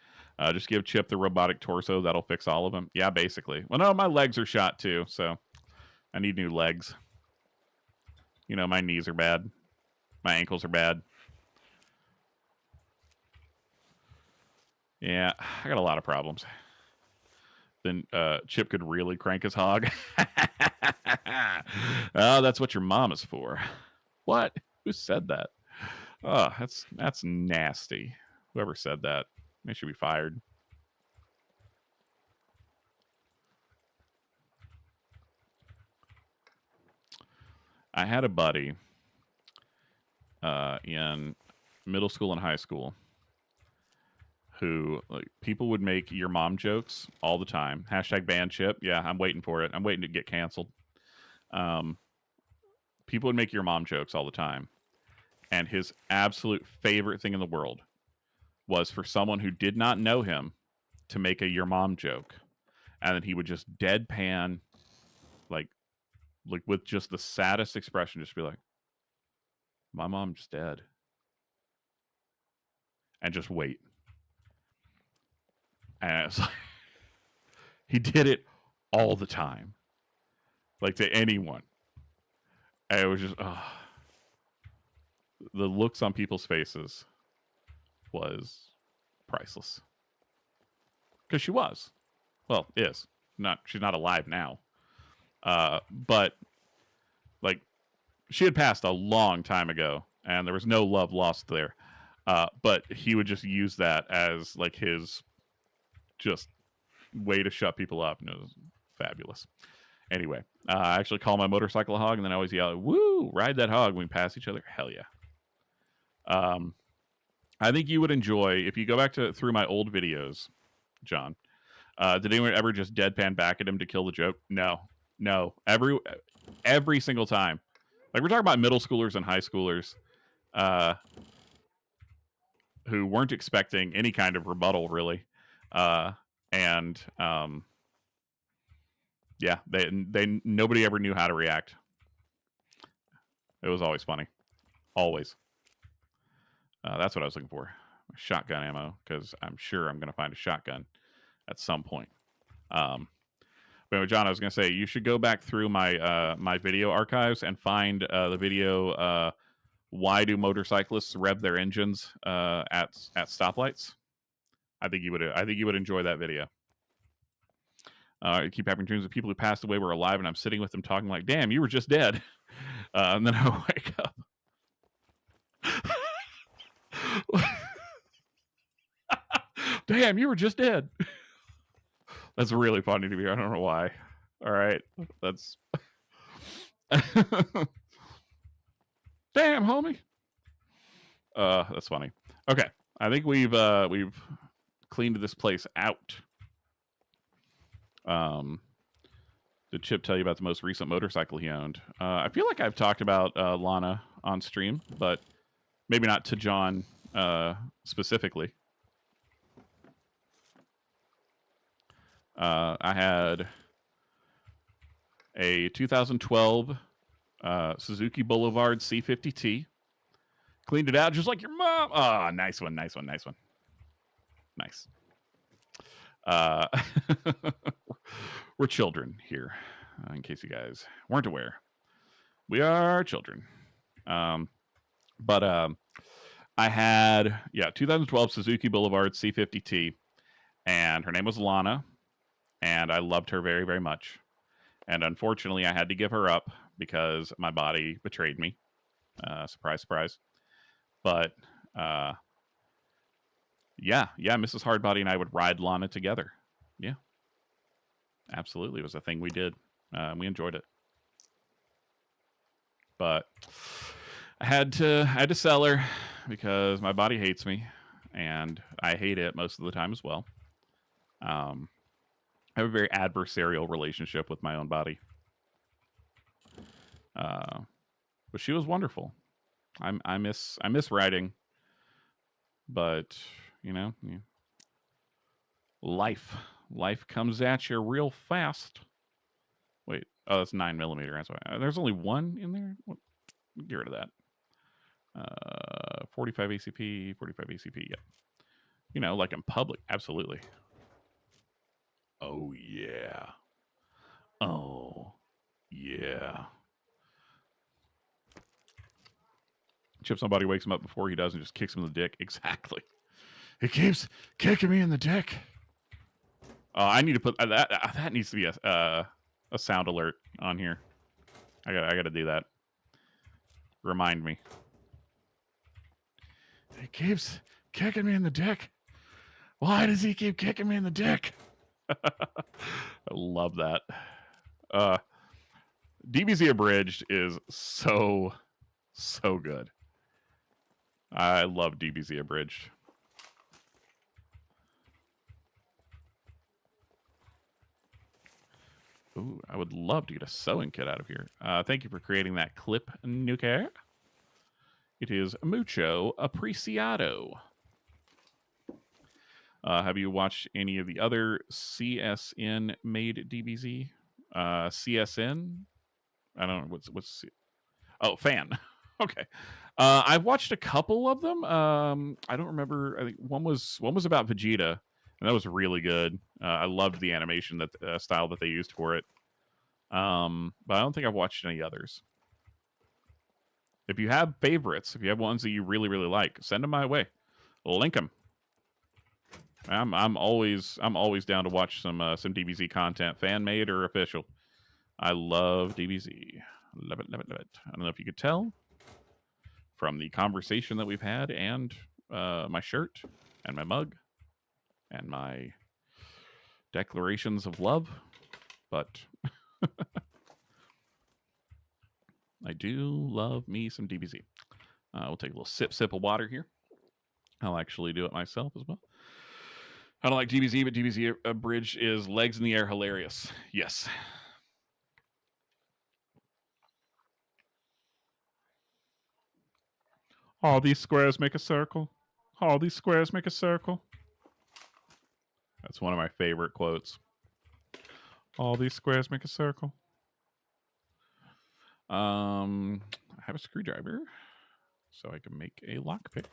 Just give Chip the robotic torso. That'll fix all of them. Yeah, basically. Well, no, my legs are shot too, so I need new legs. You know, my knees are bad. My ankles are bad. Yeah, I got a lot of problems. Then Chip could really crank his hog. Oh, that's what your mom is for. What? Who said that? Oh, that's nasty. Whoever said that, they should be fired. I had a buddy in middle school and high school who, like, people would make your mom jokes all the time. Hashtag ban Chip. Yeah, I'm waiting for it. I'm waiting to get canceled. People would make your mom jokes all the time. And his absolute favorite thing in the world was for someone who did not know him to make a your mom joke. And then he would just deadpan, like with just the saddest expression, just be like, my mom's dead. And just wait. And it's like, he did it all the time. Like, to anyone. And it was just, the looks on people's faces was priceless. Because she was. Well, is. She's not alive now. But, like, she had passed a long time ago, and there was no love lost there. But he would just use that as, like, his just way to shut people up, and it was fabulous. Anyway, I actually call my motorcycle a hog, and then I always yell, "Woo! Ride that hog!" when we pass each other. Hell yeah. I think you would enjoy, if you go back through my old videos, John. Did anyone ever just deadpan back at him to kill the joke? No. Every single time. Like, we're talking about middle schoolers and high schoolers who weren't expecting any kind of rebuttal, really. Yeah, they nobody ever knew how to react. It was always funny. Always. That's what I was looking for. Shotgun ammo, because I'm sure I'm going to find a shotgun at some point. But anyway, John, I was going to say, you should go back through my my video archives and find the video, why do motorcyclists rev their engines at stoplights? I think you would enjoy that video. I keep having dreams of people who passed away were alive, and I'm sitting with them talking like, damn, you were just dead. And then I wake up. Damn, you were just dead. That's really funny to me. I don't know why. All right. That's damn, homie. That's funny. Okay. I think we've cleaned this place out. Did Chip tell you about the most recent motorcycle he owned? I feel like I've talked about Lana on stream, but maybe not to John specifically. I had a 2012 Suzuki Boulevard C50T. Cleaned it out just like your mom. Oh, nice one, nice one, nice one. Nice. We're children here, in case you guys weren't aware. We are children. But I had 2012 Suzuki Boulevard C50T, and her name was Lana, and I loved her very, very much. And unfortunately, I had to give her up because my body betrayed me. Surprise, surprise. But Mrs. Hardbody and I would ride Lana together. Yeah, absolutely, it was a thing we did. We enjoyed it, but I had to sell her because my body hates me, and I hate it most of the time as well. I have a very adversarial relationship with my own body. But she was wonderful. I miss riding, but life comes at you real fast. Wait, oh, that's 9mm. That's why there's only one in there. What? Get rid of that. 45 ACP, 45 ACP. Yeah, like in public, absolutely. Oh yeah. Oh yeah. Chip somebody wakes him up before he does and just kicks him in the dick. Exactly. He keeps kicking me in the dick. I need to put that needs to be a sound alert on here. I gotta do that. Remind me. He keeps kicking me in the dick. Why does he keep kicking me in the dick? I love that. DBZ Abridged is so good. I love DBZ Abridged. Ooh, I would love to get a sewing kit out of here. Thank you for creating that clip, Nuker. It is mucho apreciado. Have you watched any of the other CSN made DBZ? CSN? I don't know what's oh, fan. Okay. I've watched a couple of them. I don't remember. I think one was about Vegeta, and that was really good. I loved the animation that style that they used for it. But I don't think I've watched any others. If you have favorites, if you have ones that you really, really like, send them my way. Link them. I'm always down to watch some DBZ content, fan made or official. I love DBZ. Love it, love it, love it. I don't know if you could tell from the conversation that we've had, and my shirt and my mug and my declarations of love, but I do love me some DBZ. We'll take a little sip of water here. I'll actually do it myself as well. I don't like DBZ, but DBZ Abridged is legs in the air hilarious. Yes. All these squares make a circle. All these squares make a circle. That's one of my favorite quotes. All these squares make a circle. I have a screwdriver, so I can make a lockpick.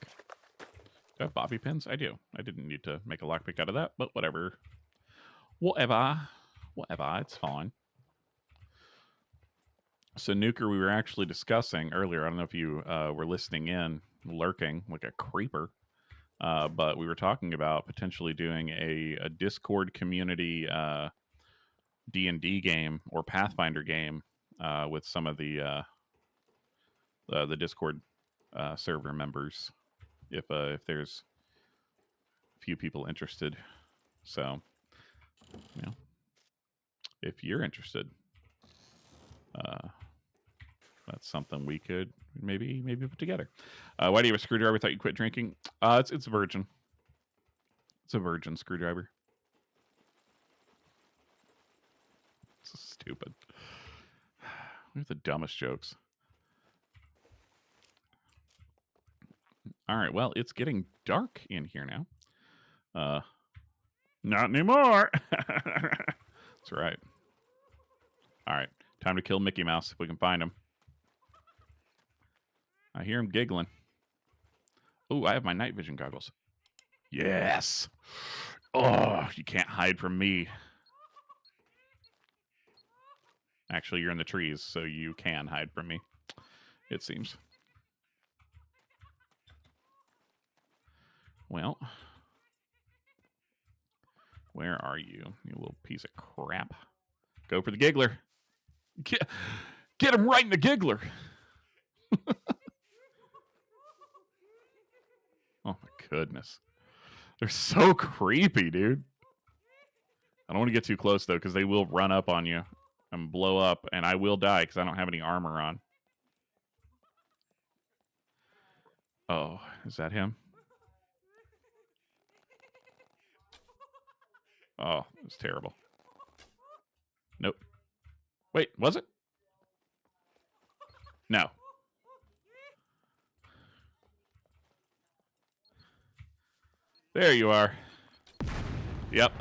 Do I have bobby pins? I do. I didn't need to make a lockpick out of that, but whatever. Whatever. It's fine. So, Nuker, we were actually discussing earlier. I don't know if you were listening in, lurking like a creeper, but we were talking about potentially doing a Discord community D&D game or Pathfinder game with some of the Discord server members, if there's a few people interested. So, if you're interested, that's something we could maybe put together. Why do you have a screwdriver? I thought you quit drinking. It's virgin. It's a virgin screwdriver. It's so stupid. We have the dumbest jokes. All right, well, it's getting dark in here now. Not anymore. That's right. All right. Time to kill Mickey Mouse if we can find him. I hear him giggling. Oh, I have my night vision goggles. Yes. Oh, you can't hide from me. Actually, you're in the trees, so you can hide from me, it seems. Well, where are you, you little piece of crap? Go for the giggler. Get him right in the giggler. Oh, my goodness. They're so creepy, dude. I don't want to get too close, though, because they will run up on you and blow up, and I will die because I don't have any armor on. Oh, is that him? Oh, it was terrible. Nope. Wait, was it? No. There you are. Yep.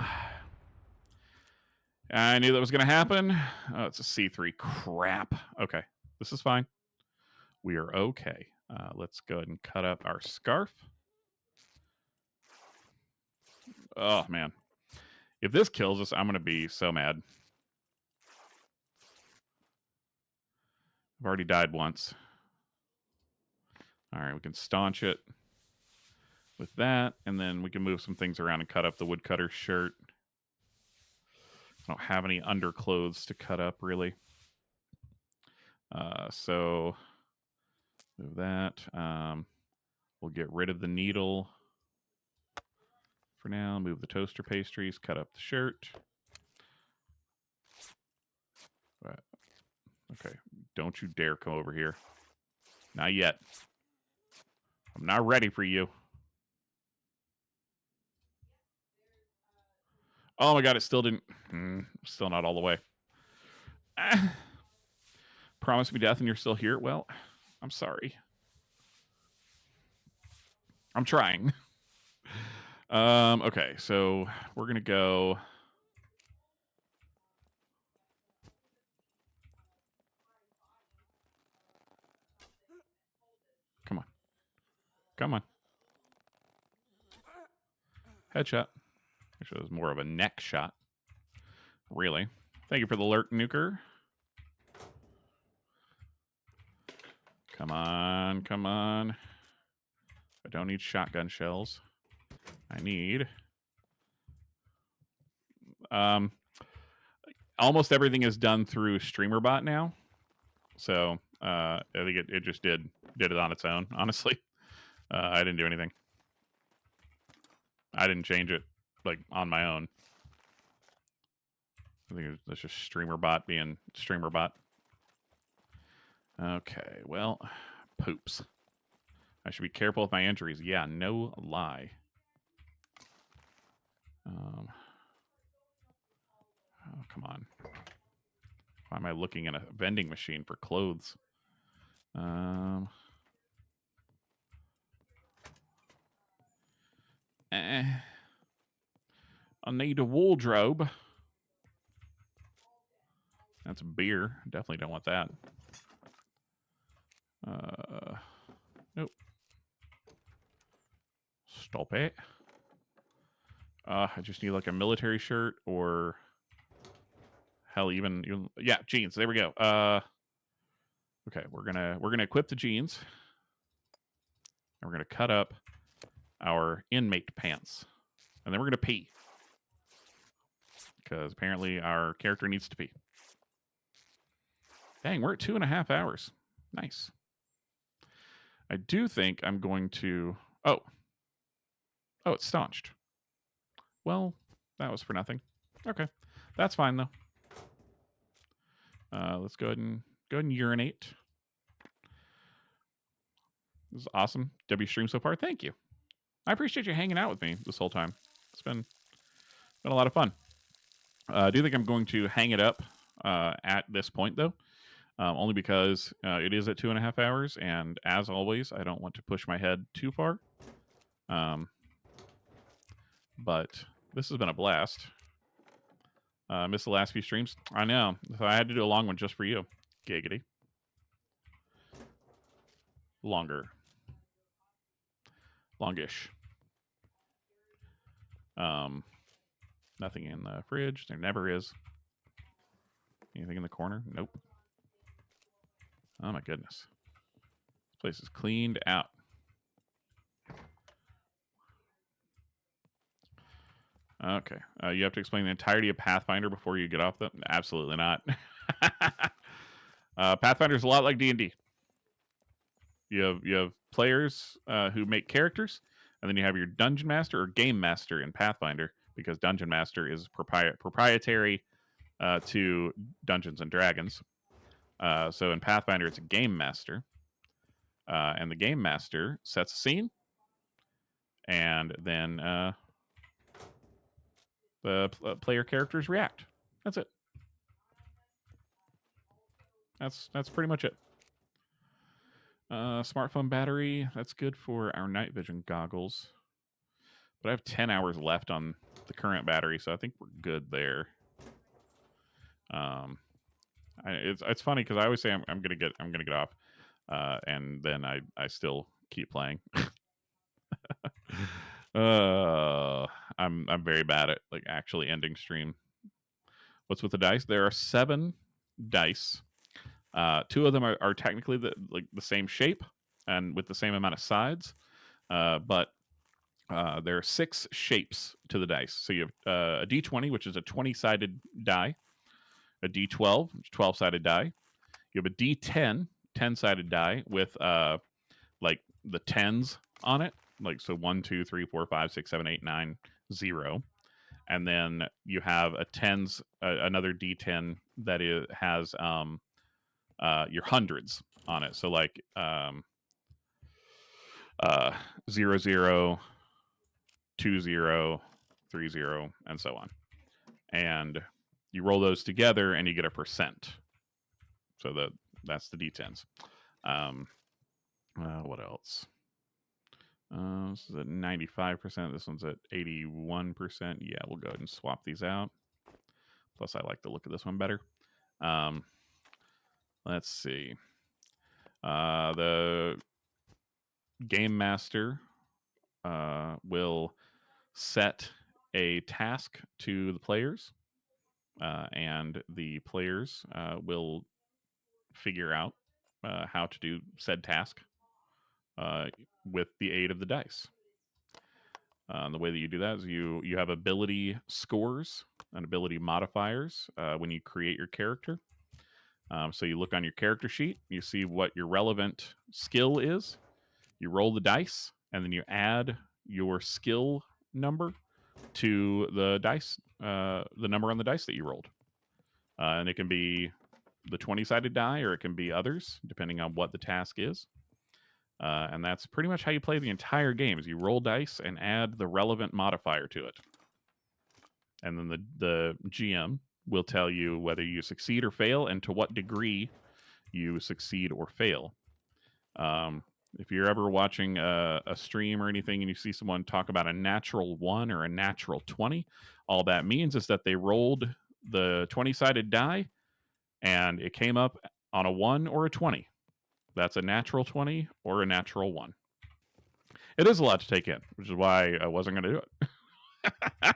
I knew that was going to happen. Oh, it's a C3. Crap. Okay. This is fine. We are okay. Let's go ahead and cut up our scarf. Oh, man. If this kills us, I'm going to be so mad. I've already died once. All right, we can staunch it with that, and then we can move some things around and cut up the woodcutter shirt. I don't have any underclothes to cut up, really. So move that. We'll get rid of the needle for now. Move the toaster pastries, cut up the shirt. Okay, don't you dare come over here. Not yet. I'm not ready for you. Oh my god, it still didn't... still not all the way. Promise me death and you're still here? Well, I'm sorry. I'm trying. Okay, so we're going to go... Come on. Come on. Headshot. Actually, it was more of a neck shot. Really. Thank you for the alert, Nuker. Come on, come on. I don't need shotgun shells. I need... almost everything is done through StreamerBot now. So, I think it just did it on its own, honestly. I didn't do anything. I didn't change it, like, on my own. I think it's just StreamerBot being StreamerBot. Okay, well, poops. I should be careful with my injuries. Yeah, no lie. Oh, come on. Why am I looking at a vending machine for clothes? I need a wardrobe. That's beer. Definitely don't want that. Nope. Stop it. I just need like a military shirt or hell, even yeah, jeans. There we go. Okay, we're gonna equip the jeans. And we're gonna cut up our inmate pants. And then we're gonna pee. Because apparently our character needs to pee. Dang, we're at 2.5 hours. Nice. I do think I'm going to... Oh, it's staunched. Well, that was for nothing. Okay, that's fine, though. Let's go ahead and urinate. This is awesome. W stream so far. Thank you. I appreciate you hanging out with me this whole time. It's been a lot of fun. I do think I'm going to hang it up at this point, though. Only because it is at 2.5 hours, and as always, I don't want to push my head too far. But This has been a blast. Missed the last few streams. I know. So I had to do a long one just for you. Giggity. Longer. Longish. Nothing in the fridge. There never is. Anything in the corner? Nope. Oh my goodness. This place is cleaned out. Okay. You have to explain the entirety of Pathfinder before you get off them? Absolutely not. Pathfinder's a lot like D&D. You have players who make characters, and then you have your dungeon master or game master in Pathfinder, because dungeon master is proprietary to Dungeons and Dragons. So in Pathfinder, it's a game master, and the game master sets a scene, and then the player characters react. That's it. That's pretty much it. Smartphone battery, that's good for our night vision goggles. But I have 10 hours left on the current battery, so I think we're good there. It's funny because I always say I'm gonna get off, and then I still keep playing. I'm very bad at like actually ending stream. What's with the dice? There are 7 dice. 2 of them are technically the same shape and with the same amount of sides, but there are 6 shapes to the dice. So you have a D20, which is a 20-sided die, a D12, which is a 12-sided die. You have a D10, 10-sided die with like the 10s on it, like so 1, 2, 3, 4, 5, 6, 7, 8, 9, 0. And then you have a 10s, another D10 that has your hundreds on it. So like 0, 0, 2, 0, 3, 0, and so on. And you roll those together and you get a percent. So that's the D10s. What else? This is at 95%. This one's at 81%. Yeah, we'll go ahead and swap these out. Plus, I like the look of this one better. Let's see. The game master will set a task to the players, and the players will figure out how to do said task with the aid of the dice. The way that you do that is you have ability scores and ability modifiers when you create your character. So you look on your character sheet, you see what your relevant skill is, you roll the dice, and then you add your skill number to the dice, the number on the dice that you rolled. And it can be the 20-sided die, or it can be others, depending on what the task is. And that's pretty much how you play the entire game, is you roll dice and add the relevant modifier to it. And then the GM will tell you whether you succeed or fail and to what degree you succeed or fail. If you're ever watching a stream or anything and you see someone talk about a natural 1 or a natural 20, all that means is that they rolled the 20-sided die and it came up on a 1 or a 20. That's a natural 20 or a natural 1. It is a lot to take in, which is why I wasn't going to do it.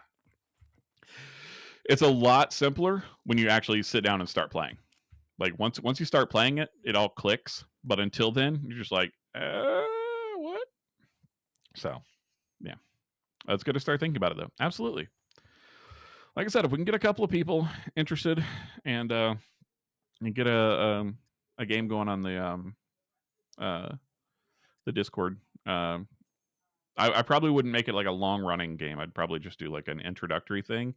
It's a lot simpler when you actually sit down and start playing. Like once you start playing it, it all clicks. But until then, you're just like, what? So, yeah. It's good to start thinking about it, though. Absolutely. Like I said, if we can get a couple of people interested and get a game going on the Discord, I probably wouldn't make it like a long-running game. I'd probably just do like an introductory thing,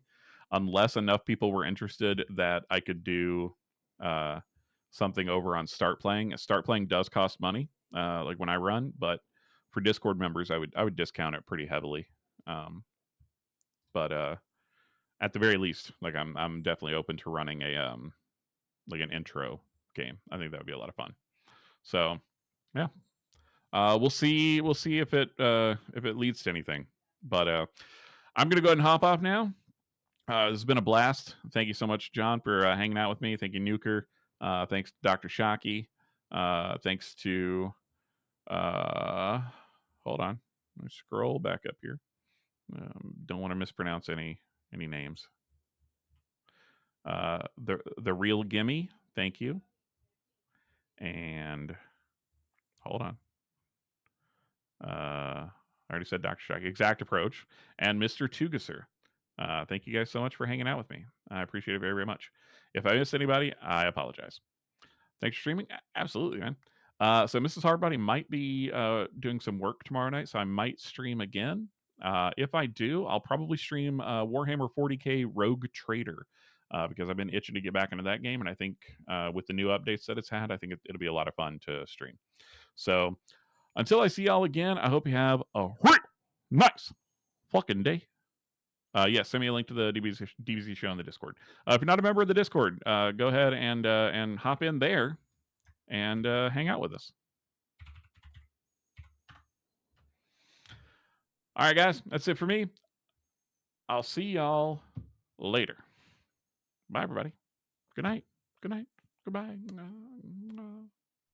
unless enough people were interested that I could do something over on Start Playing. Start Playing does cost money, like when I run, but for Discord members, I would discount it pretty heavily. But at the very least, like I'm definitely open to running a like an intro game. I think that would be a lot of fun. So, yeah. We'll see if it leads to anything. But I'm going to go ahead and hop off now. This has been a blast. Thank you so much, John, for hanging out with me. Thank you, Nuker. Thanks to Dr. Shockey. Thanks to, hold on. Let me scroll back up here. Don't want to mispronounce any names. The real Gimme, thank you. And hold on. I already said Dr. Shockey. Exact Approach and Mr. Tugasser. Thank you guys so much for hanging out with me. I appreciate it very, very much. If I missed anybody, I apologize. Thanks for streaming. Absolutely, man. So Mrs. Hardbody might be doing some work tomorrow night, so I might stream again. If I do, I'll probably stream Warhammer 40k Rogue Trader because I've been itching to get back into that game, and I think with the new updates that it's had, I think it'll be a lot of fun to stream. So until I see y'all again, I hope you have a nice fucking day. Yeah, send me a link to the DBZ show on the Discord. If you're not a member of the Discord, go ahead and hop in there and hang out with us. All right, guys, that's it for me. I'll see y'all later. Bye, everybody. Good night. Good night. Goodbye.